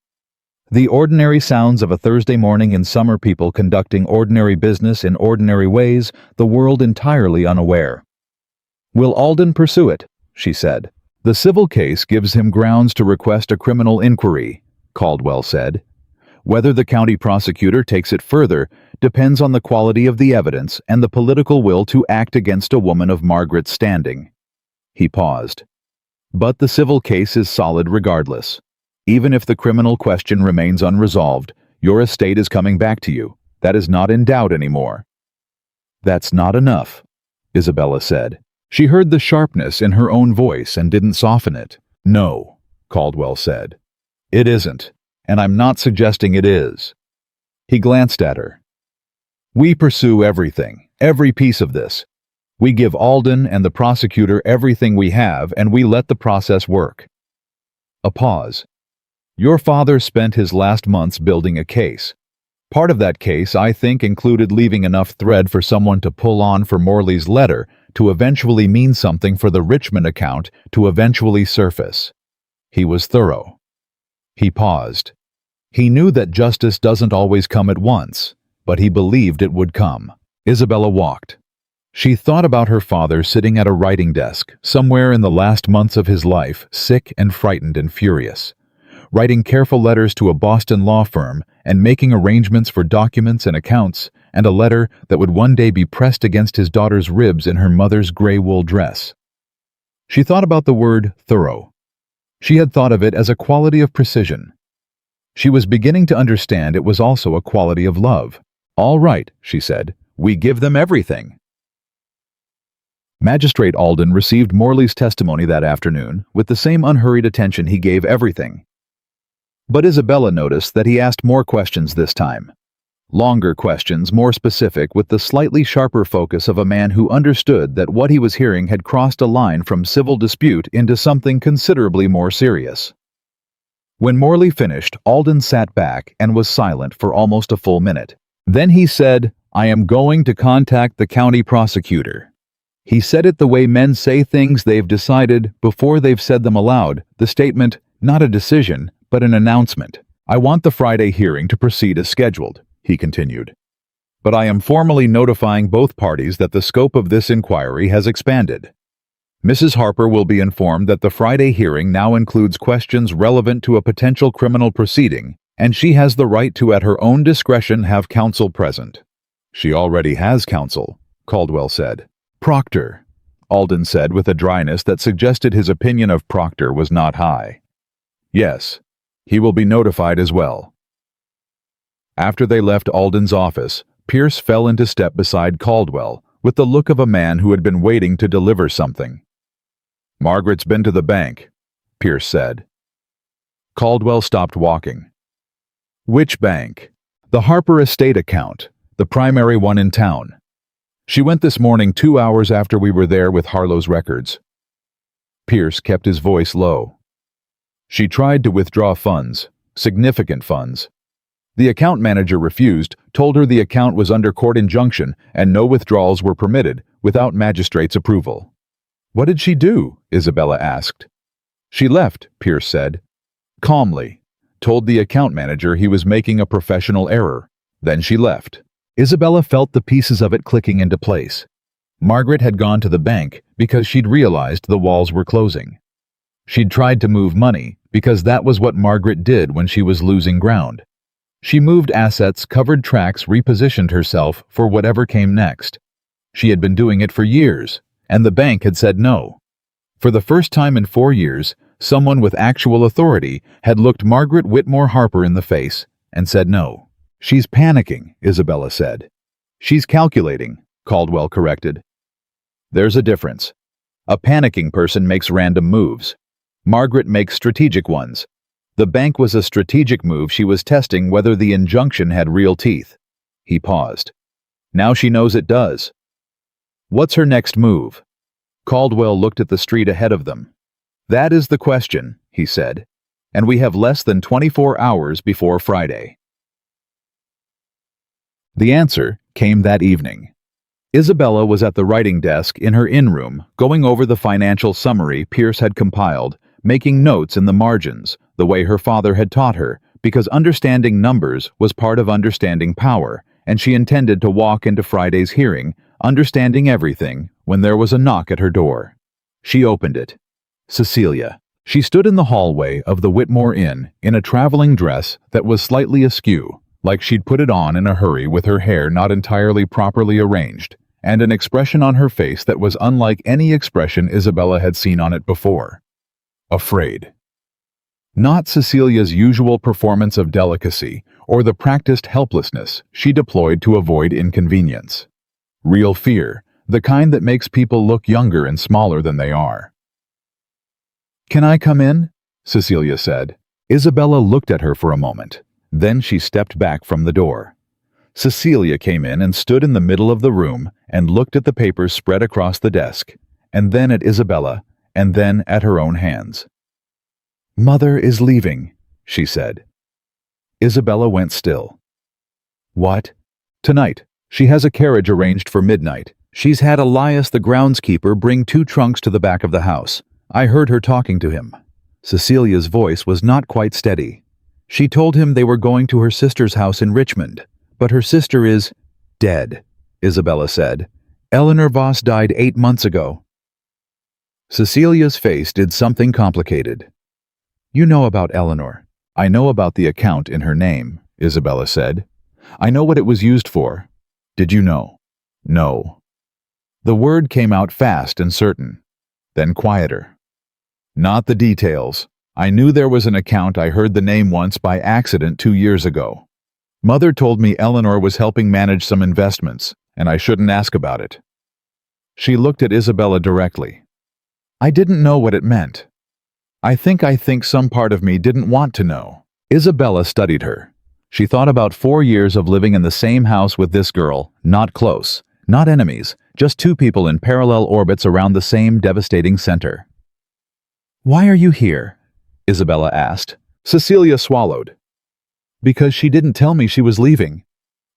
Speaker 1: The ordinary sounds of a Thursday morning in summer, people conducting ordinary business in ordinary ways, the world entirely unaware. "Will Alden pursue it?" she said. "The civil case gives him grounds to request a criminal inquiry," Caldwell said. "Whether the county prosecutor takes it further depends on the quality of the evidence and the political will to act against a woman of Margaret's standing." He paused. "But the civil case is solid regardless. Even if the criminal question remains unresolved, your estate is coming back to you. That is not in doubt anymore." "That's not enough," Isabella said. She heard the sharpness in her own voice and didn't soften it. "No," Caldwell said. "It isn't, and I'm not suggesting it is." He glanced at her. "We pursue everything, every piece of this. We give Alden and the prosecutor everything we have, and we let the process work." A pause. "Your father spent his last months building a case. Part of that case, I think, included leaving enough thread for someone to pull on for Morley's letter to eventually mean something for the Richmond account to eventually surface. He was thorough." He paused. He knew that justice doesn't always come at once, but he believed it would come. Isabella walked. She thought about her father sitting at a writing desk somewhere in the last months of his life, sick and frightened and furious, writing careful letters to a Boston law firm and making arrangements for documents and accounts, and a letter that would one day be pressed against his daughter's ribs in her mother's gray wool dress. She thought about the word thorough. She had thought of it as a quality of precision. She was beginning to understand it was also a quality of love. "All right," she said, "we give them everything." Magistrate Alden received Morley's testimony that afternoon with the same unhurried attention he gave everything. But Isabella noticed that he asked more questions this time. Longer questions, more specific, with the slightly sharper focus of a man who understood that what he was hearing had crossed a line from civil dispute into something considerably more serious. When Morley finished, Alden sat back and was silent for almost a full minute. Then he said, "I am going to contact the county prosecutor." He said it the way men say things they've decided before they've said them aloud, the statement, not a decision, but an announcement. "I want the Friday hearing to proceed as scheduled," he continued. "But I am formally notifying both parties that the scope of this inquiry has expanded. Mrs. Harper will be informed that the Friday hearing now includes questions relevant to a potential criminal proceeding, and she has the right to at her own discretion have counsel present." "She already has counsel," Caldwell said. "Proctor," Alden said with a dryness that suggested his opinion of Proctor was not high. "Yes, he will be notified as well." After they left Alden's office, Pierce fell into step beside Caldwell with the look of a man who had been waiting to deliver something. "Margaret's been to the bank," Pierce said. Caldwell stopped walking. "Which bank?" "The Harper estate account, the primary one in town. She went this morning 2 hours after we were there with Harlow's records." Pierce kept his voice low. "She tried to withdraw funds, significant funds. The account manager refused, told her the account was under court injunction and no withdrawals were permitted without magistrate's approval. "What did she do?" Isabella asked. "She left," Pierce said. Calmly. Told the account manager he was making a professional error. Then she left. Isabella felt the pieces of it clicking into place. Margaret had gone to the bank because she'd realized the walls were closing. She'd tried to move money because that was what Margaret did when she was losing ground. She moved assets, covered tracks, repositioned herself for whatever came next. She had been doing it for years, and the bank had said no. For the first time in 4 years, someone with actual authority had looked Margaret Whitmore Harper in the face and said no. "She's panicking," Isabella said. "She's calculating," Caldwell corrected. "There's a difference. A panicking person makes random moves. Margaret makes strategic ones. The bank was a strategic move. She was testing whether the injunction had real teeth." He paused. "Now she knows it does." "What's her next move?" Caldwell looked at the street ahead of them. "That is the question," he said, "and we have less than 24 hours before Friday." The answer came that evening. Isabella was at the writing desk in her in-room, going over the financial summary Pierce had compiled, making notes in the margins, the way her father had taught her, because understanding numbers was part of understanding power, and she intended to walk into Friday's hearing, understanding everything, when there was a knock at her door. She opened it. Cecilia. She stood in the hallway of the Whitmore Inn in a traveling dress that was slightly askew, like she'd put it on in a hurry with her hair not entirely properly arranged, and an expression on her face that was unlike any expression Isabella had seen on it before. Afraid. Not Cecilia's usual performance of delicacy or the practiced helplessness she deployed to avoid inconvenience. Real fear, the kind that makes people look younger and smaller than they are. "Can I come in?" Cecilia said. Isabella looked at her for a moment. Then she stepped back from the door. Cecilia came in and stood in the middle of the room and looked at the papers spread across the desk, and then at Isabella, and then at her own hands. "Mother is leaving," she said. Isabella went still. "What?" "Tonight. She has a carriage arranged for midnight. She's had Elias the groundskeeper bring 2 trunks to the back of the house. I heard her talking to him." Cecilia's voice was not quite steady. "She told him they were going to her sister's house in Richmond, but her sister is dead," Isabella said. "Eleanor Voss died 8 months ago." Cecilia's face did something complicated. "You know about Eleanor." "I know about the account in her name," Isabella said. "I know what it was used for." "Did you know?" "No." The word came out fast and certain, then quieter. "Not the details. I knew there was an account. I heard the name once by accident 2 years ago. Mother told me Eleanor was helping manage some investments, and I shouldn't ask about it." She looked at Isabella directly. "I didn't know what it meant. I think some part of me didn't want to know." Isabella studied her. She thought about 4 years of living in the same house with this girl, not close, not enemies, just 2 people in parallel orbits around the same devastating center. "Why are you here?" Isabella asked. Cecilia swallowed. "Because she didn't tell me she was leaving.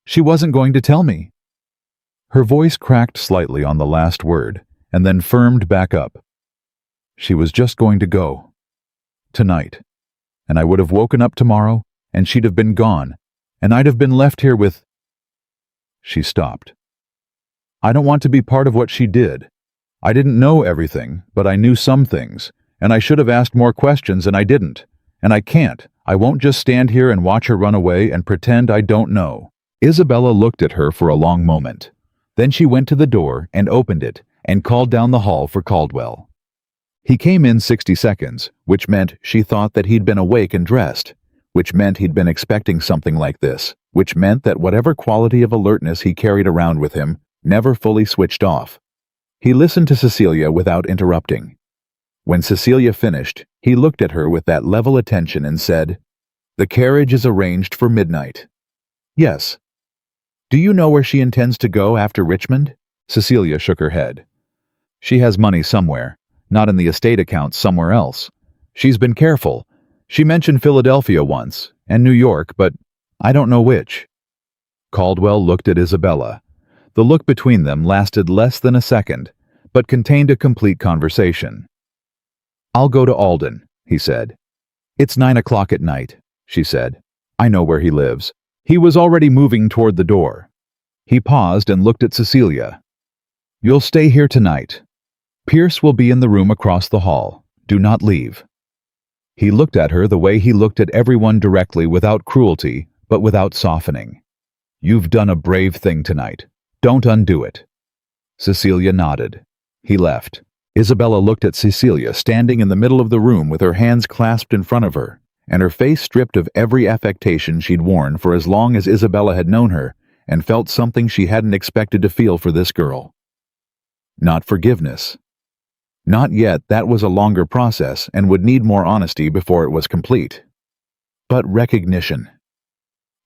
Speaker 1: She wasn't going to tell me." Her voice cracked slightly on the last word, and then firmed back up. "She was just going to go. Tonight. And I would have woken up tomorrow, and she'd have been gone, and I'd have been left here with—" She stopped. "I don't want to be part of what she did. I didn't know everything, but I knew some things, and I should have asked more questions, and I didn't. And I can't. I won't just stand here and watch her run away and pretend I don't know." Isabella looked at her for a long moment. Then she went to the door and opened it and called down the hall for Caldwell. He came in 60 seconds, which meant she thought that he'd been awake and dressed, which meant he'd been expecting something like this, which meant that whatever quality of alertness he carried around with him never fully switched off. He listened to Cecilia without interrupting. When Cecilia finished, he looked at her with that level attention and said, "The carriage is arranged for midnight." "Yes." "Do you know where she intends to go after Richmond?" Cecilia shook her head. "She has money somewhere, not in the estate accounts, somewhere else. She's been careful. She mentioned Philadelphia once, and New York, but I don't know which." Caldwell looked at Isabella. The look between them lasted less than a second, but contained a complete conversation. "I'll go to Alden," he said. "It's 9 o'clock at night," she said. "I know where he lives." He was already moving toward the door. He paused and looked at Cecilia. "You'll stay here tonight. Pierce will be in the room across the hall. Do not leave." He looked at her the way he looked at everyone, directly, without cruelty, but without softening. "You've done a brave thing tonight. Don't undo it." Cecilia nodded. He left. Isabella looked at Cecilia standing in the middle of the room with her hands clasped in front of her, and her face stripped of every affectation she'd worn for as long as Isabella had known her, and felt something she hadn't expected to feel for this girl. Not forgiveness. Not yet. That was a longer process and would need more honesty before it was complete. But recognition.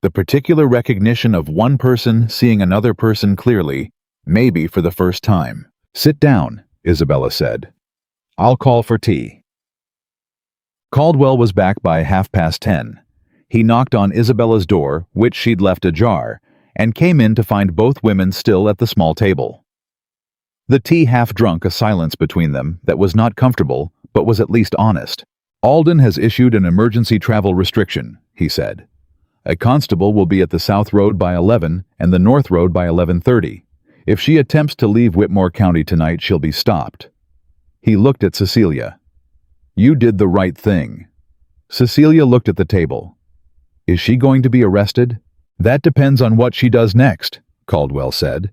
Speaker 1: The particular recognition of one person seeing another person clearly, maybe for the first time. "Sit down," Isabella said. "I'll call for tea." Caldwell was back by 10:30. He knocked on Isabella's door, which she'd left ajar, and came in to find both women still at the small table. The tea half drunk a silence between them that was not comfortable, but was at least honest. "Alden has issued an emergency travel restriction," he said. "A constable will be at the South Road by 11 and the North Road by 11:30. If she attempts to leave Whitmore County tonight, she'll be stopped." He looked at Cecilia. "You did the right thing." Cecilia looked at the table. "Is she going to be arrested?" "That depends on what she does next," Caldwell said.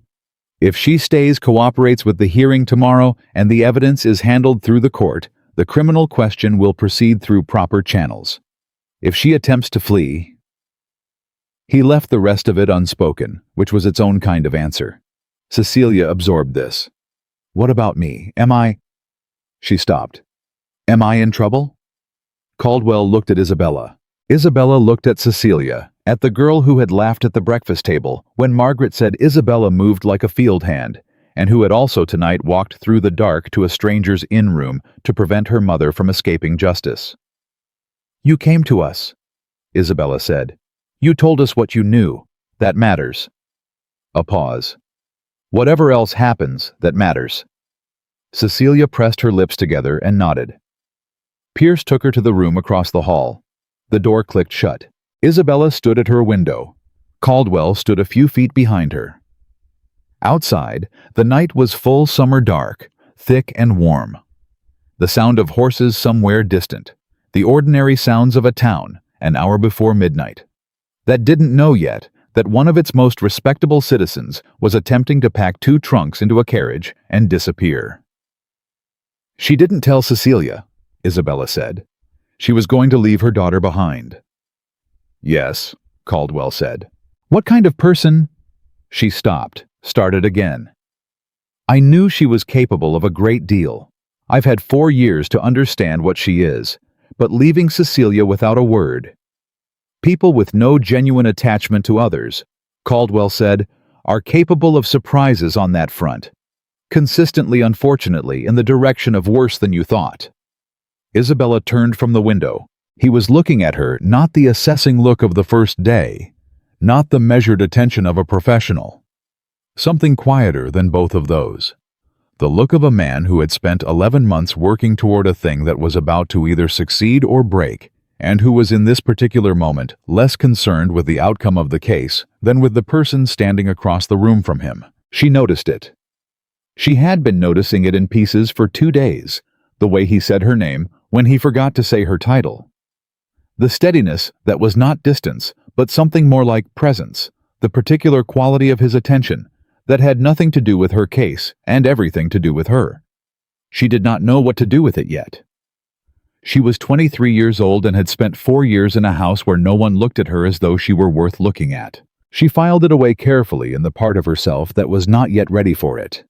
Speaker 1: "If she stays, cooperates with the hearing tomorrow, and the evidence is handled through the court, the criminal question will proceed through proper channels. If she attempts to flee—" He left the rest of it unspoken, which was its own kind of answer. Cecilia absorbed this. "What about me? Am I—" She stopped. "Am I in trouble?" Caldwell looked at Isabella. Isabella looked at Cecilia, at the girl who had laughed at the breakfast table when Margaret said Isabella moved like a field hand, and who had also tonight walked through the dark to a stranger's inn-room to prevent her mother from escaping justice. "You came to us," Isabella said. "You told us what you knew. That matters." A pause. "Whatever else happens, that matters." Cecilia pressed her lips together and nodded. Pierce took her to the room across the hall. The door clicked shut. Isabella stood at her window. Caldwell stood a few feet behind her. Outside, the night was full summer dark, thick and warm. The sound of horses somewhere distant. The ordinary sounds of a town, an hour before midnight, that didn't know yet that one of its most respectable citizens was attempting to pack 2 trunks into a carriage and disappear. "She didn't tell Cecilia," Isabella said. "She was going to leave her daughter behind." "Yes," Caldwell said. "What kind of person—" She stopped, started again. "I knew she was capable of a great deal. I've had 4 years to understand what she is, but leaving Cecilia without a word—" "People with no genuine attachment to others," Caldwell said, "are capable of surprises on that front. Consistently, unfortunately, in the direction of worse than you thought." Isabella turned from the window. He was looking at her, not the assessing look of the first day, not the measured attention of a professional. Something quieter than both of those. The look of a man who had spent 11 months working toward a thing that was about to either succeed or break, and who was in this particular moment less concerned with the outcome of the case than with the person standing across the room from him. She noticed it. She had been noticing it in pieces for 2 days, the way he said her name when he forgot to say her title. The steadiness that was not distance, but something more like presence, the particular quality of his attention that had nothing to do with her case and everything to do with her. She did not know what to do with it yet. She was 23 years old and had spent 4 years in a house where no one looked at her as though she were worth looking at. She filed it away carefully in the part of herself that was not yet ready for it.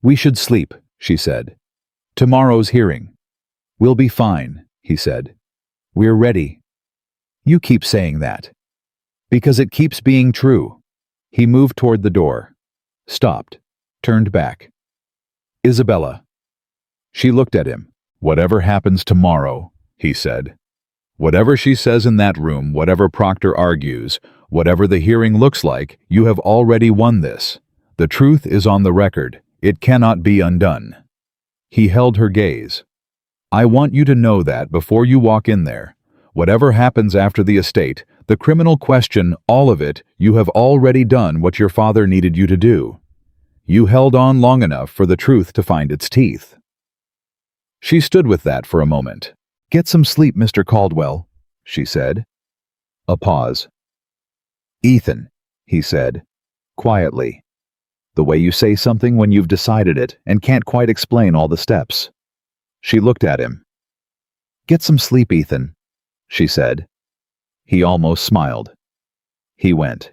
Speaker 1: "We should sleep," she said. "Tomorrow's hearing." "We'll be fine," he said. "We're ready." "You keep saying that." "Because it keeps being true." He moved toward the door. Stopped. Turned back. "Isabella." She looked at him. "Whatever happens tomorrow," he said. "Whatever she says in that room, whatever Proctor argues, Whatever the hearing looks like, you have already won this. The truth is on the record. It cannot be undone." He held her gaze. "I want you to know that before you walk in there. Whatever happens after the estate, the criminal question, all of it, you have already done what your father needed you to do. You held on long enough for the truth to find its teeth." She stood with that for a moment. "Get some sleep, Mr. Caldwell," she said. A pause. "Ethan," he said, quietly. "The way you say something when you've decided it and can't quite explain all the steps." She looked at him. "Get some sleep, Ethan," she said. He almost smiled. He went.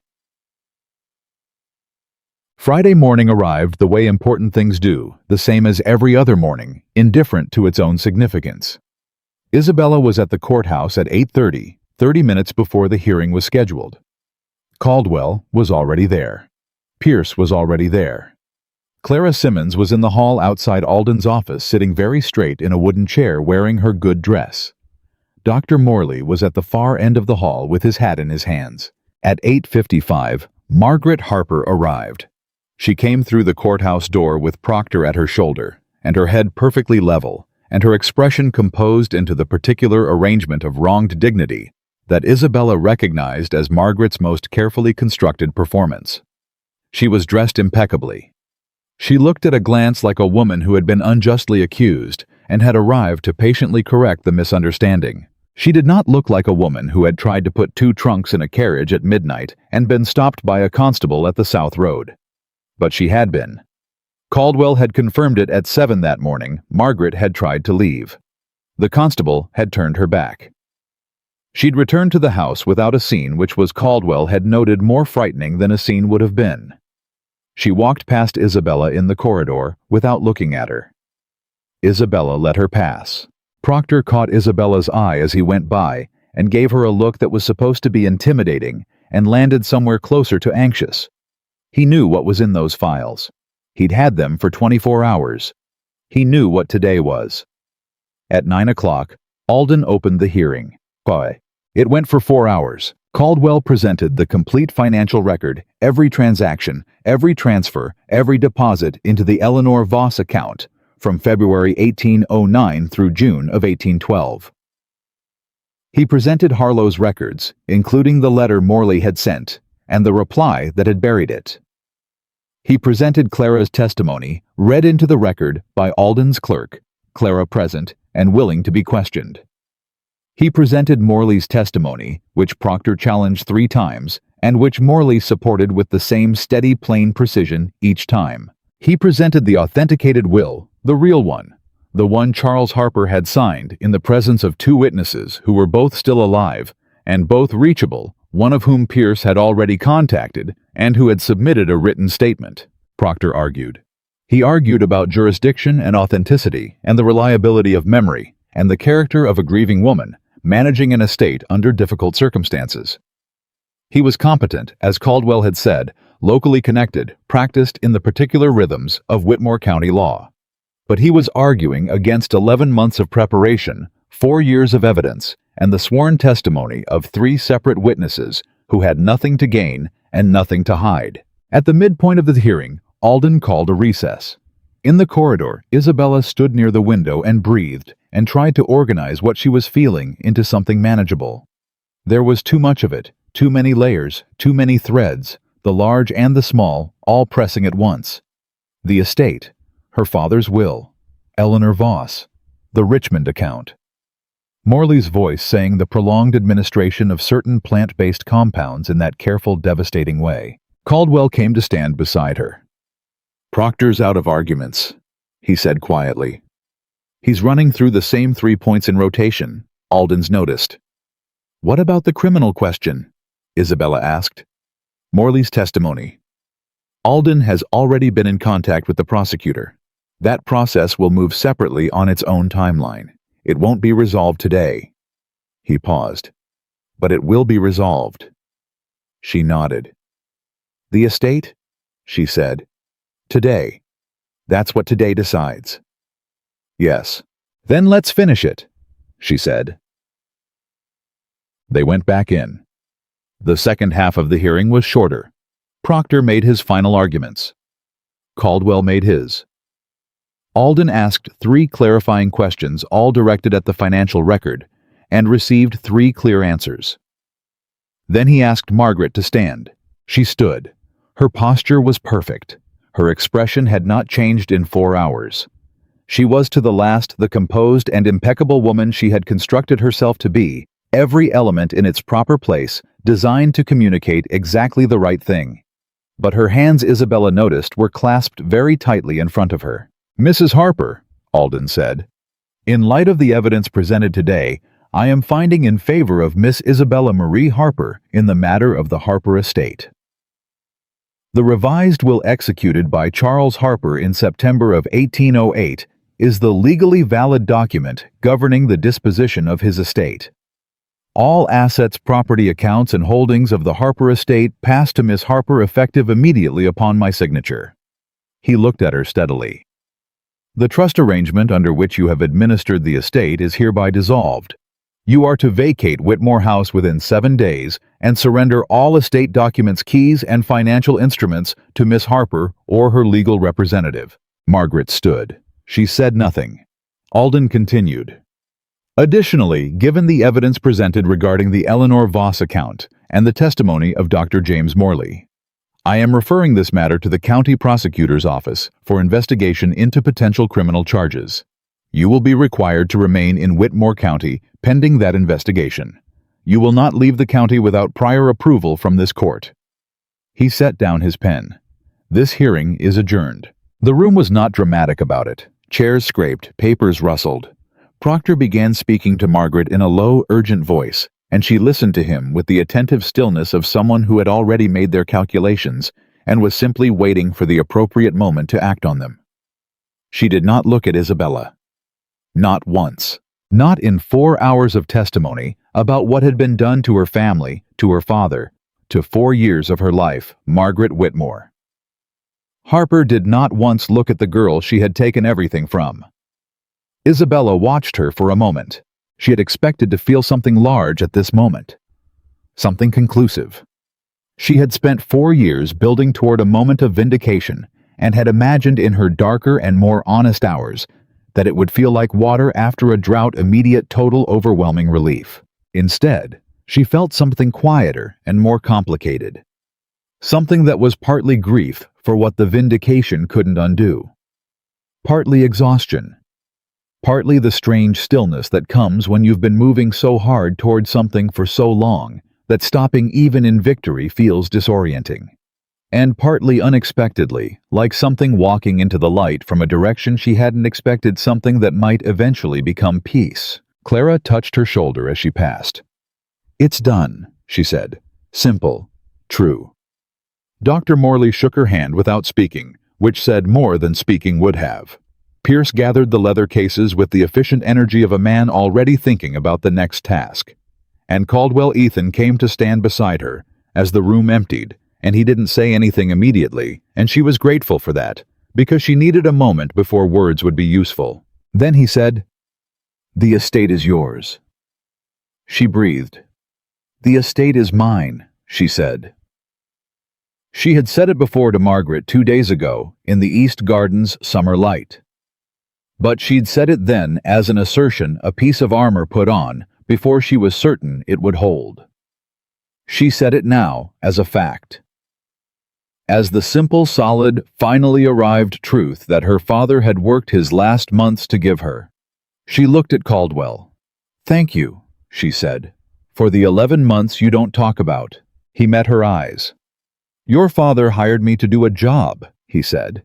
Speaker 1: Friday morning arrived the way important things do, the same as every other morning, indifferent to its own significance. Isabella was at the courthouse at 8:30, 30 minutes before the hearing was scheduled. Caldwell was already there. Pierce was already there. Clara Simmons was in the hall outside Alden's office, sitting very straight in a wooden chair wearing her good dress. Dr. Morley was at the far end of the hall with his hat in his hands. At 8:55, Margaret Harper arrived. She came through the courthouse door with Proctor at her shoulder, and her head perfectly level, and her expression composed into the particular arrangement of wronged dignity that Isabella recognized as Margaret's most carefully constructed performance. She was dressed impeccably. She looked at a glance like a woman who had been unjustly accused and had arrived to patiently correct the misunderstanding. She did not look like a woman who had tried to put 2 trunks in a carriage at midnight and been stopped by a constable at the South Road. But she had been. Caldwell had confirmed it at 7 that morning. Margaret had tried to leave. The constable had turned her back. She'd returned to the house without a scene which was Caldwell had noted more frightening than a scene would have been. She walked past Isabella in the corridor without looking at her. Isabella let her pass. Proctor caught Isabella's eye as he went by and gave her a look that was supposed to be intimidating and landed somewhere closer to anxious. He knew what was in those files. He'd had them for 24 hours. He knew what today was. At 9 o'clock, Alden opened the hearing. It went for 4 hours. Caldwell presented the complete financial record, every transaction, every transfer, every deposit into the Eleanor Voss account from February 1809 through June of 1812. He presented Harlow's records, including the letter Morley had sent, and the reply that had buried it. He presented Clara's testimony, read into the record by Alden's clerk, Clara present and willing to be questioned. He presented Morley's testimony, which Proctor challenged 3 times, and which Morley supported with the same steady, plain precision each time. He presented the authenticated will, the real one, the one Charles Harper had signed in the presence of 2 witnesses who were both still alive and both reachable, one of whom Pierce had already contacted and who had submitted a written statement, Proctor argued. He argued about jurisdiction and authenticity and the reliability of memory and the character of a grieving woman managing an estate under difficult circumstances. He was competent, as Caldwell had said, locally connected, practiced in the particular rhythms of Whitmore County law. But he was arguing against 11 months of preparation, 4 years of evidence, and the sworn testimony of 3 separate witnesses who had nothing to gain and nothing to hide. At the midpoint of the hearing, Alden called a recess. In the corridor, Isabella stood near the window and breathed and tried to organize what she was feeling into something manageable. There was too much of it, too many layers, too many threads, the large and the small, all pressing at once. The estate, her father's will, Eleanor Voss, the Richmond account. Morley's voice saying the prolonged administration of certain plant-based compounds in that careful, devastating way. Caldwell came to stand beside her. "Proctor's out of arguments," he said quietly. "He's running through the same 3 points in rotation," Alden's noticed. "What about the criminal question?" Isabella asked. Morley's testimony. "Alden has already been in contact with the prosecutor. That process will move separately on its own timeline. It won't be resolved today." He paused. "But it will be resolved." She nodded. "The estate?" she said. "Today. That's what today decides." "Yes." "Then let's finish it," she said. They went back in. The second half of the hearing was shorter. Proctor made his final arguments. Caldwell made his. Alden asked 3 clarifying questions, all directed at the financial record, and received 3 clear answers. Then he asked Margaret to stand. She stood. Her posture was perfect. Her expression had not changed in 4 hours. She was to the last the composed and impeccable woman she had constructed herself to be, every element in its proper place, designed to communicate exactly the right thing. But her hands, Isabella noticed, were clasped very tightly in front of her. "Mrs. Harper," Alden said, "in light of the evidence presented today, I am finding in favor of Miss Isabella Marie Harper in the matter of the Harper estate." The revised will executed by Charles Harper in September of 1808 is the legally valid document governing the disposition of his estate. All assets, property, accounts, and holdings of the Harper estate pass to Miss Harper effective immediately upon my signature. He looked at her steadily. The trust arrangement under which you have administered the estate is hereby dissolved. You are to vacate Whitmore House within 7 days and surrender all estate documents, keys, and financial instruments to Miss Harper or her legal representative. Margaret stood. She said nothing. Alden continued. Additionally, given the evidence presented regarding the Eleanor Voss account and the testimony of Dr. James Morley, I am referring this matter to the county prosecutor's office for investigation into potential criminal charges. You will be required to remain in Whitmore County pending that investigation. You will not leave the county without prior approval from this court. He set down his pen. This hearing is adjourned. The room was not dramatic about it. Chairs scraped, papers rustled. Proctor began speaking to Margaret in a low, urgent voice, and she listened to him with the attentive stillness of someone who had already made their calculations and was simply waiting for the appropriate moment to act on them. She did not look at Isabella. Not once. Not in 4 hours of testimony about what had been done to her family, to her father, to 4 years of her life, Margaret Whitmore. Harper did not once look at the girl she had taken everything from. Isabella watched her for a moment. She had expected to feel something large at this moment. Something conclusive. She had spent 4 years building toward a moment of vindication and had imagined in her darker and more honest hours that it would feel like water after a drought, immediate, total, overwhelming relief. Instead, she felt something quieter and more complicated. Something that was partly grief for what the vindication couldn't undo. Partly exhaustion. Partly the strange stillness that comes when you've been moving so hard toward something for so long that stopping even in victory feels disorienting. And partly unexpectedly, like something walking into the light from a direction she hadn't expected, something that might eventually become peace. Clara touched her shoulder as she passed. "It's done," she said. "Simple. True." Dr. Morley shook her hand without speaking, which said more than speaking would have. Pierce gathered the leather cases with the efficient energy of a man already thinking about the next task. And Caldwell Ethan came to stand beside her as the room emptied, and he didn't say anything immediately, and she was grateful for that, because she needed a moment before words would be useful. Then he said, "The estate is yours." She breathed. "The estate is mine," she said. She had said it before to Margaret 2 days ago in the East Gardens summer light. But she'd said it then as an assertion, a piece of armor put on, before she was certain it would hold. She said it now as a fact. As the simple, solid, finally arrived truth that her father had worked his last months to give her. She looked at Caldwell. "Thank you," she said, "for the 11 months you don't talk about." He met her eyes. "Your father hired me to do a job," he said.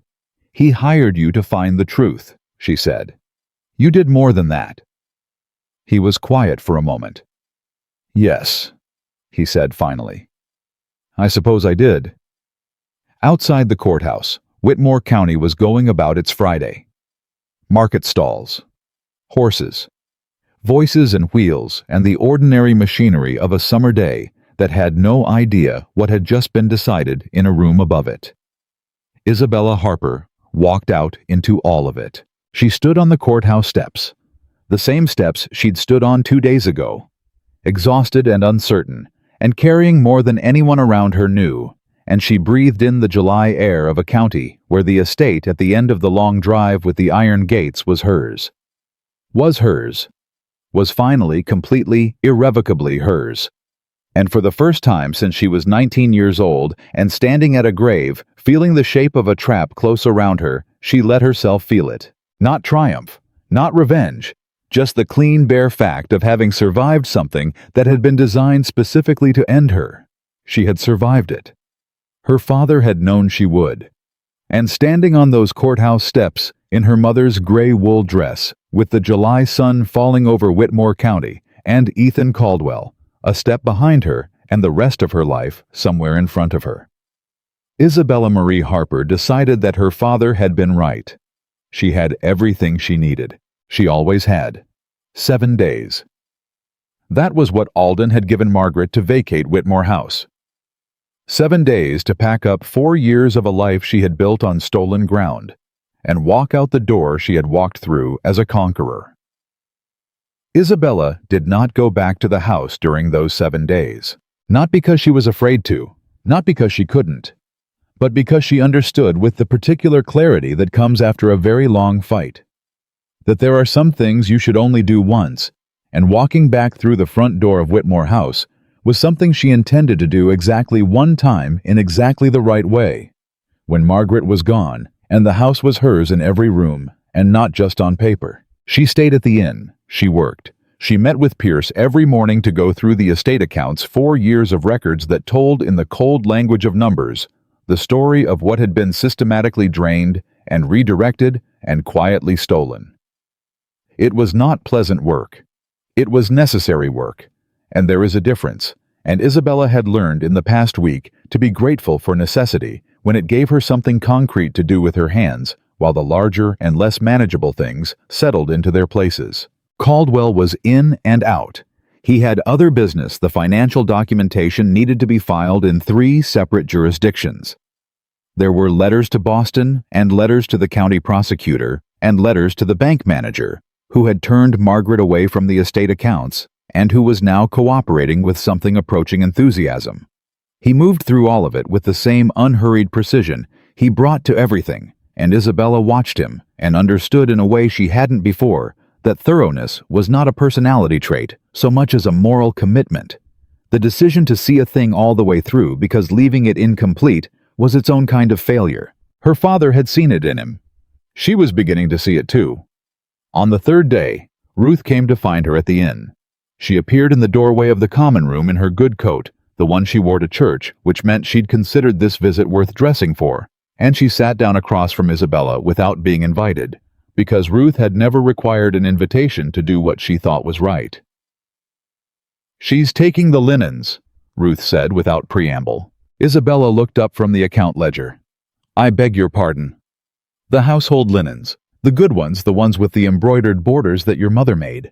Speaker 1: "He hired you to find the truth," she said. "You did more than that." He was quiet for a moment. "Yes," he said finally. "I suppose I did." Outside the courthouse, Whitmore County was going about its Friday. Market stalls, horses, voices and wheels, and the ordinary machinery of a summer day that had no idea what had just been decided in a room above it. Isabella Harper walked out into all of it. She stood on the courthouse steps, the same steps she'd stood on 2 days ago, exhausted and uncertain, and carrying more than anyone around her knew, and she breathed in the July air of a county where the estate at the end of the long drive with the iron gates was hers. Was finally, completely, irrevocably hers. And for the first time since she was 19 years old and standing at a grave, feeling the shape of a trap close around her, she let herself feel it. Not triumph, not revenge, just the clean, bare fact of having survived something that had been designed specifically to end her. She had survived it. Her father had known she would. And standing on those courthouse steps, in her mother's gray wool dress, with the July sun falling over Whitmore County, and Ethan Caldwell, a step behind her, and the rest of her life somewhere in front of her. Isabella Marie Harper decided that her father had been right. She had everything she needed. She always had. 7 days. That was what Alden had given Margaret to vacate Whitmore House. 7 days to pack up 4 years of a life she had built on stolen ground, and walk out the door she had walked through as a conqueror. Isabella did not go back to the house during those 7 days. Not because she was afraid to, not because she couldn't, but because she understood with the particular clarity that comes after a very long fight, that there are some things you should only do once, and walking back through the front door of Whitmore House was something she intended to do exactly one time in exactly the right way, when Margaret was gone and the house was hers in every room, and not just on paper. She stayed at the inn, she worked, she met with Pierce every morning to go through the estate accounts, 4 years of records that told in the cold language of numbers the story of what had been systematically drained and redirected and quietly stolen. It was not pleasant work. It was necessary work, and there is a difference, and Isabella had learned in the past week to be grateful for necessity when it gave her something concrete to do with her hands, while the larger and less manageable things settled into their places. Caldwell was in and out. He had other business. The financial documentation needed to be filed in 3 separate jurisdictions. There were letters to Boston, and letters to the county prosecutor, and letters to the bank manager, who had turned Margaret away from the estate accounts, and who was now cooperating with something approaching enthusiasm. He moved through all of it with the same unhurried precision he brought to everything, and Isabella watched him and understood in a way she hadn't before that thoroughness was not a personality trait so much as a moral commitment. The decision to see a thing all the way through because leaving it incomplete was its own kind of failure. Her father had seen it in him. She was beginning to see it too. On the 3rd day, Ruth came to find her at the inn. She appeared in the doorway of the common room in her good coat, the one she wore to church, which meant she'd considered this visit worth dressing for, and she sat down across from Isabella without being invited, because Ruth had never required an invitation to do what she thought was right. "She's taking the linens," Ruth said without preamble. Isabella looked up from the account ledger. "I beg your pardon." "The household linens. The good ones, the ones with the embroidered borders that your mother made."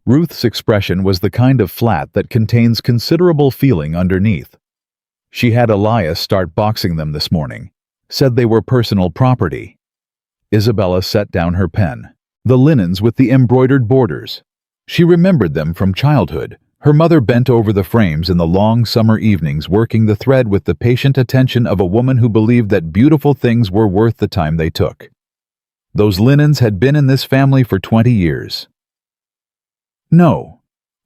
Speaker 1: Ruth's expression was the kind of flat that contains considerable feeling underneath. She had Elias start boxing them this morning. Said they were personal property. Isabella set down her pen. The linens with the embroidered borders. She remembered them from childhood. Her mother bent over the frames in the long summer evenings, working the thread with the patient attention of a woman who believed that beautiful things were worth the time they took. Those linens had been in this family for 20 years. "No,"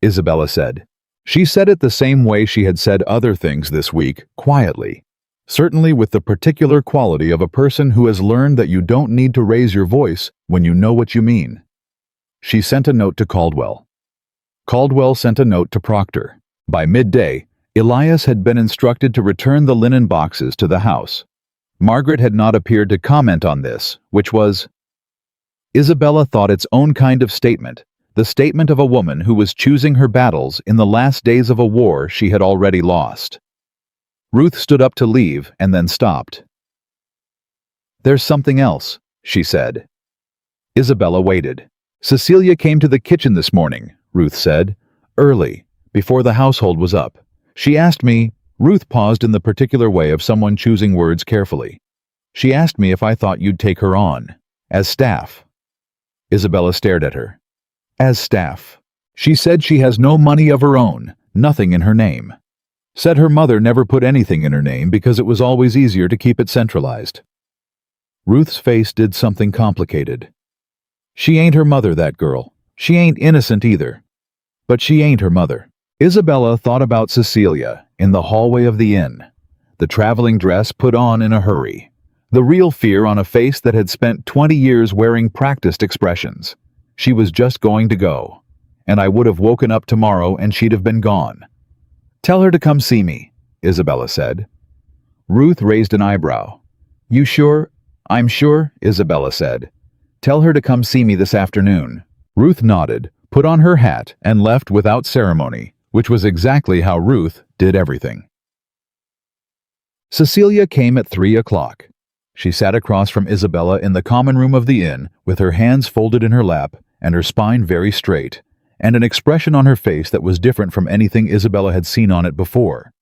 Speaker 1: Isabella said. She said it the same way she had said other things this week, quietly, certainly with the particular quality of a person who has learned that you don't need to raise your voice when you know what you mean. She sent a note to Caldwell. Caldwell sent a note to Proctor. By midday, Elias had been instructed to return the linen boxes to the house. Margaret had not appeared to comment on this, which was, Isabella thought, its own kind of statement, the statement of a woman who was choosing her battles in the last days of a war she had already lost. Ruth stood up to leave and then stopped. "There's something else," she said. Isabella waited. "Cecilia came to the kitchen this morning," Ruth said, "early, before the household was up. She asked me," Ruth paused in the particular way of someone choosing words carefully. "She asked me if I thought you'd take her on, as staff." Isabella stared at her. "As staff. She said she has no money of her own, nothing in her name. Said her mother never put anything in her name because it was always easier to keep it centralized. Ruth's face did something complicated. She ain't her mother, that girl. She ain't innocent either. But she ain't her mother. Isabella thought about Cecilia in the hallway of the inn, the traveling dress put on in a hurry, the real fear on a face that had spent 20 years wearing practiced expressions. She was just going to go, and I would have woken up tomorrow and she'd have been gone. Tell her to come see me, Isabella said. Ruth raised an eyebrow. You sure? I'm sure, Isabella said. Tell her to come see me this afternoon. Ruth nodded, put on her hat, and left without ceremony, which was exactly how Ruth did everything. Cecilia came at 3 o'clock. She sat across from Isabella in the common room of the inn with her hands folded in her lap and her spine very straight, and an expression on her face that was different from anything Isabella had seen on it before.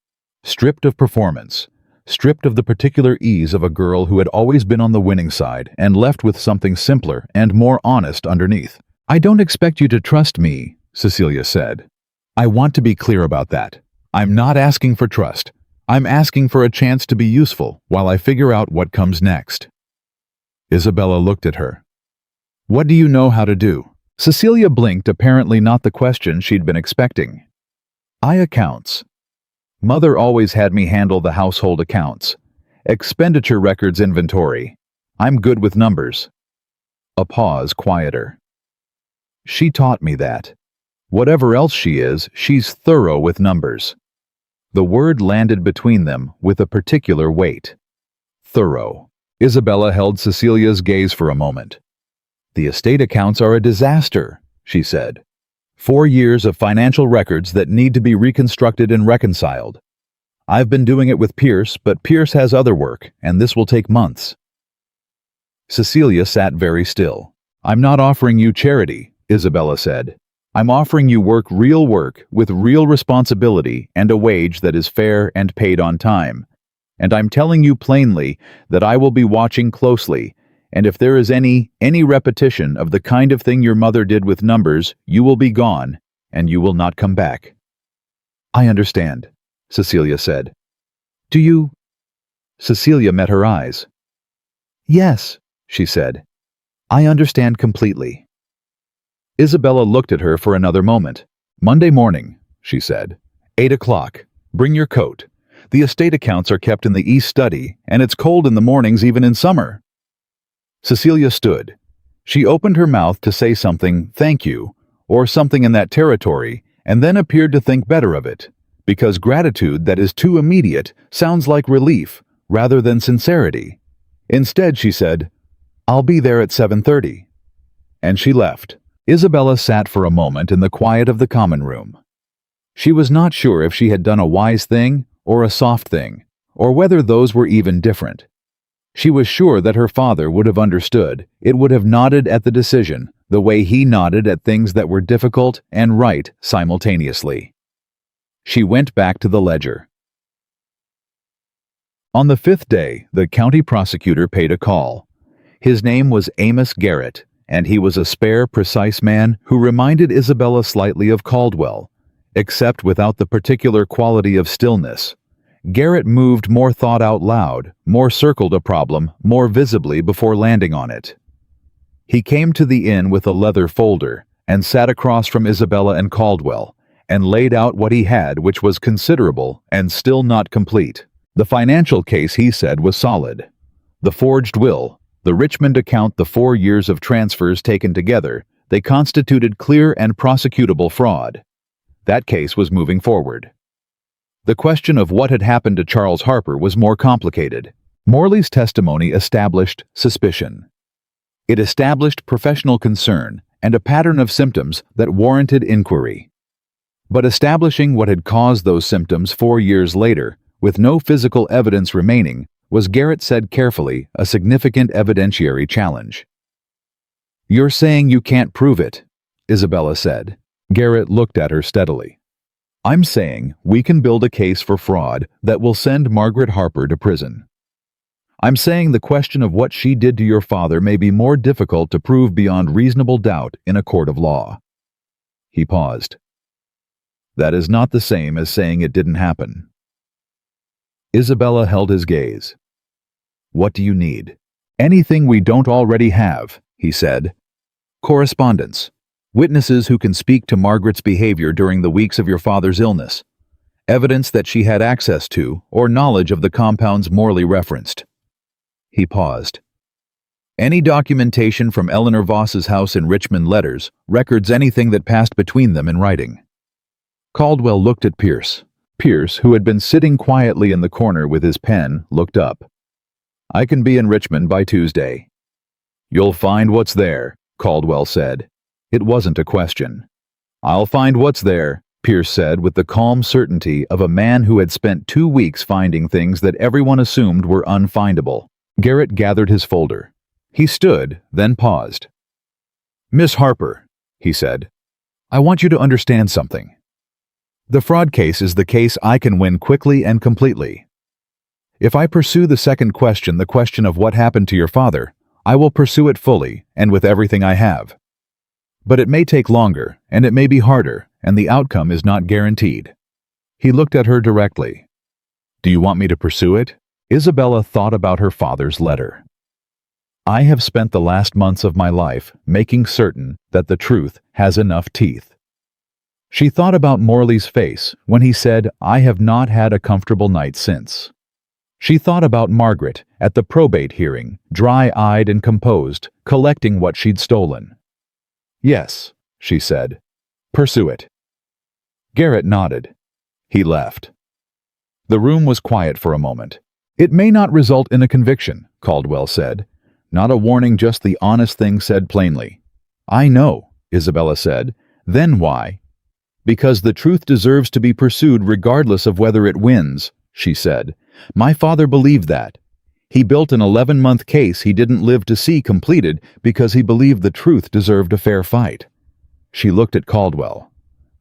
Speaker 1: Stripped of performance, stripped of the particular ease of a girl who had always been on the winning side and left with something simpler and more honest underneath. I don't expect you to trust me, Cecilia said. I want to be clear about that. I'm not asking for trust. I'm asking for a chance to be useful while I figure out what comes next. Isabella looked at her. What do you know how to do? Cecilia blinked, apparently not the question she'd been expecting. I accounts. Mother always had me handle the household accounts. Expenditure records, inventory. I'm good with numbers. A pause, quieter. She taught me that. Whatever else she is, she's thorough with numbers. The word landed between them with a particular weight. Thorough. Isabella held Cecilia's gaze for a moment. The estate accounts are a disaster, she said. 4 years of financial records that need to be reconstructed and reconciled. I've been doing it with Pierce, but Pierce has other work, and this will take months. Cecilia sat very still. I'm not offering you charity, Isabella said. I'm offering you work, real work, with real responsibility and a wage that is fair and paid on time. And I'm telling you plainly that I will be watching closely, and if there is any repetition of the kind of thing your mother did with numbers, you will be gone, and you will not come back. I understand, Cecilia said. Do you? Cecilia met her eyes. Yes, she said. I understand completely. Isabella looked at her for another moment. Monday morning, she said. 8 o'clock. Bring your coat. The estate accounts are kept in the east study, and it's cold in the mornings even in summer. Cecilia stood. She opened her mouth to say something, thank you, or something in that territory, and then appeared to think better of it, because gratitude that is too immediate sounds like relief rather than sincerity. Instead, she said, I'll be there at 7:30. And she left. Isabella sat for a moment in the quiet of the common room. She was not sure if she had done a wise thing or a soft thing, or whether those were even different. She was sure that her father would have understood. It would have nodded at the decision, the way he nodded at things that were difficult and right simultaneously. She went back to the ledger. On the 5th day, the county prosecutor paid a call. His name was Amos Garrett, and he was a spare, precise man who reminded Isabella slightly of Caldwell, except without the particular quality of stillness. Garrett moved more, thought out loud, more circled a problem more visibly before landing on it. He came to the inn with a leather folder and sat across from Isabella and Caldwell and laid out what he had, which was considerable and still not complete. The financial case, he said, was solid. The forged will, the Richmond account, the 4 years of transfers taken together, they constituted clear and prosecutable fraud. That case was moving forward. The question of what had happened to Charles Harper was more complicated. Morley's testimony established suspicion. It established professional concern and a pattern of symptoms that warranted inquiry. But establishing what had caused those symptoms 4 years later, with no physical evidence remaining, was, Garrett said carefully, a significant evidentiary challenge. You're saying you can't prove it, Isabella said. Garrett looked at her steadily. I'm saying we can build a case for fraud that will send Margaret Harper to prison. I'm saying the question of what she did to your father may be more difficult to prove beyond reasonable doubt in a court of law. He paused. That is not the same as saying it didn't happen. Isabella held his gaze. "What do you need?" "Anything we don't already have," he said. "Correspondence. Witnesses who can speak to Margaret's behavior during the weeks of your father's illness. Evidence that she had access to or knowledge of the compounds Morley referenced." He paused. "Any documentation from Eleanor Voss's house in Richmond, letters, records, anything that passed between them in writing." Caldwell looked at Pierce. Pierce, who had been sitting quietly in the corner with his pen, looked up. "I can be in Richmond by Tuesday." "You'll find what's there," Caldwell said. It wasn't a question. "I'll find what's there," Pierce said with the calm certainty of a man who had spent 2 weeks finding things that everyone assumed were unfindable. Garrett gathered his folder. He stood, then paused. "Miss Harper," he said, "I want you to understand something. The fraud case is the case I can win quickly and completely. If I pursue the second question, the question of what happened to your father, I will pursue it fully and with everything I have. But it may take longer, and it may be harder, and the outcome is not guaranteed." He looked at her directly. "Do you want me to pursue it?" Isabella thought about her father's letter. "I have spent the last months of my life making certain that the truth has enough teeth." She thought about Morley's face when he said, "I have not had a comfortable night since." She thought about Margaret at the probate hearing, dry-eyed and composed, collecting what she'd stolen. "Yes," she said. "Pursue it." Garrett nodded. He left. The room was quiet for a moment. "It may not result in a conviction," Caldwell said. "Not a warning, just the honest thing said plainly." "I know," Isabella said. "Then why?" "Because the truth deserves to be pursued regardless of whether it wins," she said. "My father believed that. He built an 11-month case he didn't live to see completed because he believed the truth deserved a fair fight." She looked at Caldwell.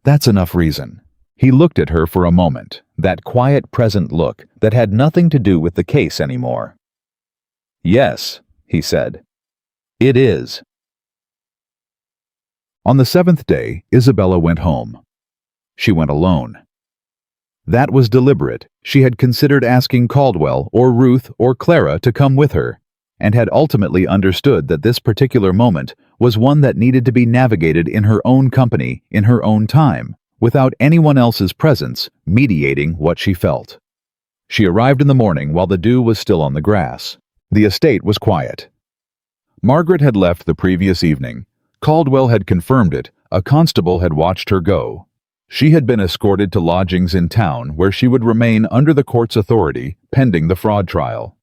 Speaker 1: "That's enough reason." He looked at her for a moment, that quiet, present look that had nothing to do with the case anymore. "Yes," he said. "It is." On the 7th day, Isabella went home. She went alone. That was deliberate. She had considered asking Caldwell or Ruth or Clara to come with her, and had ultimately understood that this particular moment was one that needed to be navigated in her own company, in her own time, without anyone else's presence mediating what she felt. She arrived in the morning while the dew was still on the grass. The estate was quiet. Margaret had left the previous evening. Caldwell had confirmed it. A constable had watched her go. She had been escorted to lodgings in town where she would remain under the court's authority pending the fraud trial.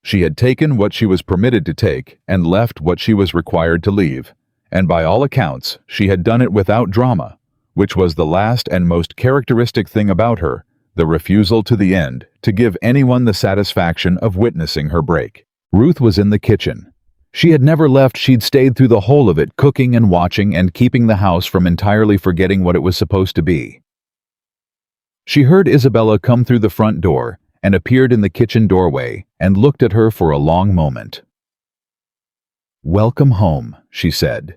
Speaker 1: She had taken what she was permitted to take and left what she was required to leave, and by all accounts she had done it without drama, which was the last and most characteristic thing about her, the refusal to the end to give anyone the satisfaction of witnessing her break. Ruth was in the kitchen. She had never left. She'd stayed through the whole of it, cooking and watching and keeping the house from entirely forgetting what it was supposed to be. She heard Isabella come through the front door and appeared in the kitchen doorway and looked at her for a long moment. "Welcome home," she said.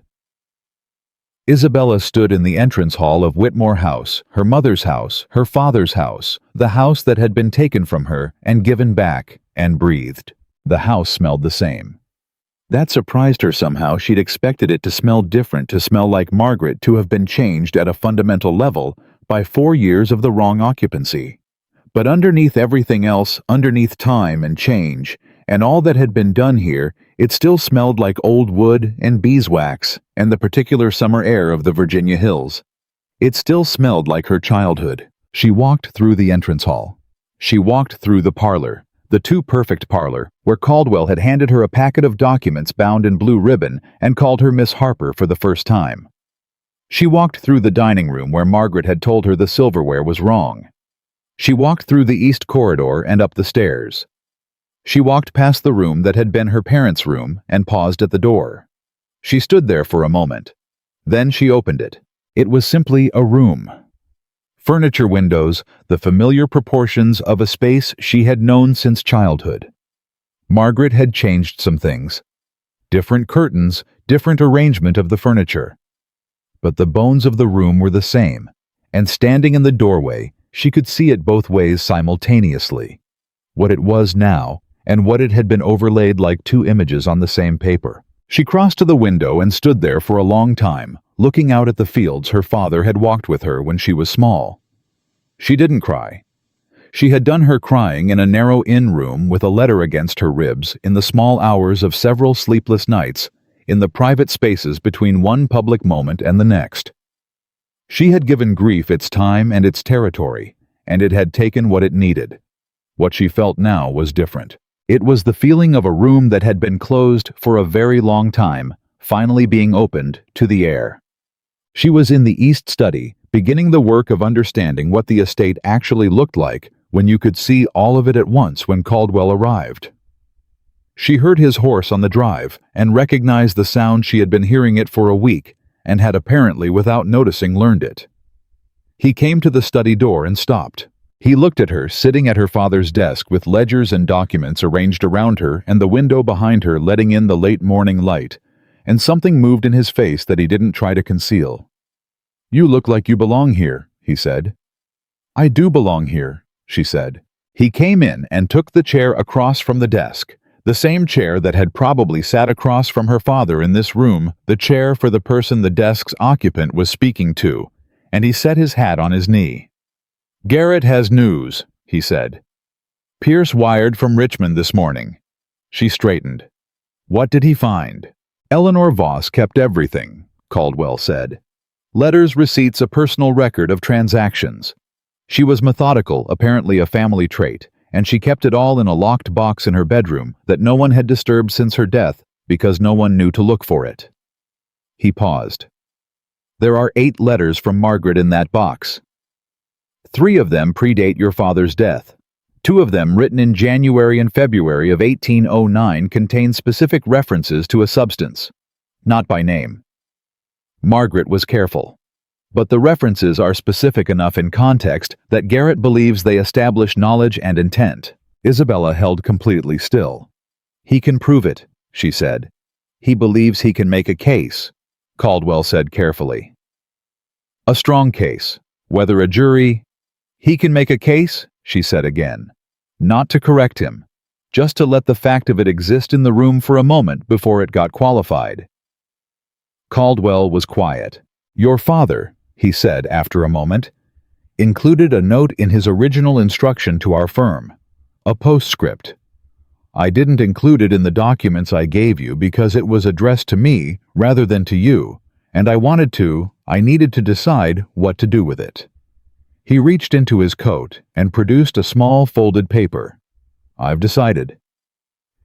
Speaker 1: Isabella stood in the entrance hall of Whitmore House, her mother's house, her father's house, the house that had been taken from her and given back, and breathed. The house smelled the same. That surprised her somehow. She'd expected it to smell different, to smell like Margaret, to have been changed at a fundamental level by 4 years of the wrong occupancy. But underneath everything else, underneath time and change, and all that had been done here, it still smelled like old wood and beeswax and the particular summer air of the Virginia hills. It still smelled like her childhood. She walked through the entrance hall. She walked through the parlor, the too perfect parlor, where Caldwell had handed her a packet of documents bound in blue ribbon and called her Miss Harper for the first time. She walked through the dining room where Margaret had told her the silverware was wrong. She walked through the east corridor and up the stairs. She walked past the room that had been her parents' room and paused at the door. She stood there for a moment. Then she opened it. It was simply a room. Furniture windows, the familiar proportions of a space she had known since childhood. Margaret had changed some things. Different curtains, different arrangement of the furniture. But the bones of the room were the same, and standing in the doorway, she could see it both ways simultaneously. what it was now, and what it had been overlaid like two images on the same paper. She crossed to the window and stood there for a long time, looking out at the fields her father had walked with her when she was small. She didn't cry. She had done her crying in a narrow inn room with a letter against her ribs in the small hours of several sleepless nights, in the private spaces between one public moment and the next. She had given grief its time and its territory, and it had taken what it needed. What she felt now was different. It was the feeling of a room that had been closed for a very long time, finally being opened to the air. She was in the East Study, beginning the work of understanding what the estate actually looked like when you could see all of it at once when Caldwell arrived. She heard his horse on the drive and recognized the sound. She had been hearing it for a week and had apparently, without noticing, learned it. He came to the study door and stopped. He looked at her sitting at her father's desk with ledgers and documents arranged around her and the window behind her letting in the late morning light, and something moved in his face that he didn't try to conceal. "You look like you belong here," he said. "I do belong here," she said. He came in and took the chair across from the desk, the same chair that had probably sat across from her father in this room, the chair for the person the desk's occupant was speaking to, and he set his hat on his knee. "Garrett has news," he said. "Pierce wired from Richmond this morning." She straightened. "What did he find?" "Eleanor Voss kept everything," Caldwell said. "Letters, receipts, a personal record of transactions. She was methodical, apparently a family trait, and she kept it all in a locked box in her bedroom that no one had disturbed since her death because no one knew to look for it." He paused. "There are 8 letters from Margaret in that box. 3 of them predate your father's death. 2 of them, written in January and February of 1809, contain specific references to a substance, not by name." Margaret was careful. "But the references are specific enough in context that Garrett believes they establish knowledge and intent." Isabella held completely still. "He can prove it," she said. "He believes he can make a case," Caldwell said carefully. "A strong case, whether a jury—" "He can make a case," she said again. "Not to correct him, just to let the fact of it exist in the room for a moment before it got qualified." Caldwell was quiet. "Your father," he said after a moment, "included a note in his original instruction to our firm, a postscript. I didn't include it in the documents I gave you because it was addressed to me rather than to you, and I needed to decide what to do with it." He reached into his coat and produced a small folded paper. "I've decided."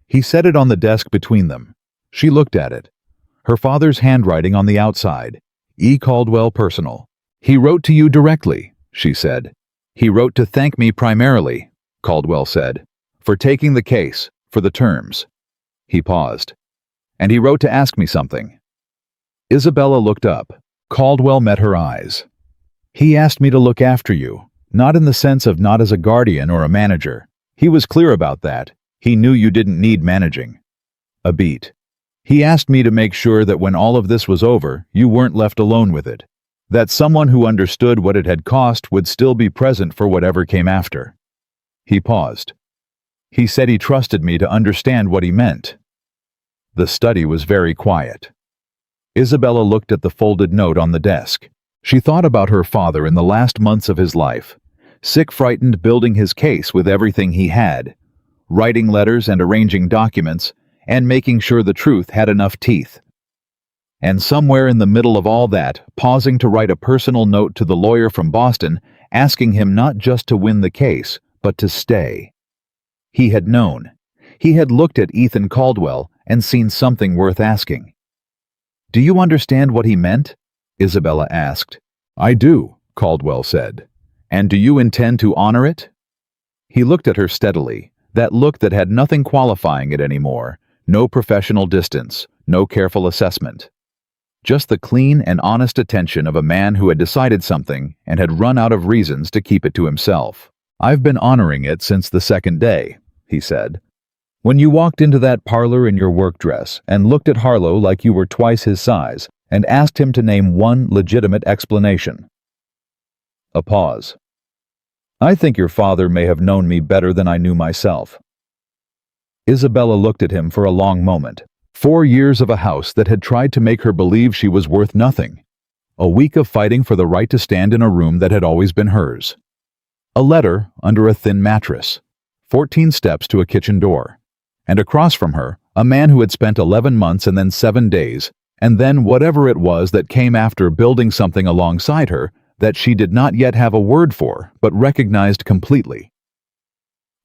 Speaker 1: He set it on the desk between them. She looked at it. Her father's handwriting on the outside. E. Caldwell, personal. "He wrote to you directly," she said. "He wrote to thank me primarily," Caldwell said, "for taking the case, for the terms." He paused. "And he wrote to ask me something." Isabella looked up. Caldwell met her eyes. "He asked me to look after you, not in the sense of not as a guardian or a manager. He was clear about that. He knew you didn't need managing." A beat. "He asked me to make sure that when all of this was over, you weren't left alone with it. That someone who understood what it had cost would still be present for whatever came after." He paused. "He said he trusted me to understand what he meant." The study was very quiet. Isabella looked at the folded note on the desk. She thought about her father in the last months of his life, sick, frightened, building his case with everything he had, writing letters and arranging documents, and making sure the truth had enough teeth. And somewhere in the middle of all that, pausing to write a personal note to the lawyer from Boston, asking him not just to win the case, but to stay. He had known. He had looked at Ethan Caldwell and seen something worth asking. "Do you understand what he meant?" Isabella asked. "I do," Caldwell said. "And do you intend to honor it?" He looked at her steadily, that look that had nothing qualifying it anymore. No professional distance, no careful assessment. Just the clean and honest attention of a man who had decided something and had run out of reasons to keep it to himself. "I've been honoring it since the second day," he said. "When you walked into that parlor in your work dress and looked at Harlow like you were twice his size and asked him to name one legitimate explanation." A pause. I think your father may have known me better than I knew myself." Isabella looked at him for a long moment. 4 years of a house that had tried to make her believe she was worth nothing. A week of fighting for the right to stand in a room that had always been hers. A letter under a thin mattress. 14 steps to a kitchen door. And across from her, a man who had spent 11 months and then 7 days, and then whatever it was that came after, building something alongside her that she did not yet have a word for, but recognized completely.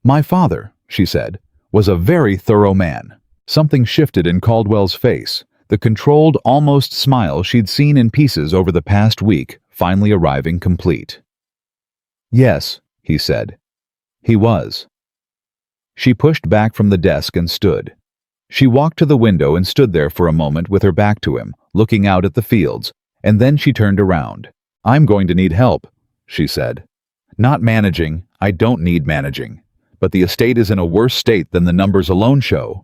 Speaker 1: "My father," she said, "was a very thorough man." Something shifted in Caldwell's face, the controlled, almost smile she'd seen in pieces over the past week finally arriving complete. "Yes," he said. "He was." She pushed back from the desk and stood. She walked to the window and stood there for a moment with her back to him, looking out at the fields, and then she turned around. "I'm going to need help," she said. "Not managing, I don't need managing, but the estate is in a worse state than the numbers alone show.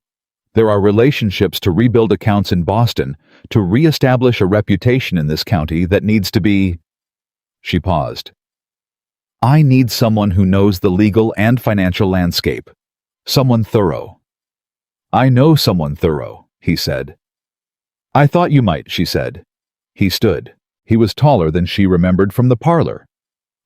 Speaker 1: There are relationships to rebuild, accounts in Boston, to re-establish a reputation in this county that needs to be—" She paused. "I need someone who knows the legal and financial landscape. Someone thorough." "I know someone thorough," he said. "I thought you might," she said. He stood. He was taller than she remembered from the parlor.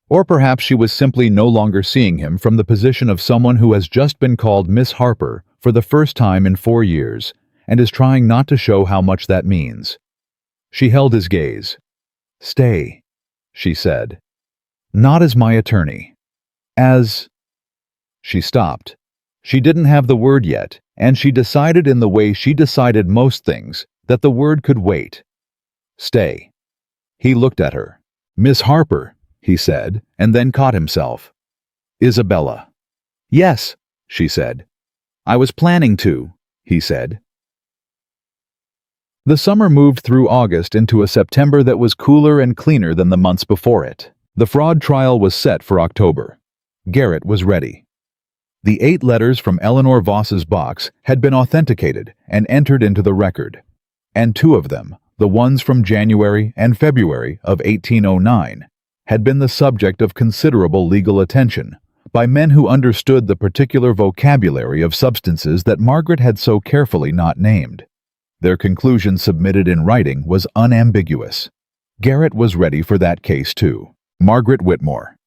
Speaker 1: Or perhaps she was simply no longer seeing him from the position of someone who has just been called Miss Harper for the first time in 4 years, and is trying not to show how much that means. She held his gaze. "Stay," she said. "Not as my attorney. As—" She stopped. She didn't have the word yet, and she decided in the way she decided most things, that the word could wait. "Stay." He looked at her. "Miss Harper," he said, and then caught himself. "Isabella." "Yes," she said. "I was planning to," he said. The summer moved through August into a September that was cooler and cleaner than the months before it. The fraud trial was set for October. Garrett was ready. The 8 letters from Eleanor Voss's box had been authenticated and entered into the record, and 2 of them, the ones from January and February of 1809, had been the subject of considerable legal attention by men who understood the particular vocabulary of substances that Margaret had so carefully not named. Their conclusion submitted in writing was unambiguous. Garrett was ready for that case too. Margaret Whitmore.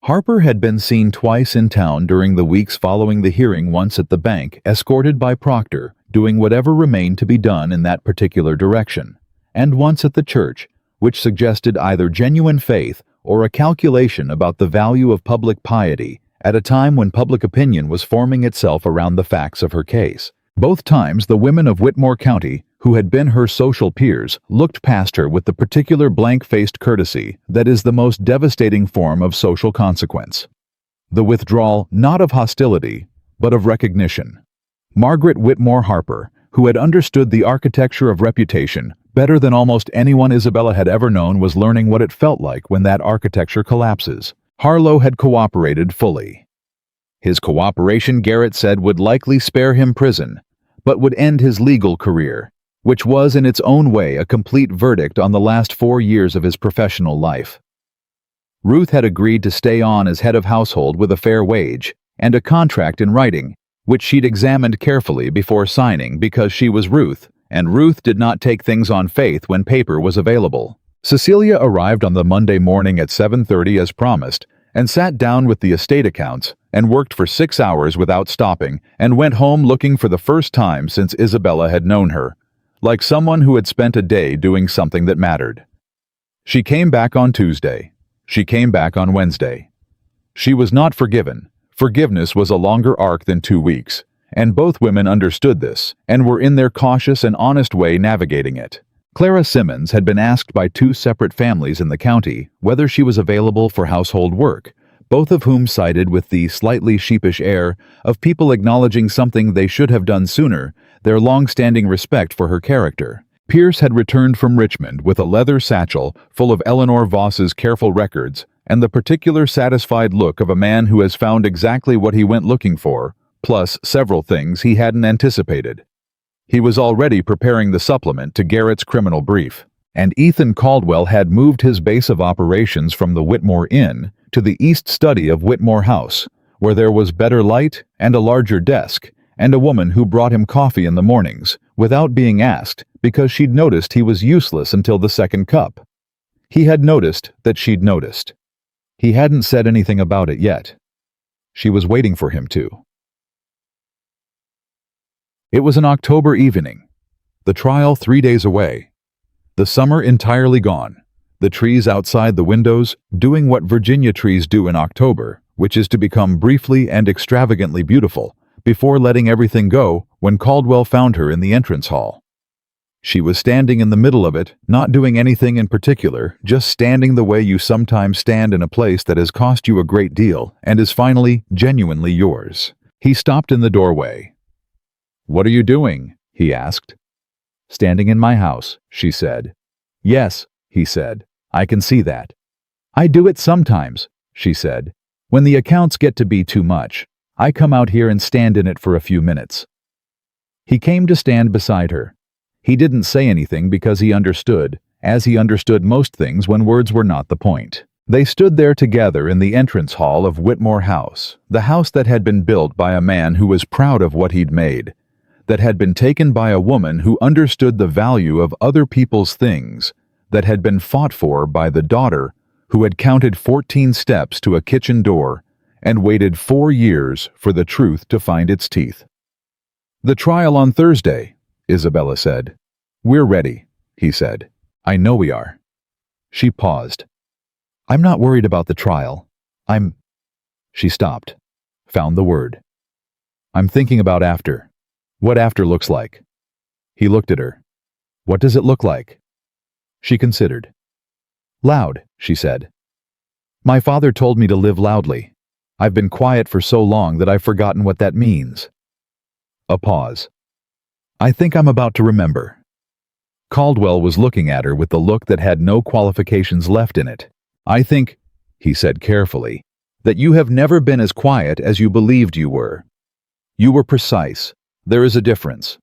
Speaker 1: Harper had been seen twice in town during the weeks following the hearing, once at the bank, escorted by Proctor, doing whatever remained to be done in that particular direction, and once at the church, which suggested either genuine faith or a calculation about the value of public piety at a time when public opinion was forming itself around the facts of her case. Both times the women of Whitmore County, who had been her social peers, looked past her with the particular blank-faced courtesy that is the most devastating form of social consequence. The withdrawal not of hostility, but of recognition. Margaret Whitmore Harper, who had understood the architecture of reputation better than almost anyone Isabella had ever known, was learning what it felt like when that architecture collapses. Harlow had cooperated fully. His cooperation, Garrett said, would likely spare him prison, but would end his legal career, which was in its own way a complete verdict on the last 4 years of his professional life. Ruth had agreed to stay on as head of household with a fair wage and a contract in writing, which she'd examined carefully before signing because she was Ruth, and Ruth did not take things on faith when paper was available. Cecilia arrived on the Monday morning at 7:30 as promised, and sat down with the estate accounts and worked for 6 hours without stopping, and went home looking for the first time since Isabella had known her, like someone who had spent a day doing something that mattered. She came back on Tuesday. She came back on Wednesday. She was not forgiven. Forgiveness was a longer arc than 2 weeks, and both women understood this and were in their cautious and honest way navigating it. Clara Simmons had been asked by 2 separate families in the county whether she was available for household work, both of whom sided with the slightly sheepish air of people acknowledging something they should have done sooner, their long-standing respect for her character. Pierce had returned from Richmond with a leather satchel full of Eleanor Voss's careful records and the particular satisfied look of a man who has found exactly what he went looking for, plus several things he hadn't anticipated. He was already preparing the supplement to Garrett's criminal brief, and Ethan Caldwell had moved his base of operations from the Whitmore Inn to the east study of Whitmore House, where there was better light and a larger desk, and a woman who brought him coffee in the mornings, without being asked, because she'd noticed he was useless until the second cup. He had noticed that she'd noticed. He hadn't said anything about it yet. She was waiting for him to. It was an October evening. The trial 3 days away. The summer entirely gone. The trees outside the windows doing what Virginia trees do in October, which is to become briefly and extravagantly beautiful, before letting everything go when Caldwell found her in the entrance hall. She was standing in the middle of it, not doing anything in particular, just standing the way you sometimes stand in a place that has cost you a great deal and is finally genuinely yours. He stopped in the doorway. "What are you doing?" he asked. "Standing in my house," she said. "Yes," he said, "I can see that." "I do it sometimes," she said. "When the accounts get to be too much, I come out here and stand in it for a few minutes." He came to stand beside her. He didn't say anything because he understood, as he understood most things when words were not the point. They stood there together in the entrance hall of Whitmore House, the house that had been built by a man who was proud of what he'd made, that had been taken by a woman who understood the value of other people's things, that had been fought for by the daughter who had counted 14 steps to a kitchen door and waited 4 years for the truth to find its teeth. "The trial on Thursday," Isabella said. "We're ready," he said. "I know we are." She paused. "I'm not worried about the trial. She stopped, found the word. "I'm thinking about after. What after looks like." He looked at her. "What does it look like?" She considered. "Loud," she said. "My father told me to live loudly. I've been quiet for so long that I've forgotten what that means." A pause. "I think I'm about to remember." Caldwell was looking at her with the look that had no qualifications left in it. "I think," he said carefully, "that you have never been as quiet as you believed you were. You were precise. There is a difference."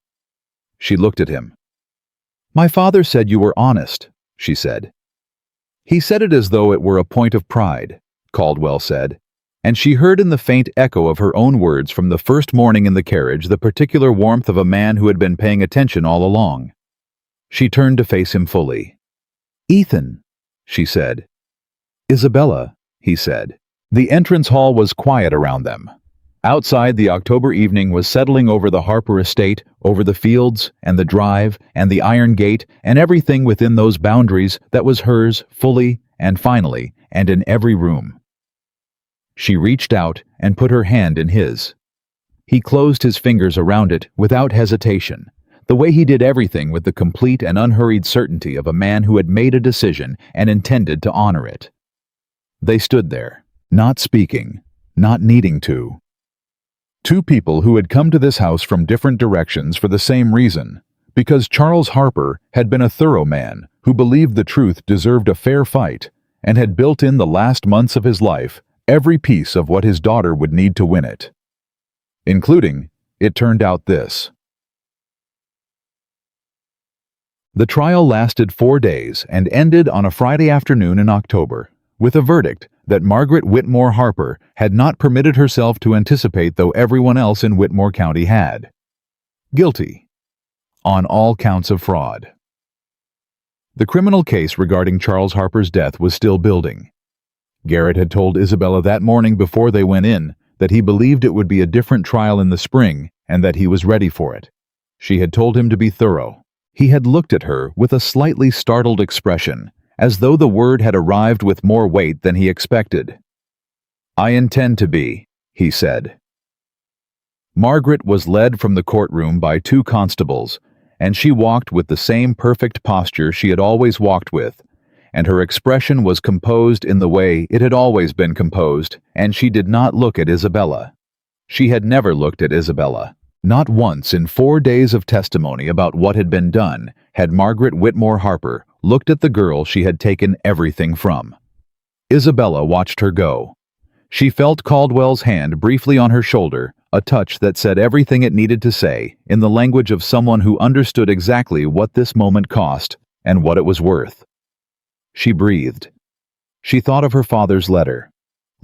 Speaker 1: She looked at him. "My father said you were honest," she said. "He said it as though it were a point of pride," Caldwell said, and she heard in the faint echo of her own words from the first morning in the carriage the particular warmth of a man who had been paying attention all along. She turned to face him fully. "Ethan," she said. "Isabella," he said. The entrance hall was quiet around them. Outside, the October evening was settling over the Harper estate, over the fields, and the drive, and the iron gate, and everything within those boundaries that was hers fully and finally, and in every room. She reached out and put her hand in his. He closed his fingers around it without hesitation, the way he did everything with the complete and unhurried certainty of a man who had made a decision and intended to honor it. They stood there, not speaking, not needing to. Two people who had come to this house from different directions for the same reason, because Charles Harper had been a thorough man who believed the truth deserved a fair fight and had built in the last months of his life every piece of what his daughter would need to win it. Including, it turned out this. The trial lasted 4 days and ended on a Friday afternoon in October, with a verdict that Margaret Whitmore Harper had not permitted herself to anticipate, though everyone else in Whitmore County had. Guilty. On all counts of fraud. The criminal case regarding Charles Harper's death was still building. Garrett had told Isabella that morning before they went in that he believed it would be a different trial in the spring and that he was ready for it. She had told him to be thorough. He had looked at her with a slightly startled expression, as though the word had arrived with more weight than he expected. "I intend to be," he said. Margaret was led from the courtroom by 2 constables, and she walked with the same perfect posture she had always walked with, and her expression was composed in the way it had always been composed, and she did not look at Isabella. She had never looked at Isabella. Not once in 4 days of testimony about what had been done had Margaret Whitmore Harper looked at the girl she had taken everything from. Isabella watched her go. She felt Caldwell's hand briefly on her shoulder, a touch that said everything it needed to say in the language of someone who understood exactly what this moment cost and what it was worth. She breathed. She thought of her father's letter.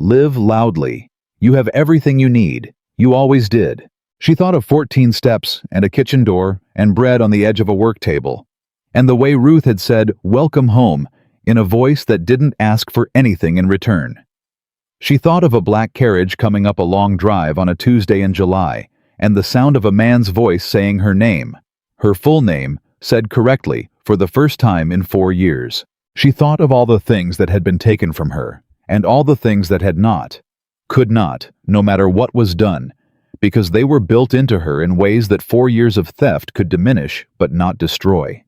Speaker 1: Live loudly. You have everything you need. You always did. She thought of 14 steps and a kitchen door and bread on the edge of a work table, and the way Ruth had said, "Welcome home," in a voice that didn't ask for anything in return. She thought of a black carriage coming up a long drive on a Tuesday in July, and the sound of a man's voice saying her name, her full name, said correctly for the first time in 4 years. She thought of all the things that had been taken from her, and all the things that had not, could not, no matter what was done, because they were built into her in ways that 4 years of theft could diminish but not destroy.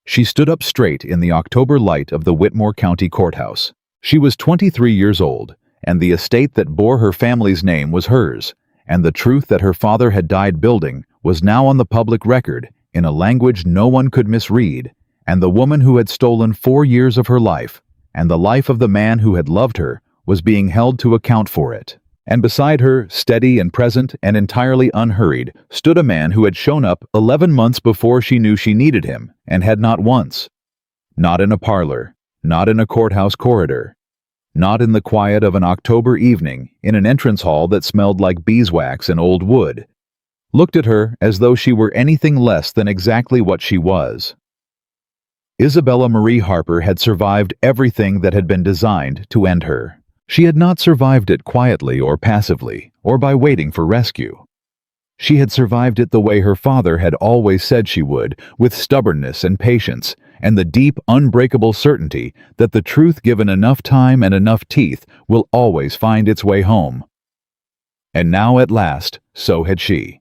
Speaker 1: She stood up straight in the October light of the Whitmore County courthouse. She was 23 years old, and the estate that bore her family's name was hers, and the truth that her father had died building was now on the public record in a language no one could misread, and the woman who had stolen 4 years of her life, and the life of the man who had loved her, was being held to account for it. And beside her, steady and present and entirely unhurried, stood a man who had shown up 11 months before she knew she needed him, and had not once. Not in a parlor, not in a courthouse corridor, not in the quiet of an October evening in an entrance hall that smelled like beeswax and old wood, looked at her as though she were anything less than exactly what she was. Isabella Marie Harper had survived everything that had been designed to end her. She had not survived it quietly or passively, or by waiting for rescue. She had survived it the way her father had always said she would, with stubbornness and patience, and the deep, unbreakable certainty that the truth given enough time and enough teeth will always find its way home. And now at last, so had she.